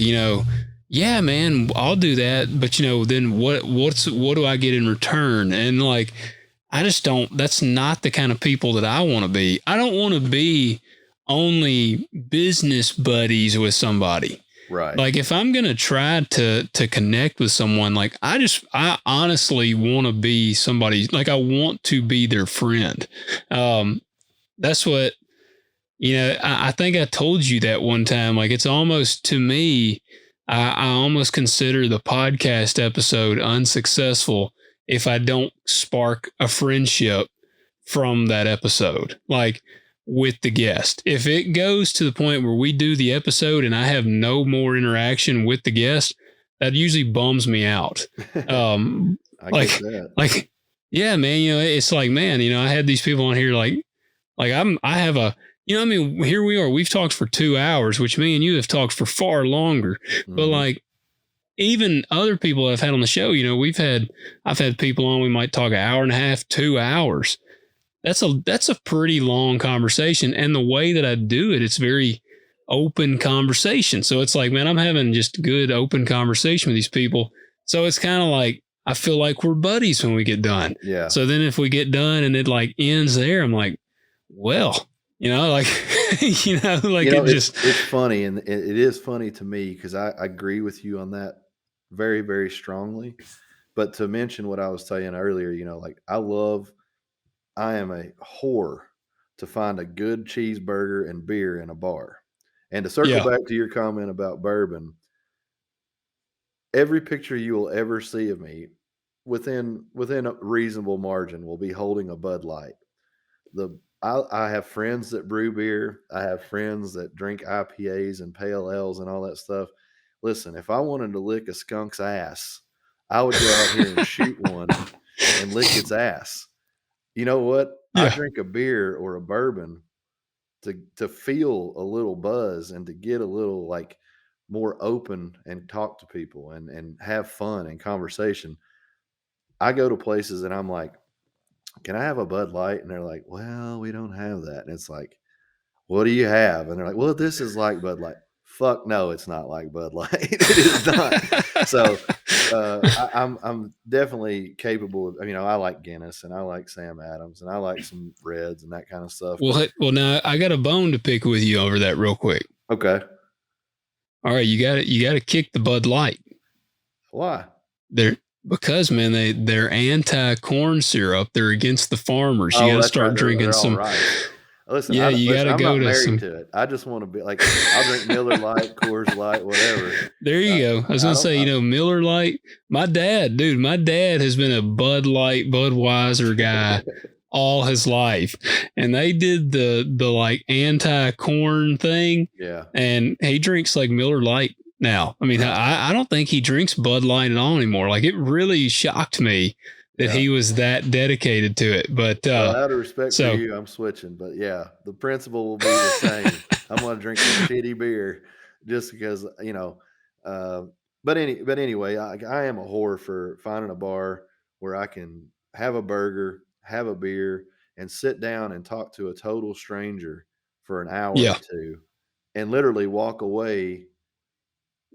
yeah, man, I'll do that, but then what do I get in return? And like I just don't, that's not the kind of people that I want to be. I don't want to be only business buddies with somebody. Right. Like if I'm going to try to connect with someone, like I honestly want to be somebody, like I want to be their friend. That's what I think I told you that one time. Like it's almost to me, I almost consider the podcast episode unsuccessful if I don't spark a friendship from that episode. Like with the guest. If it goes to the point where we do the episode and I have no more interaction with the guest, that usually bums me out. Um, I get like, that. like, yeah, man, it's like, man, I had these people on here I have a, I mean, here we are. We've talked for 2 hours, which me and you have talked for far longer. But Mhm. like, even other people I've had on the show, I've had people on. We might talk an hour and a half, 2 hours. That's a pretty long conversation, and the way that I do it, it's very open conversation. So it's like, man, I'm having just good open conversation with these people. So it's kind of like I feel like we're buddies when we get done. Yeah. So then if we get done and it like ends there, I'm like, well, like like it just It's funny, and it is funny to me because I agree with you on that very, very strongly. But to mention what I was saying earlier, like I am a whore to find a good cheeseburger and beer in a bar. And to circle yeah, back to your comment about bourbon, every picture you will ever see of me within a reasonable margin will be holding a Bud Light. I have friends that brew beer. I have friends that drink IPAs and pale ales and all that stuff. Listen, if I wanted to lick a skunk's ass, I would go out here and shoot one and lick its ass. You know what? I yeah, drink a beer or a bourbon to feel a little buzz and to get a little like more open and talk to people and have fun and conversation. I go to places and I'm like, "Can I have a Bud Light?" And they're like, "Well, we don't have that." And it's like, "What do you have?" And they're like, "Well, this is like Bud Light." Fuck no, it's not like Bud Light. It is not. So I'm definitely capable of. I like Guinness and I like Sam Adams and I like some Reds and that kind of stuff. But well, now I got a bone to pick with you over that real quick. okay, All right, you got to kick the Bud Light. why? They're because man, they're anti corn syrup. They're against the farmers. You got Oh, to that's right. start drinking They're all some. rice. Listen, Yeah, you got to I'm go not to married some. to it. I just want to be like I'll drink Miller Lite, Coors Light, whatever. There you go. I was I gonna don't. say, Miller Lite. My dad has been a Bud Light, Budweiser guy all his life, and they did the like anti corn thing, Yeah. and he drinks like Miller Lite now. I mean, Nice. I don't think he drinks Bud Light at all anymore. Like it really shocked me that Yeah. he was that dedicated to it. But Well, out of respect for so you, I'm switching. But yeah, the principle will be the same. I'm gonna drink some shitty beer just because. Uh, but anyway, I am a whore for finding a bar where I can have a burger, have a beer, and sit down and talk to a total stranger for an hour or yeah, two, and literally walk away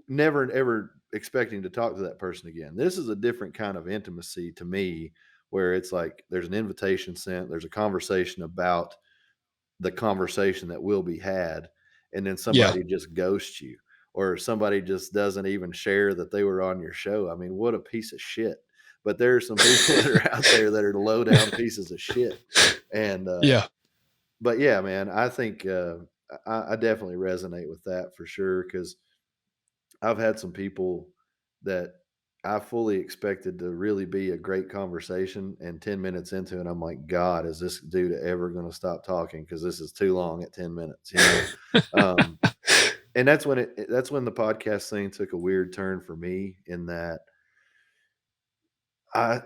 never ever expecting to talk to that person again. This is a different kind of intimacy to me where it's like there's an invitation sent, there's a conversation about the conversation that will be had, and then yeah, somebody just ghosts you or somebody just doesn't even share that they were on your show. I mean, what a piece of shit. But there are some people that are out there that are low down pieces of shit. And yeah, but yeah, man, I think I definitely resonate with that for sure because I've had some people that I fully expected to really be a great conversation, and 10 minutes into it, I'm like, God, is this dude ever going to stop talking? Because this is too long at 10 minutes, And that's when the podcast thing took a weird turn for me. In that I,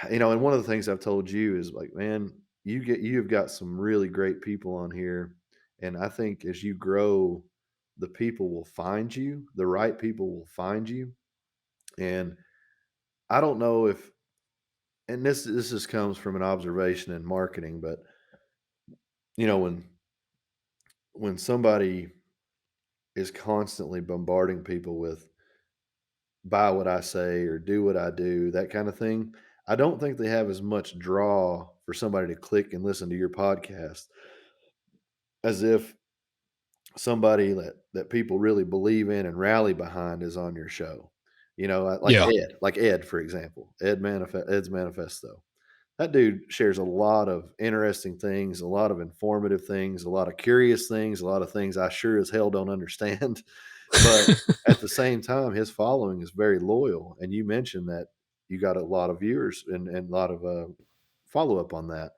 and one of the things I've told you is like, man, you've got some really great people on here, and I think as you grow, the people will find you, the right people will find you, and I don't know if, and this just comes from an observation in marketing, but when somebody is constantly bombarding people with buy what I say or do what I do, that kind of thing, I don't think they have as much draw for somebody to click and listen to your podcast as if somebody that people really believe in and rally behind is on your show. Like yeah, Ed, for example, Ed's manifesto. That dude shares a lot of interesting things, a lot of informative things, a lot of curious things, a lot of things I sure as hell don't understand. But at the same time, his following is very loyal. And you mentioned that you got a lot of viewers and a lot of follow up on that.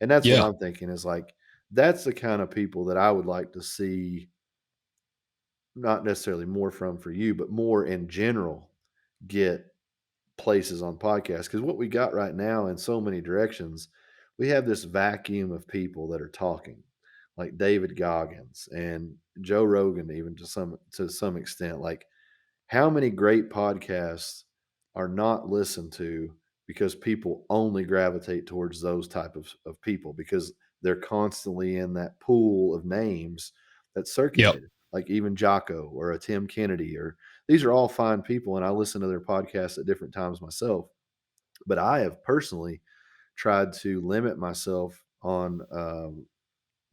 And that's what Yeah. I'm thinking is like, that's the kind of people that I would like to see, not necessarily more from for you, but more in general get places on podcasts. Because what we got right now in so many directions, we have this vacuum of people that are talking, like David Goggins and Joe Rogan, even to some extent. Like, how many great podcasts are not listened to because people only gravitate towards those type of people because they're constantly in that pool of names that's Yep. circulated, like even Jocko or a Tim Kennedy, or these are all fine people and I listen to their podcasts at different times myself. But I have personally tried to limit myself on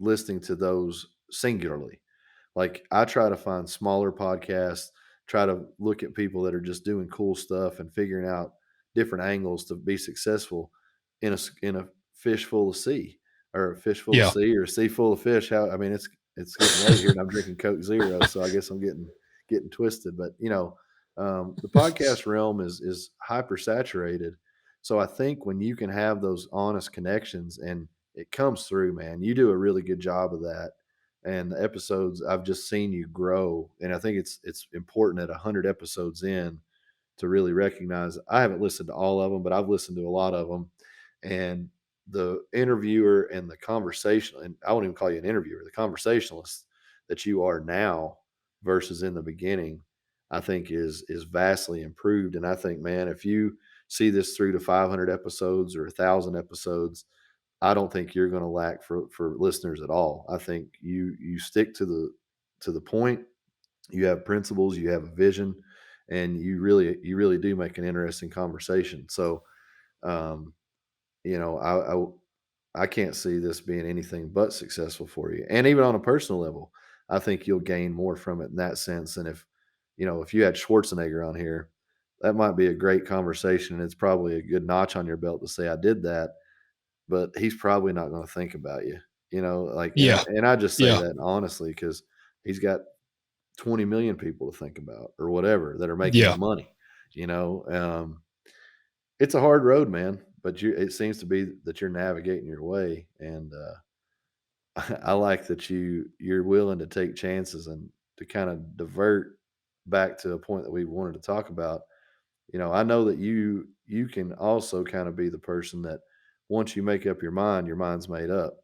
listening to those singularly. Like, I try to find smaller podcasts, try to look at people that are just doing cool stuff and figuring out different angles to be successful in a fish full of sea, or a fish full of Yeah. sea, or a sea full of fish. How I mean, it's getting late here, and I'm drinking Coke Zero, so I guess I'm getting twisted. But the podcast realm is hyper saturated. So I think when you can have those honest connections and it comes through, man, you do a really good job of that. And the episodes, I've just seen you grow, and I think it's important at 100 episodes in to really recognize. I haven't listened to all of them, but I've listened to a lot of them, and the interviewer and the conversation, and I won't even call you an interviewer, the conversationalist that you are now versus in the beginning, I think is vastly improved. And I think, man, if you see this through to 500 episodes or 1,000 episodes, I don't think you're going to lack for listeners at all. I think you stick to the point. You have principles, you have a vision, and you really do make an interesting conversation. So, um, I can't see this being anything but successful for you. And even on a personal level, I think you'll gain more from it in that sense. And if you had Schwarzenegger on here, that might be a great conversation. And it's probably a good notch on your belt to say I did that, but he's probably not going to think about you, like, and Yeah. and I just say Yeah. that honestly because he's got 20 million people to think about or whatever that are making Yeah. him money. You know, it's a hard road, man, but it seems to be that you're navigating your way, and I like that you're willing to take chances and to kind of divert back to a point that we wanted to talk about. I know that you can also kind of be the person that once you make up your mind's made up.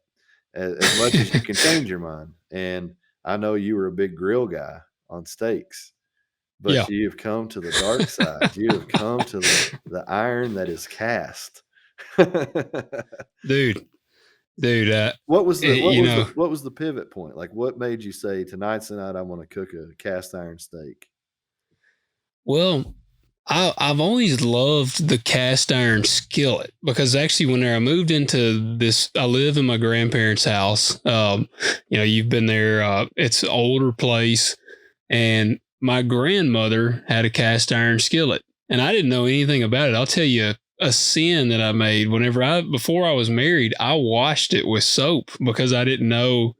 As much as you can change your mind. And I know you were a big grill guy on steaks, but Yeah. you have come to the dark side. You have come to the iron that is cast. Dude, dude, What was the what you was the know, what was the pivot point? Like, what made you say tonight's the night I'm going to cook a cast iron steak? well, I've always loved the cast iron skillet because actually, when I moved into this, I live in my grandparents' house. You've been there. It's an older place, and my grandmother had a cast iron skillet, and I didn't know anything about it. I'll tell you a sin that I made before I was married. I washed it with soap because I didn't know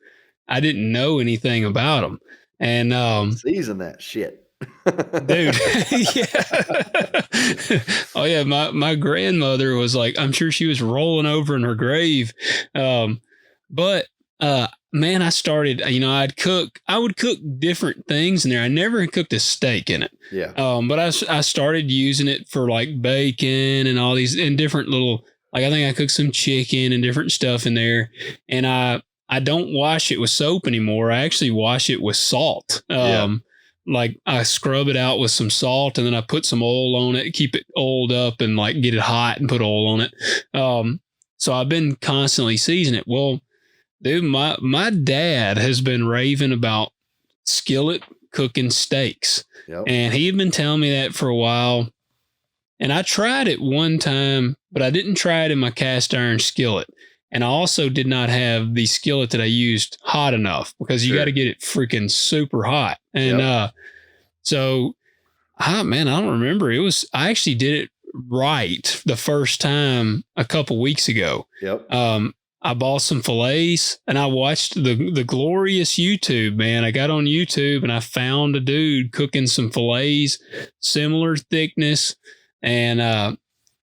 anything about them, and Season that shit. dude, yeah. Oh yeah, my grandmother was like, I'm sure she was rolling over in her grave. But man, I would cook different things in there. I never had cooked a steak in it. Yeah. But I started using it for like bacon and all these and different little, like I think I cooked some chicken and different stuff in there. And I don't wash it with soap anymore. I actually wash it with salt. Yeah. Like I scrub it out with some salt and then I put some oil on it, keep it oiled up and like get it hot and put oil on it. So I've been constantly seasoning it. Well, dude, my dad has been raving about skillet cooking steaks. Yep. And he had been telling me that for a while. And I tried it one time, but I didn't try it in my cast iron skillet. And I also did not have the skillet that I used hot enough because you got to Sure. get it freaking super hot. And Yep. so, man, I don't remember. I actually did it right the first time a couple weeks ago. Yep. I bought some fillets and I watched the glorious YouTube, man. I got on YouTube and I found a dude cooking some fillets, similar thickness, and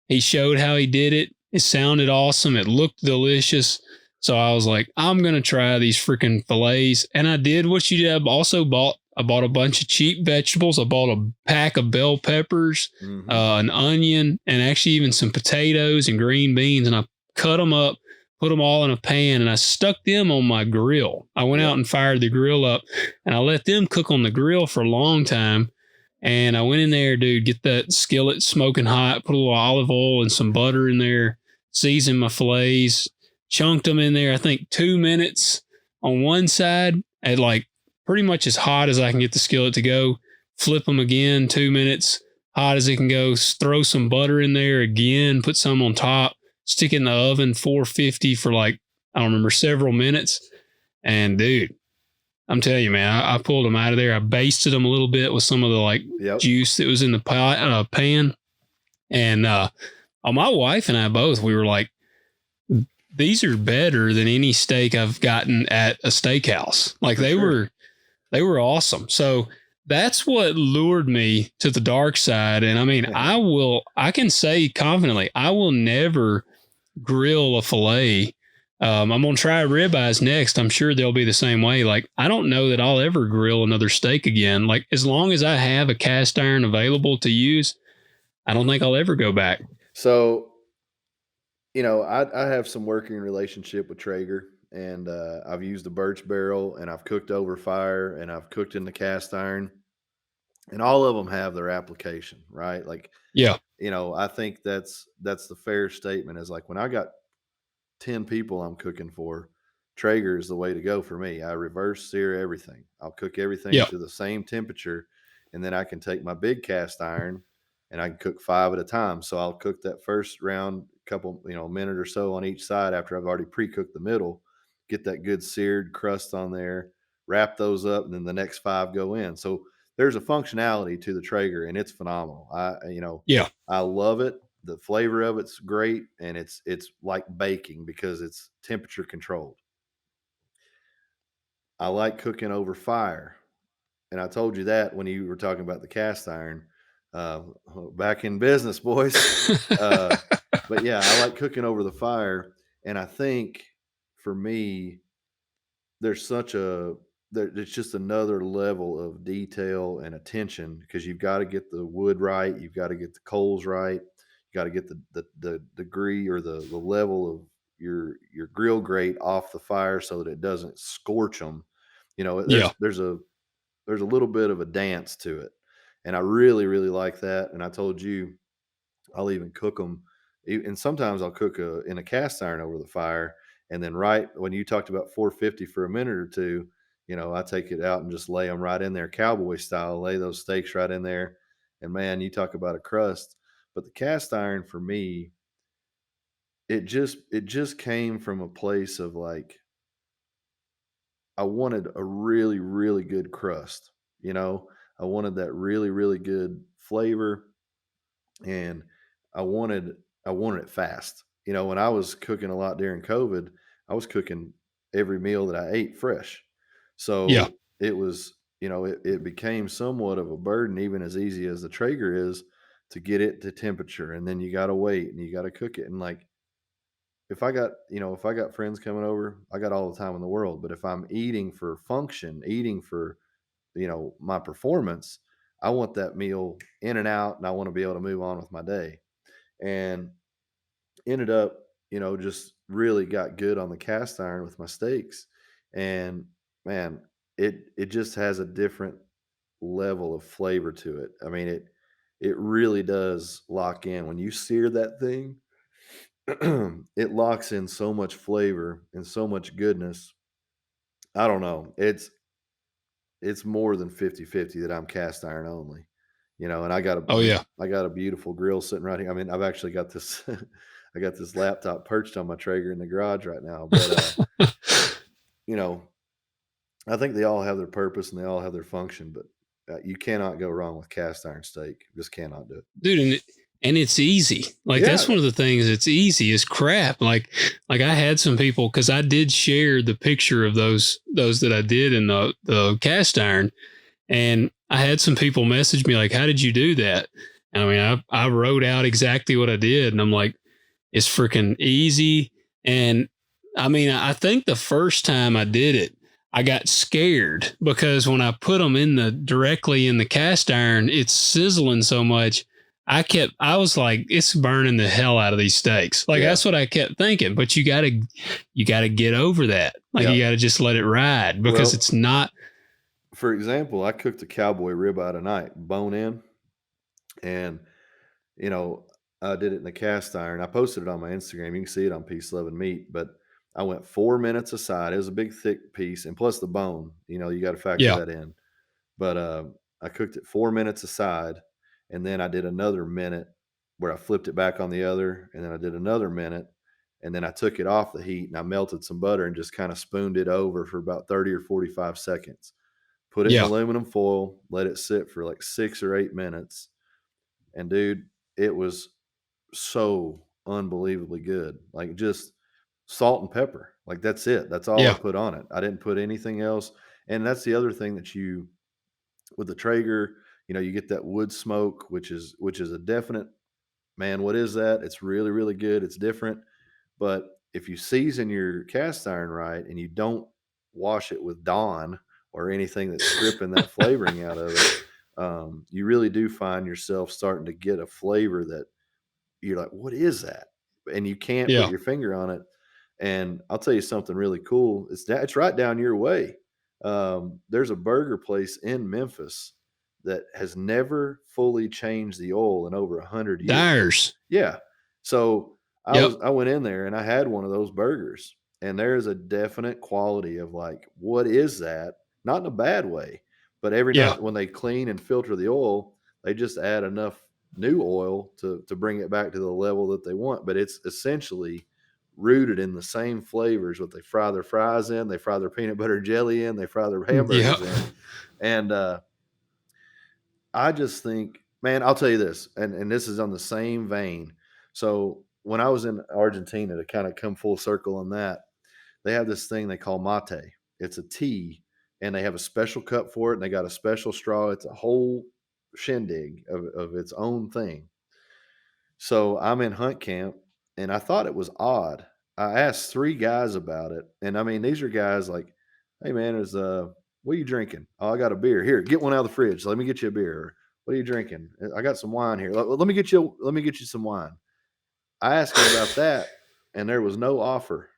he showed how he did it. It sounded awesome. It looked delicious. So I was like, I'm gonna try these freaking fillets, and I did what you did. I bought a bunch of cheap vegetables. I bought a pack of bell peppers, an onion, and actually even some potatoes and green beans, and I cut them up, put them all in a pan, and I stuck them on my grill. I went out and fired the grill up, and I let them cook on the grill for a long time. And I went in there, dude, get that skillet smoking hot, put a little olive oil and some butter in there, seasoned my fillets, chunked them in there, I think 2 minutes on one side at like pretty much as hot as I can get the skillet to go. Flip them again, 2 minutes, hot as it can go. Throw some butter in there again, put some on top, stick it in the oven, 450 for like, I don't remember, several minutes. And dude, I'm telling you, man, I pulled them out of there. I basted them a little bit with some of the like juice that was in the pan. And my wife and I both, we were like, these are better than any steak I've gotten at a steakhouse. Like they were awesome. So that's what lured me to the dark side. And I mean, I can say confidently, I will never grill a filet. I'm going to try ribeyes next. I'm sure they'll be the same way. Like, I don't know that I'll ever grill another steak again. Like, as long as I have a cast iron available to use, I don't think I'll ever go back. So, I have some working relationship with Traeger, and I've used a birch barrel, and I've cooked over fire, and I've cooked in the cast iron, and all of them have their application, right? Like, yeah, I think that's the fair statement. Is like when I got 10 people I'm cooking for, Traeger is the way to go for me. I reverse sear everything. I'll cook everything to the same temperature, and then I can take my big cast iron and I can cook 5 at a time. So I'll cook that first round, couple, minute or so on each side after I've already pre-cooked the middle, get that good seared crust on there, wrap those up, and then the next 5 go in. So there's a functionality to the Traeger, and it's phenomenal. I love it. The flavor of it's great, and it's like baking because it's temperature controlled. I like cooking over fire, and I told you that when you were talking about the cast iron. Back in business, boys. But yeah, I like cooking over the fire, and I think for me, there's it's just another level of detail and attention because you've got to get the wood right, you've got to get the coals right, you got to get the degree or the level of your grill grate off the fire so that it doesn't scorch them. There's a little bit of a dance to it, and I really really like that. And I told you I'll even cook them, and sometimes I'll cook in a cast iron over the fire. And then right when you talked about 450 for a minute or two, I take it out and just lay them right in there, cowboy style, lay those steaks right in there. And man, you talk about a crust. But the cast iron for me, it just came from a place of like I wanted a really really good crust. I wanted that really really good flavor, and I wanted I wanted it fast. When I was cooking a lot during COVID, I was cooking every meal that I ate fresh. yeah, So it was, it became somewhat of a burden, even as easy as the Traeger is, to get it to temperature, and then you got to wait and you got to cook it. And like, if I got friends coming over, I got all the time in the world. But if I'm eating for function, eating for, my performance, I want that meal in and out, and I want to be able to move on with my day. And ended up, just really got good on the cast iron with my steaks. And man, it just has a different level of flavor to it. I mean, it really does lock in when you sear that thing. It locks in so much flavor and so much goodness. I don't know. It's more than 50-50 that I'm cast iron only. And oh yeah. I got a beautiful grill sitting right here. I mean, I've actually got this I got this laptop perched on my Traeger in the garage right now. But you know, I think they all have their purpose and they all have their function, but you cannot go wrong with cast iron steak. Just cannot do it. Dude, and it's easy. Like Yeah. that's one of the things that's easy is crap. Like I had some people because I did share the picture of those that I did in the cast iron, and I had some people message me like, "How did you do that?" And I mean, I wrote out exactly what I did, and I'm like, "It's freaking easy." And I mean, I think the first time I did it, I got scared because when I put them in the directly in the cast iron, it's sizzling so much. I was like, it's burning the hell out of these steaks. Like Yeah. that's what I kept thinking. But you gotta get over that. Like you Yep. gotta just let it ride because Well, it's not. for example, I cooked a cowboy ribeye tonight, bone in, and you know, I did it in the cast iron. I posted it on my Instagram. You can see it on Peace, Love, and Meat. But I went 4 minutes aside. It was a big, thick piece, and plus the bone. You got to factor Yeah, that in. But I cooked it 4 minutes aside, and then I did another minute where I flipped it back on the other, and then I did another minute, and then I took it off the heat and I melted some butter and just kind of spooned it over for about 30 or 45 seconds. Put it in yeah, aluminum foil, let it sit for like 6 or 8 minutes, and dude, it was so unbelievably good. Like just salt and pepper. Like that's it. That's all I yeah, put on it. I didn't put anything else. And that's the other thing that you with the Traeger, you get that wood smoke, which is a definite man. What is that? It's really, really good. It's different. But if you season your cast iron right and you don't wash it with Dawn or anything that's stripping that flavoring out of it, you really do find yourself starting to get a flavor that you're like, "What is that?" And you can't put yeah. your finger on it. And I'll tell you something really cool. It's right down your way. There's a burger place in Memphis that has never fully changed the oil in over 100 years. Dyers. Yeah. So Yep. I went in there and I had one of those burgers, and there's a definite quality of like, what is that? Not in a bad way, but every Yeah. night when they clean and filter the oil, they just add enough new oil to bring it back to the level that they want. But it's essentially rooted in the same flavors. What they fry their fries in, they fry their peanut butter jelly in, they fry their Yep. hamburgers in, and I just think, man, I'll tell you this, and this is on the same vein. So when I was in Argentina, to kind of come full circle on that, they have this thing they call mate. It's a tea, and they have a special cup for it, and they got a special straw. It's a whole shindig of its own thing. So I'm in hunt camp, and I thought it was odd. I asked 3 guys about it, and I mean, these are guys like, "Hey, man, what are you drinking?" "Oh, I got a beer. Here, get one out of the fridge. Let me get you a beer." Or, "What are you drinking?" "I got some wine here. Let me get you some wine." I asked him about that, and there was no offer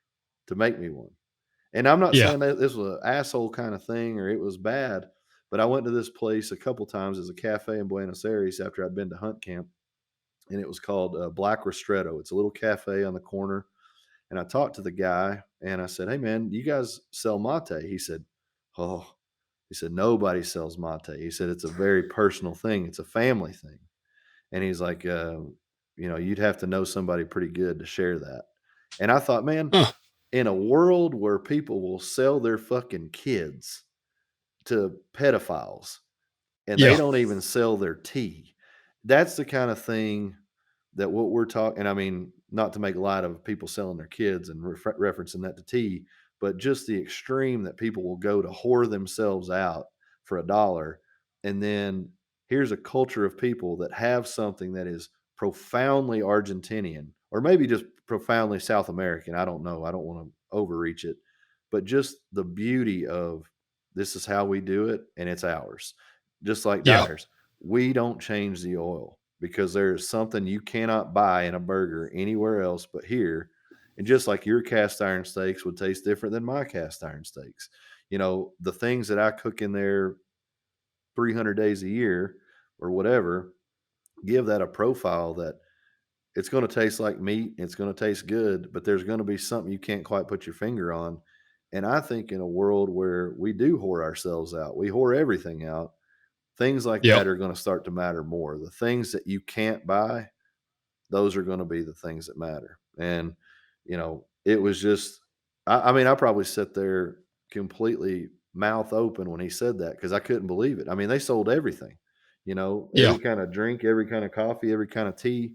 to make me one. And I'm not Yeah. saying that this was an asshole kind of thing or it was bad, but I went to this place a couple times as a cafe in Buenos Aires after I'd been to hunt camp, and it was called Black Ristretto. It's a little cafe on the corner. And I talked to the guy and I said, "Hey, man, you guys sell mate?" He said, "Oh," he said, "Nobody sells mate." He said, "It's a very personal thing, it's a family thing." And he's like, "You'd have to know somebody pretty good to share that." And I thought, man, Huh. in a world where people will sell their fucking kids to pedophiles and they Yeah. don't even sell their tea, that's the kind of thing that what we're talking, and I mean, not to make light of people selling their kids and referencing that to tea, but just the extreme that people will go to whore themselves out for $1. And then here's a culture of people that have something that is profoundly Argentinian, or maybe just profoundly South American. I don't know. I don't want to overreach it, but just the beauty of this is how we do it and it's ours. Just like Yeah. Dyers, we don't change the oil because there is something you cannot buy in a burger anywhere else but here. And just like your cast iron steaks would taste different than my cast iron steaks, the things that I cook in there 300 days a year or whatever give that a profile that it's going to taste like meat. It's going to taste good, but there's going to be something you can't quite put your finger on. And I think in a world where we do whore ourselves out, we whore everything out, things like Yep. that are going to start to matter more. The things that you can't buy, those are going to be the things that matter. And, it was just, I mean, I probably sat there completely mouth open when he said that because I couldn't believe it. I mean, they sold everything. Yeah. every kind of drink, every kind of coffee, every kind of tea.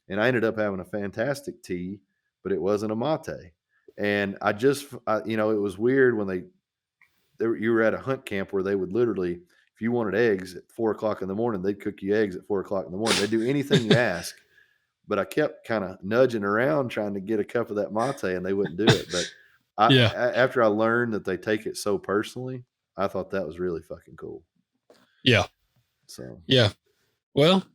And I ended up having a fantastic tea, but it wasn't a mate. And it was weird when you were at a hunt camp where they would literally, if you wanted eggs at 4 o'clock in the morning, they'd cook you eggs at 4 o'clock in the morning. They'd do anything you ask. But I kept kind of nudging around trying to get a cup of that mate, and they wouldn't do it. But Yeah. after I learned that they take it so personally, I thought that was really fucking cool. Yeah. So Yeah. Well,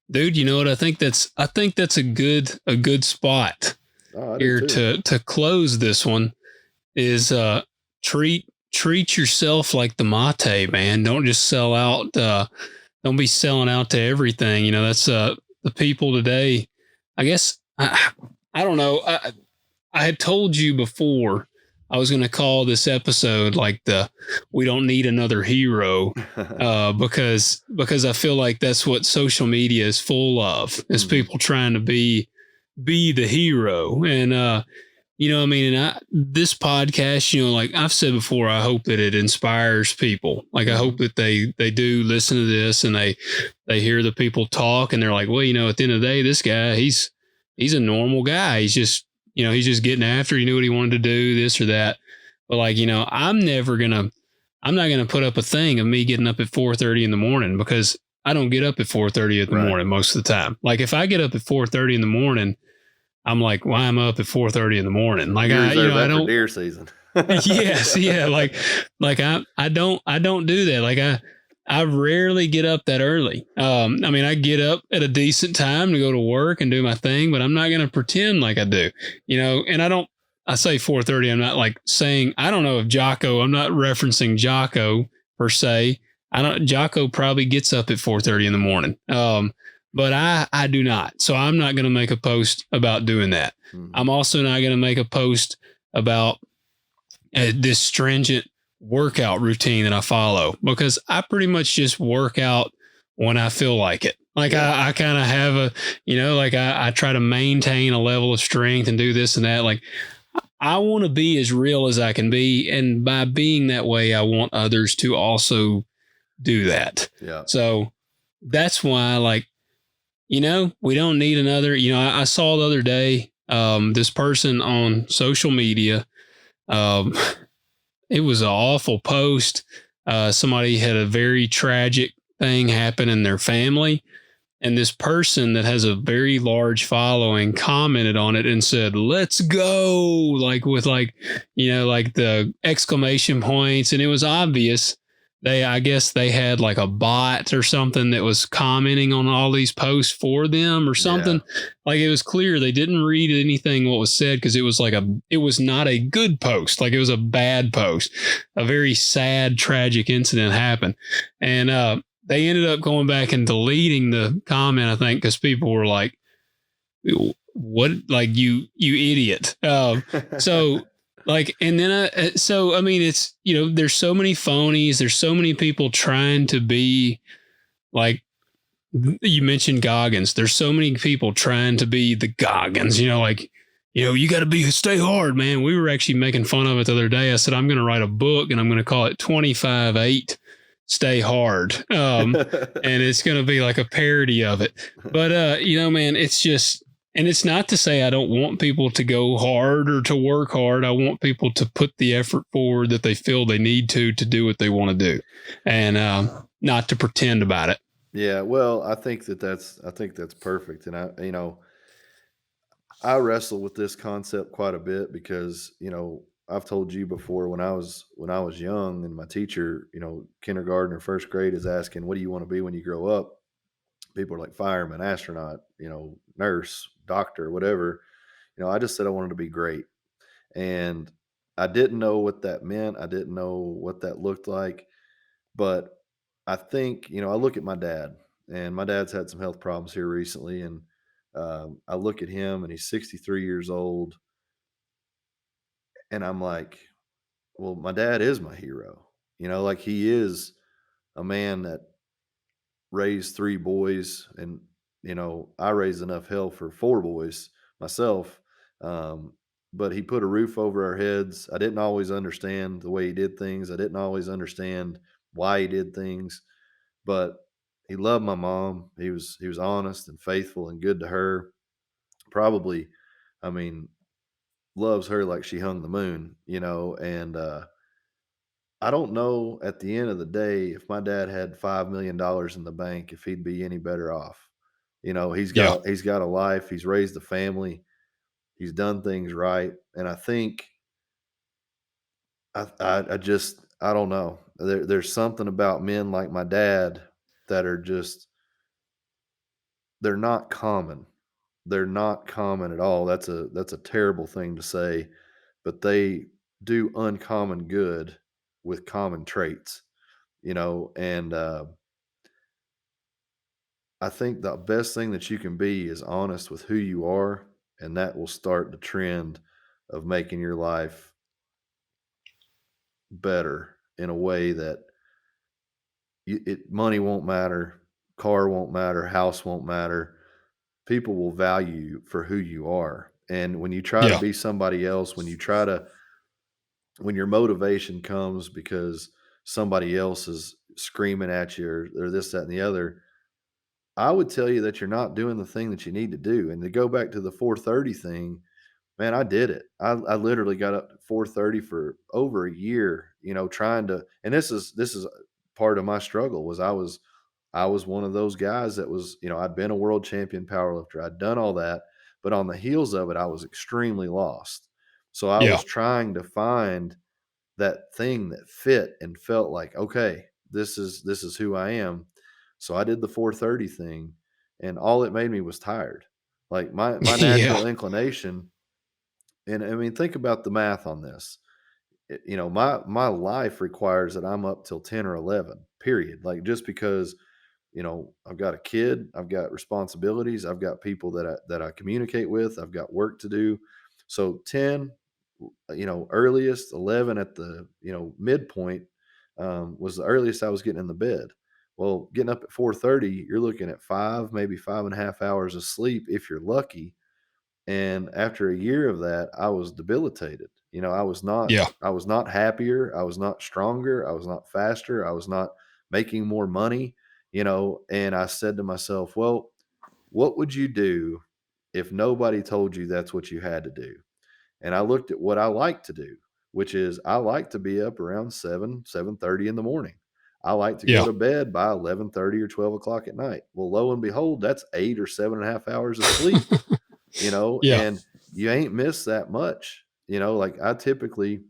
dude, you know what? I think that's a good spot I do here too. to close this one is treat yourself like the mate, man. Don't just sell out don't be selling out to everything. That's the people today. I guess I don't know. I had told you before I was going to call this episode like the "We don't need another hero," because I feel like that's what social media is full of, is people trying to be the hero. And I mean, and this podcast, like I've said before, I hope that it inspires people. Like I hope that they do listen to this and they hear the people talk and they're like, well, at the end of the day, this guy, he's a normal guy. He's just he's just getting after. He knew what he wanted to do, this or that. But like, I'm not gonna put up a thing of me getting up at 4:30 in the morning, because I don't get up at 4:30 in the morning most of the time. Like if I get up at 4:30 in the morning, I'm like, why am I up at 4:30 in the morning? Like you I reserve that for don't. deer season. Yes, yeah. Like I don't do that. Like I rarely get up that early. I mean, I get up at a decent time to go to work and do my thing, but I'm not going to pretend like I do, and I say 4:30. I'm not like saying, I don't know if Jocko, I'm not referencing Jocko per se. Jocko probably gets up at 4:30 in the morning. But I do not. So I'm not going to make a post about doing that. I'm also not going to make a post about this stringent workout routine that I follow, because I pretty much just work out when I feel like it. Like I kind of have like I try to maintain a level of strength and do this and that. Like I want to be as real as I can be. And by being that way, I want others to also do that. Yeah. So that's why, like, we don't need another, I saw the other day, this person on social media, it was an awful post. Somebody had a very tragic thing happen in their family. And this person that has a very large following commented on it and said, let's go, like with like the exclamation points. And it was obvious. I guess they had like a bot or something that was commenting on all these posts for them or something. Yeah. Like it was clear they didn't read anything what was said, because it was not a good post. Like it was a bad post. A very sad, tragic incident happened. And they ended up going back and deleting the comment, I think, because people were like, what, like you idiot. So like, and then I mean, it's, there's so many phonies, there's so many people trying to be like, you mentioned Goggins. There's so many people trying to be the Goggins, like, you got to stay hard, man. We were actually making fun of it the other day. I said, I'm going to write a book and I'm going to call it 25-8 Stay Hard. And it's going to be like a parody of it. But, man, it's just, and it's not to say I don't want people to go hard or to work hard. I want people to put the effort forward that they feel they need to do what they want to do, and not to pretend about it. Yeah. Well, I think that's perfect. And I wrestle with this concept quite a bit because, I've told you before, when I was young, and my teacher, kindergarten or first grade, is asking, what do you want to be when you grow up? People are like fireman, astronaut, nurse, doctor, whatever. I just said I wanted to be great. And I didn't know what that meant. I didn't know what that looked like. But I think, I look at my dad, and my dad's had some health problems here recently. And I look at him, and he's 63 years old. And I'm like, well, my dad is my hero. Like he is a man that raised 3 boys, and I raised enough hell for 4 boys myself. But he put a roof over our heads. I didn't always understand the way he did things. I didn't always understand why he did things, but he loved my mom. He was honest and faithful and good to her. Probably, I mean, loves her like she hung the moon, and I don't know at the end of the day if my dad had $5 million in the bank if he'd be any better off. He's Yeah. got a life, he's raised a family, he's done things right, and I think I just I don't know. There's something about men like my dad that are just they're not common. They're not common at all. That's a terrible thing to say, but they do uncommon good with common traits, and I think the best thing that you can be is honest with who you are, and that will start the trend of making your life better in a way that money won't matter, car won't matter, house won't matter. People will value you for who you are. And when you try to Yeah. be somebody else, when your motivation comes because somebody else is screaming at you or this, that, and the other, I would tell you that you're not doing the thing that you need to do. And to go back to the 4:30 thing, man, I did it. I literally got up to 4:30 for over a year, trying to. And this is part of my struggle was I was one of those guys that was, I'd been a world champion powerlifter. I'd done all that, but on the heels of it, I was extremely lost. So I Yeah. was trying to find that thing that fit and felt like, okay, this is who I am. So I did the 4:30 thing, and all it made me was tired. Like my Yeah. natural inclination, and I mean, think about the math on this. My life requires that I'm up till 10 or 11, period. Like just because I've got a kid, I've got responsibilities, I've got people that I communicate with, I've got work to do. So 10, earliest, 11 at the, midpoint, was the earliest I was getting in the bed. Well, getting up at 4:30, you're looking at 5, maybe 5.5 hours of sleep if you're lucky. And after a year of that, I was debilitated. Yeah. I was not happier, I was not stronger, I was not faster, I was not making more money, and I said to myself, "Well, what would you do if nobody told you that's what you had to do?" And I looked at what I like to do, which is I like to be up around 7:30 in the morning. I like to go Yeah. to bed by 11:30 or 12 o'clock at night. Well, lo and behold, that's 8 or 7.5 hours of sleep, Yeah. and you ain't missed that much. Like I typically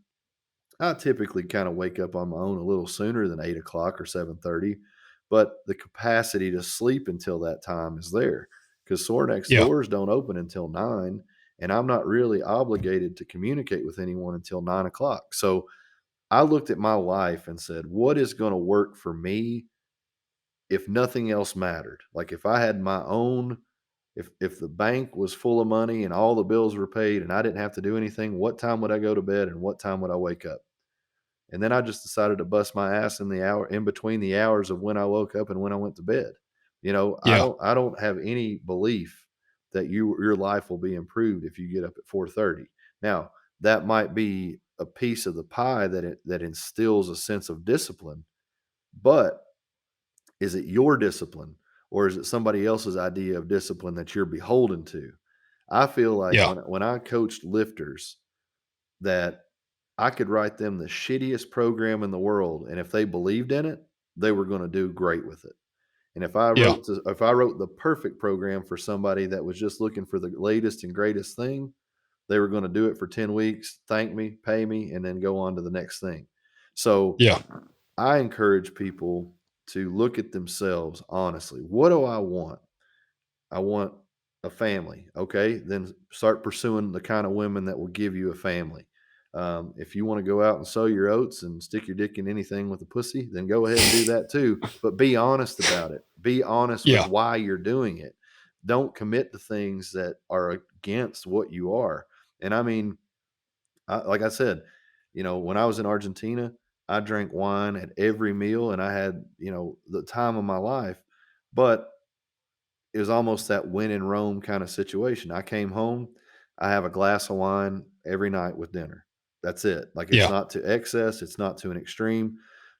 kind of wake up on my own a little sooner than 8 o'clock or 7:30, but the capacity to sleep until that time is there because Sorinex Yeah. doors don't open until 9, and I'm not really obligated to communicate with anyone until 9 o'clock. So I looked at my life and said, what is going to work for me if nothing else mattered? Like if I had my own if the bank was full of money and all the bills were paid and I didn't have to do anything, what time would I go to bed and what time would I wake up? And then I just decided to bust my ass in the hour in between the hours of when I woke up and when I went to bed. I Yeah. don't have any belief that your life will be improved if you get up at 4:30. Now, that might be a piece of the pie that instills a sense of discipline, but is it your discipline or is it somebody else's idea of discipline that you're beholden to? I feel like Yeah. when I coached lifters that I could write them the shittiest program in the world, and if they believed in it, they were gonna do great with it. And Yeah. if I wrote the perfect program for somebody that was just looking for the latest and greatest thing, they were gonna do it for 10 weeks, thank me, pay me, and then go on to the next thing. So, Yeah. I encourage people to look at themselves honestly. What do I want? I want a family. Okay. Then start pursuing the kind of women that will give you a family. If you want to go out and sow your oats and stick your dick in anything with a pussy, then go ahead and do that too. But be honest about it. Be honest with Yeah. why you're doing it. Don't commit to things that are against what you are. And I mean, like I said, when I was in Argentina, I drank wine at every meal and I had, the time of my life. But it was almost that when in Rome kind of situation. I came home, I have a glass of wine every night with dinner. That's it. Like it's Yeah. not to excess, it's not to an extreme,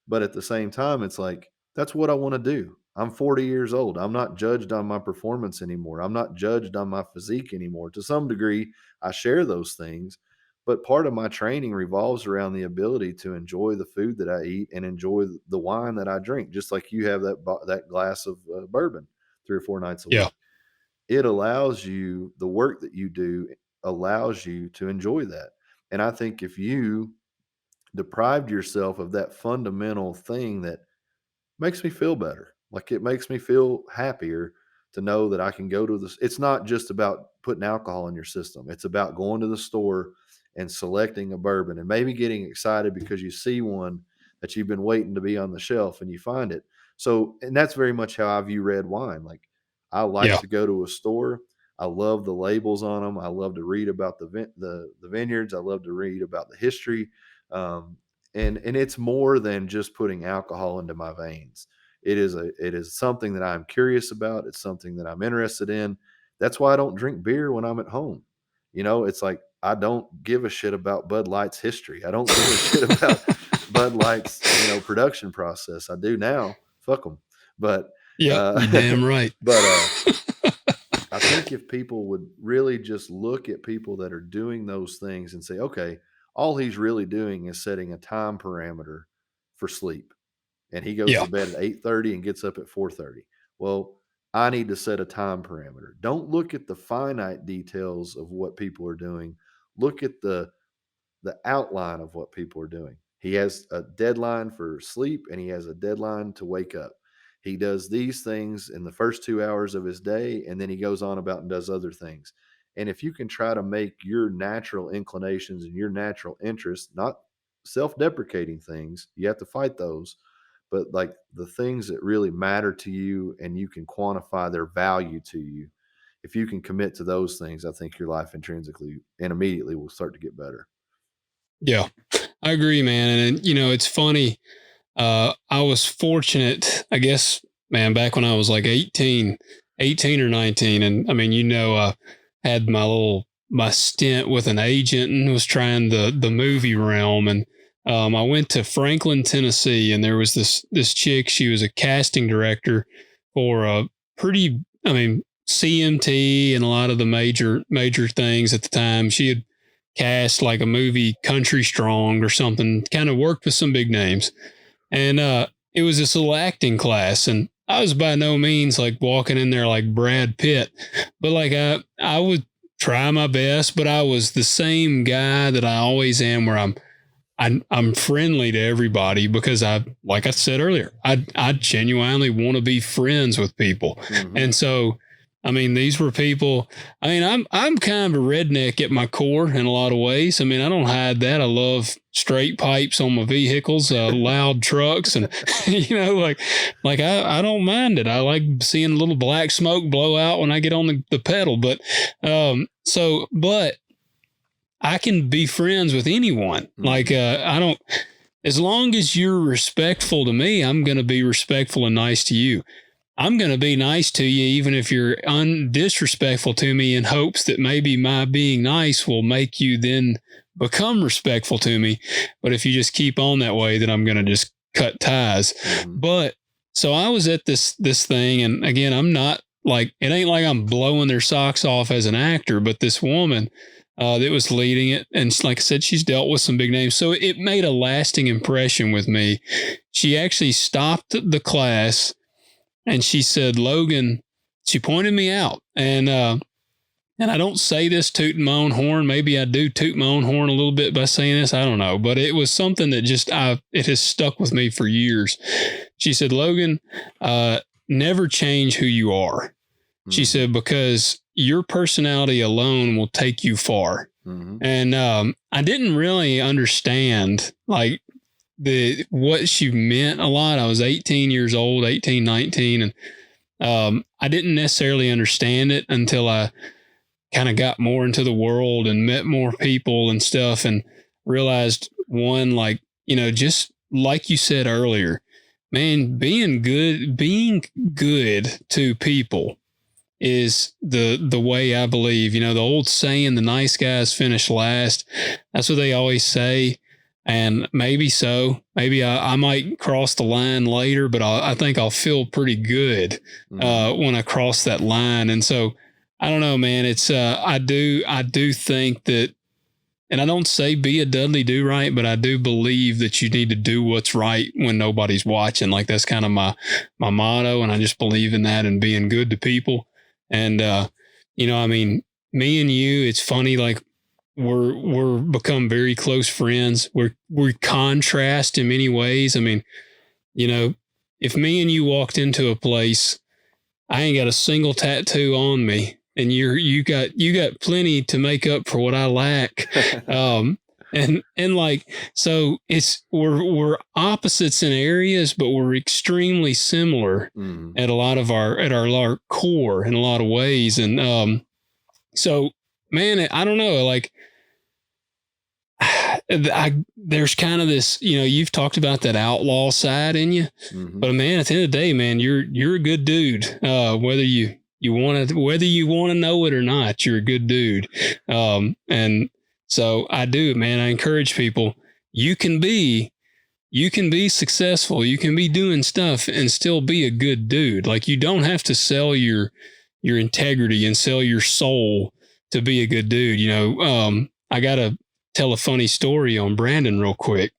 but at the same time, it's like that's what I want to do. I'm 40 years old. I'm not judged on my performance anymore. I'm not judged on my physique anymore. To some degree, I share those things, but part of my training revolves around the ability to enjoy the food that I eat and enjoy the wine that I drink. Just like you have that glass of bourbon 3 or 4 nights a Yeah. week. It allows you, the work that you do allows you to enjoy that. And I think if you deprived yourself of that fundamental thing that makes me feel better. Like, it makes me feel happier to know that I can go to this. It's not just about putting alcohol in your system. It's about going to the store and selecting a bourbon and maybe getting excited because you see one that you've been waiting to be on the shelf and you find it. So, and that's very much how I view red wine. Like, I like Yeah. to go to a store. I love the labels on them. I love to read about the vineyards. I love to read about the history. Um, and it's more than just putting alcohol into my veins. It is something that I'm curious about. It's something that I'm interested in. That's why I don't drink beer when I'm at home. It's like I don't give a shit about Bud Light's history. I don't give a shit about Bud Light's production process. I do now. Fuck them. But Yep. You uh, damn right. but I think if people would really just look at people that are doing those things and say, okay, all he's really doing is setting a time parameter for sleep. And he goes Yeah. to bed at 8:30 and gets up at 4:30. Well, I need to set a time parameter. Don't look at the finite details of what people are doing. Look at the outline of what people are doing. He has a deadline for sleep and he has a deadline to wake up. He does these things in the first 2 hours of his day, and then he goes on about and does other things. And if you can try to make your natural inclinations and your natural interests, not self deprecating things, you have to fight those, but like the things that really matter to you and you can quantify their value to you, if you can commit to those things, I think your life intrinsically and immediately will start to get better. Yeah. I agree, man. And it's funny. I was fortunate, I guess, man, back when I was like 18 or 19. And I mean, I had my stint with an agent and was trying the movie realm. And I went to Franklin, Tennessee, and there was this chick. She was a casting director for a pretty, I mean, CMT and a lot of the major things at the time. She had cast like a movie Country Strong or something, kind of worked with some big names. And it was this little acting class, and I was by no means like walking in there like Brad Pitt, but like I would try my best, but I was the same guy that I always am, where I'm friendly to everybody because like I said earlier, I genuinely want to be friends with people. Mm-hmm. And so, I mean, these were people. I mean, I'm kind of a redneck at my core in a lot of ways. I mean, I don't hide that. I love straight pipes on my vehicles, loud trucks, and like I don't mind it. I like seeing a little black smoke blow out when I get on the pedal. But but I can be friends with anyone. Mm-hmm. Like I don't. As long as you're respectful to me, I'm going to be respectful and nice to you. I'm going to be nice to you, even if you're disrespectful to me, in hopes that maybe my being nice will make you then become respectful to me. But if you just keep on that way, then I'm going to just cut ties. Mm-hmm. But so I was at this thing, and again, I'm not like, it ain't like I'm blowing their socks off as an actor, but this woman that was leading it, and like I said, she's dealt with some big names, so it made a lasting impression with me. She actually stopped the class. And she said, Logan, she pointed me out. And I don't say this tooting my own horn. Maybe I do toot my own horn a little bit by saying this. I don't know. But it was something that it has stuck with me for years. She said, Logan, never change who you are. Mm-hmm. She said, because your personality alone will take you far. Mm-hmm. And I didn't really understand, like, what she meant a lot. I was 18 years old, 18, 19. And I didn't necessarily understand it until I kind of got more into the world and met more people and stuff, and realized one, like, just like you said earlier, man, being good to people is the way I believe. The old saying, the nice guys finish last. That's what they always say. And maybe so. Maybe I might cross the line later, but I think I'll feel pretty good Mm-hmm. when I cross that line. And so I don't know, man. It's I do think that, and I don't say be a Dudley Do Right, but I do believe that you need to do what's right when nobody's watching. Like that's kind of my motto, and I just believe in that and being good to people. And I mean, me and you, it's funny. Like we're become very close friends. We contrast in many ways. I mean, you know, if me and you walked into a place, I ain't got a single tattoo on me, and you got plenty to make up for what I lack. And like so, it's we're opposites in areas, but we're extremely similar Mm-hmm. at a lot of our core in a lot of ways. And so man, I don't know, like there's kind of this, you've talked about that outlaw side in you, Mm-hmm. but man, at the end of the day, man, you're a good dude. Whether you want to know it or not, you're a good dude. And so I do, man. I encourage people. You can be you can be successful. You can be doing stuff and still be a good dude. Like you don't have to sell your integrity and sell your soul to be a good dude. I gotta tell a funny story on Brandon real quick.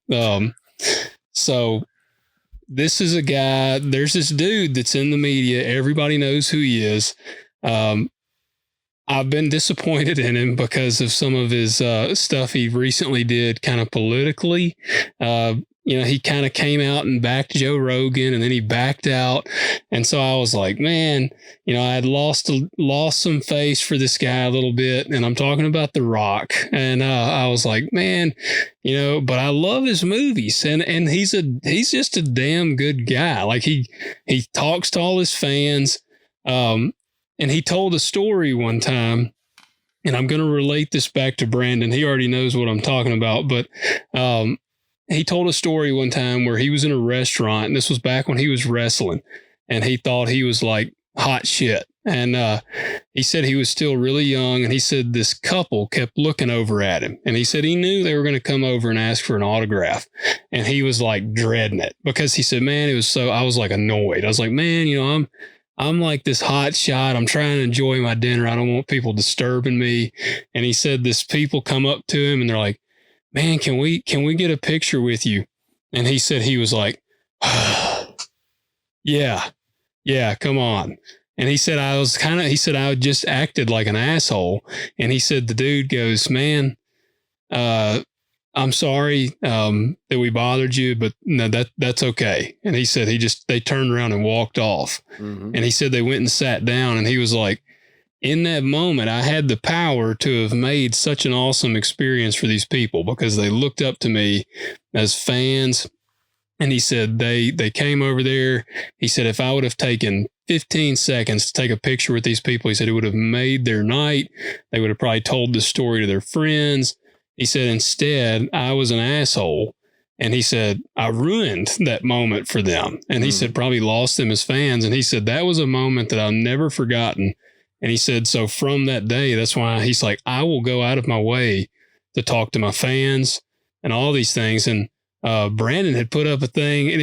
So this is a guy. There's this dude that's in the media. Everybody knows who he is. Um, I've been disappointed in him because of some of his stuff he recently did kind of politically. He kind of came out and backed Joe Rogan and then he backed out. And so I was like, man, I had lost some face for this guy a little bit. And I'm talking about The Rock. And I was like, man, but I love his movies and he's just a damn good guy. Like he talks to all his fans. And he told a story one time, and I'm going to relate this back to Brandon. He already knows what I'm talking about, but he told a story one time where he was in a restaurant, and this was back when he was wrestling, and he thought he was like hot shit. And he said he was still really young, and he said this couple kept looking over at him, and he said he knew they were going to come over and ask for an autograph, and he was like dreading it because he said, man, I was like annoyed. I was like, man, I'm like this hot shot. I'm trying to enjoy my dinner. I don't want people disturbing me. And he said this people come up to him and they're like, man, can we get a picture with you? And he said he was like, yeah, come on. And he said I just acted like an asshole. And he said the dude goes, man, I'm sorry that we bothered you, but no, that's okay. And he said they turned around and walked off. Mm-hmm. And he said they went and sat down, and he was like, in that moment, I had the power to have made such an awesome experience for these people because they looked up to me as fans. And he said they came over there. He said if I would have taken 15 seconds to take a picture with these people, he said it would have made their night. They would have probably told the story to their friends. He said, instead, I was an asshole. And he said, I ruined that moment for them. And he said, probably lost them as fans. And he said, that was a moment that I've never forgotten. And he said, so from that day, that's why he's like, I will go out of my way to talk to my fans and all these things. And Brandon had put up a thing, and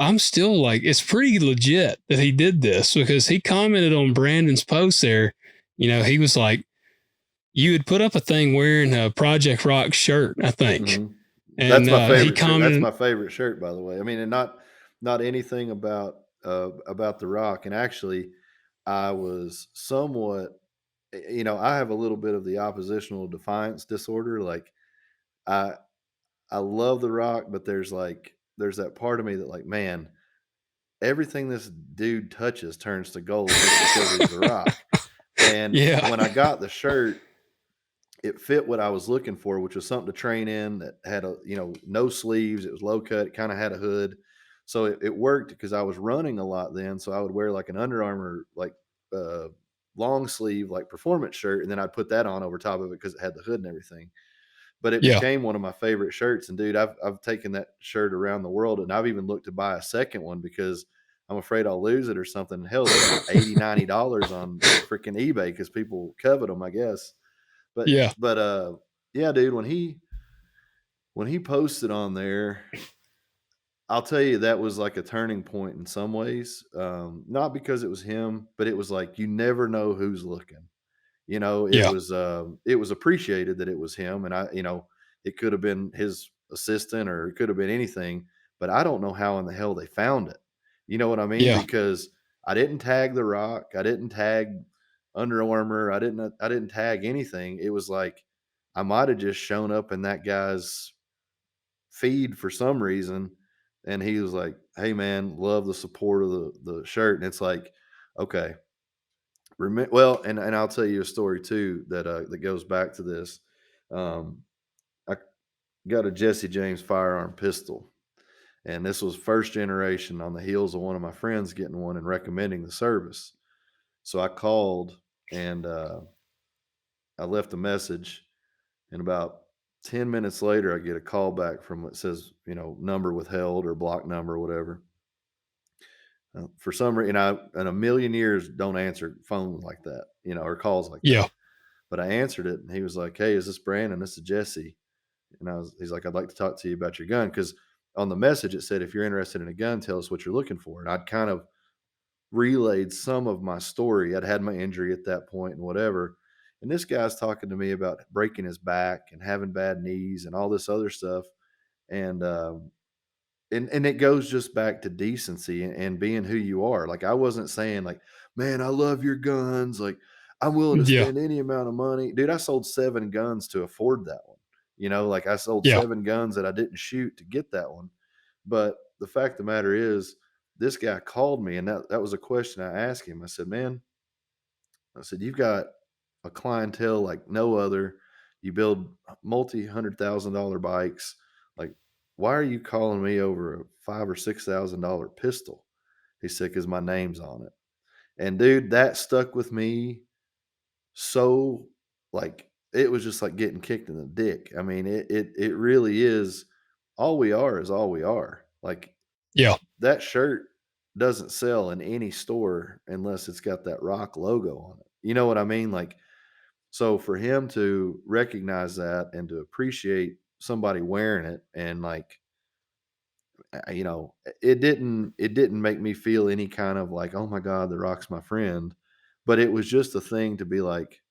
I'm still like, it's pretty legit that he did this because he commented on Brandon's post there. He was like, you had put up a thing wearing a Project Rock shirt, I think. Mm-hmm. And That's my favorite he commented, shirt. That's my favorite shirt, by the way. I mean, and not anything about The Rock. And actually, I was somewhat, I have a little bit of the oppositional defiance disorder. Like, I I love The Rock, but there's that part of me that like, man, everything this dude touches turns to gold just because he's The Rock. And yeah, when I got the shirt, it fit what I was looking for, which was something to train in that had no sleeves. It was low cut. It kind of had a hood. So it worked because I was running a lot then. So I would wear like an Under Armour, like uh, long sleeve, like performance shirt. And then I'd put that on over top of it because it had the hood and everything. But it yeah, became one of my favorite shirts. And dude, I've taken that shirt around the world, and I've even looked to buy a second one because I'm afraid I'll lose it or something. Hell, they're like $80, $90 on freaking eBay because people covet them, I guess. But yeah, but yeah, dude, when he posted on there, I'll tell you that was like a turning point in some ways. Not because it was him, but it was like you never know who's looking. Yeah. It was appreciated that it was him, and it could have been his assistant or it could have been anything, but I don't know how in the hell they found it. You know what I mean? Yeah. Because I didn't tag The Rock, I didn't tag Under Armour, I didn't tag anything. It was like I might have just shown up in that guy's feed for some reason, and he was like, "Hey man, love the support of the shirt." And it's like, okay, well, and I'll tell you a story too that goes back to this. I got a Jesse James firearm pistol, and this was first generation on the heels of one of my friends getting one and recommending the service. So I called and I left a message, and about 10 minutes later, I get a call back from what says, number withheld or block number or whatever. For some reason, I in a million years don't answer phones like that, or calls like that. Yeah. But I answered it, and he was like, "Hey, is this Brandon? This is Jesse." And he's like, "I'd like to talk to you about your gun." Because on the message it said, "If you're interested in a gun, tell us what you're looking for." And I'd kind of relayed some of my story. I'd had my injury at that point and whatever. And this guy's talking to me about breaking his back and having bad knees and all this other stuff. And and it goes just back to decency and being who you are. Like I wasn't saying like, "Man, I love your guns. Like I'm willing to Yeah. spend any amount of money." Dude, I sold 7 guns to afford that one. Like I sold Yeah. 7 guns that I didn't shoot to get that one. But the fact of the matter is, this guy called me and that was a question I asked him. I said, "Man," I said, "you've got a clientele like no other. You build multi-$100,000 bikes. Like, why are you calling me over a $5,000 or $6,000 pistol?" He said, "Because my name's on it." And dude, that stuck with me so like it was just like getting kicked in the dick. I mean, it really is all we are is all we are. Like Yeah. that shirt doesn't sell in any store unless it's got that Rock logo on it. You know what I mean? Like, so for him to recognize that and to appreciate somebody wearing it and like, it didn't make me feel any kind of like, oh my God, The Rock's my friend. But it was just a thing to be like,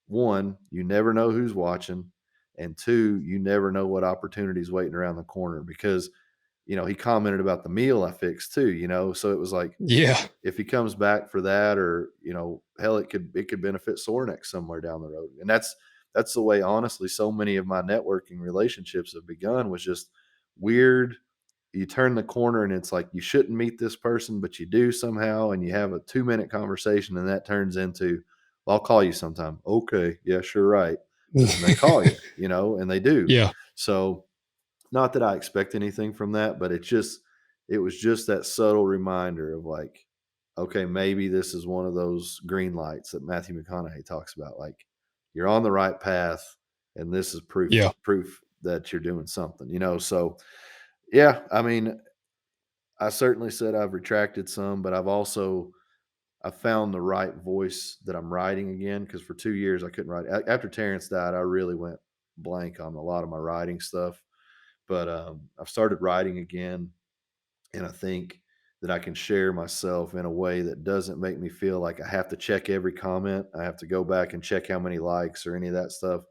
one, you never know who's watching. And two, you never know what opportunities waiting around the corner because, he commented about the meal I fixed too, so it was like, Yeah. if he comes back for that or hell it could benefit Sornex somewhere down the road. And that's the way honestly so many of my networking relationships have begun, was just weird. You turn the corner and it's like you shouldn't meet this person but you do somehow, and you have a 2-minute conversation and that turns into, "Well, I'll call you sometime." "Okay, yeah, sure, right." And they call you, and they do. Yeah. So not that I expect anything from that, but it was just that subtle reminder of like, okay, maybe this is one of those green lights that Matthew McConaughey talks about. Like you're on the right path, and this is Yeah. proof that you're doing something. So yeah, I mean, I certainly said I've retracted some, but I found the right voice that I'm writing again, because for 2 years I couldn't write. After Terrence died, I really went blank on a lot of my writing stuff. But I've started writing again, and I think that I can share myself in a way that doesn't make me feel like I have to check every comment. I have to go back and check how many likes or any of that stuff.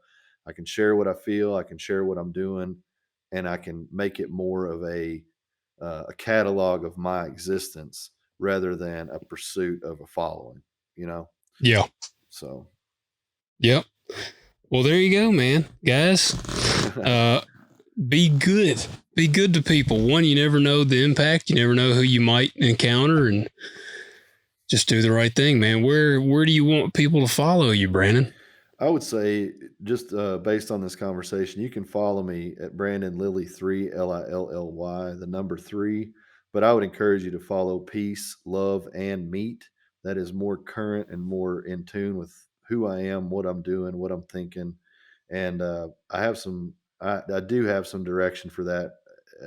I can share what I feel. I can share what I'm doing, and I can make it more of a catalog of my existence rather than a pursuit of a following. You know, Yeah. so Yep. Well, there you go, man. Guys, uh, be good. Be good to people. One, you never know the impact. You never know who you might encounter, and just do the right thing, man. Where do you want people to follow you, Brandon? I would say, just based on this conversation, you can follow me at Brandon Lilly 3, Lilly, the number 3. But I would encourage you to follow Peace, Love, and Meat. That is more current and more in tune with who I am, what I'm doing, what I'm thinking. And I do have some direction for that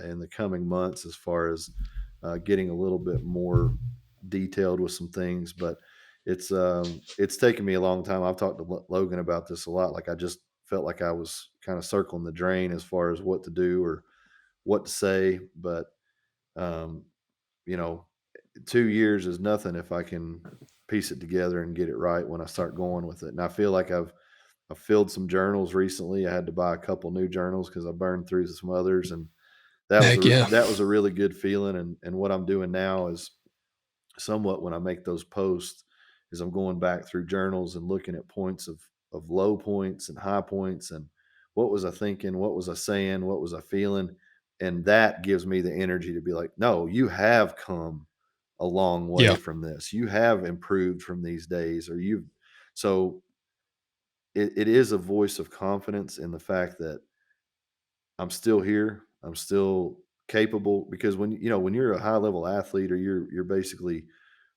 in the coming months, as far as getting a little bit more detailed with some things. But it's taken me a long time. I've talked to Logan about this a lot. Like I just felt like I was kind of circling the drain as far as what to do or what to say. But, um, you know, 2 years is nothing if I can piece it together and get it right when I start going with it. And I feel like I've filled some journals recently. I had to buy a couple new journals because I burned through some others, and Heck yeah. that was a really good feeling. And what I'm doing now is somewhat, when I make those posts, is I'm going back through journals and looking at points of low points and high points, and what was I thinking, what was I saying, what was I feeling, and that gives me the energy to be like, no, you have come a long way Yeah. from this. You have improved from these days, or you've so it is a voice of confidence in the fact that I'm still here. I'm still capable, because when you're a high level athlete, or you're basically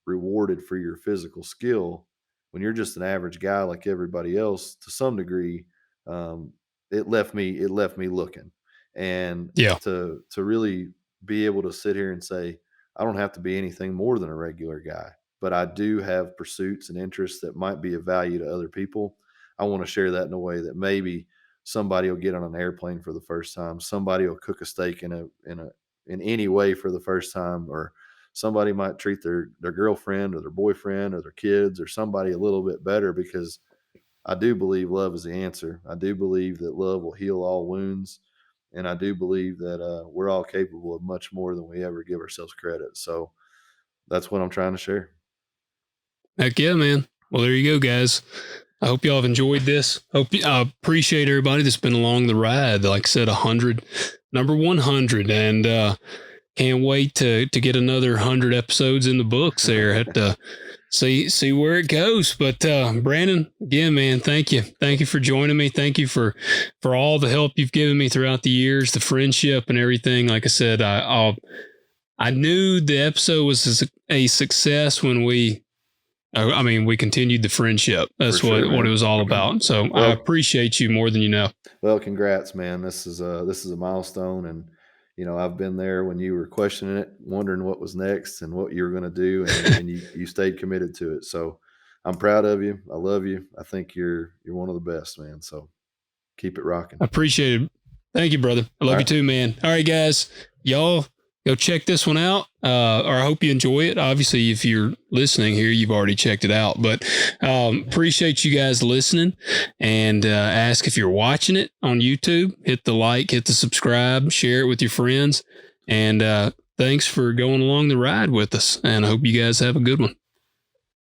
rewarded for your physical skill, when you're just an average guy like everybody else to some degree, um, it left me looking. And Yeah. to really be able to sit here and say, I don't have to be anything more than a regular guy, but I do have pursuits and interests that might be of value to other people. I want to share that in a way that maybe somebody will get on an airplane for the first time, somebody will cook a steak in any way for the first time, or somebody might treat their girlfriend or their boyfriend or their kids or somebody a little bit better, because I do believe love is the answer. I do believe that love will heal all wounds, and I do believe that we're all capable of much more than we ever give ourselves credit. So that's what I'm trying to share. Heck yeah, man. Well, there you go, guys. I hope y'all have enjoyed this. I appreciate everybody that's been along the ride. Like I said, number 100, and can't wait to get another 100 episodes in the books. There, have to see where it goes. But Brandon, again, man, thank you for joining me. Thank you for all the help you've given me throughout the years, the friendship and everything. Like I said, I knew the episode was a success when we continued the friendship. That's For sure, what it man. was all about. So I appreciate you more than you know. Well, congrats, man. This is a milestone, and I've been there when you were questioning it, wondering what was next and what you were going to do, and you stayed committed to it. So I'm proud of you. I love you. I think you're one of the best, man. So keep it rocking. I appreciate it. Thank you, brother. I love you too, man. All right, guys, y'all go check this one out. Or I hope you enjoy it. Obviously, if you're listening here, you've already checked it out, but appreciate you guys listening, and ask if you're watching it on YouTube, hit the like, hit the subscribe, share it with your friends. And thanks for going along the ride with us. And I hope you guys have a good one.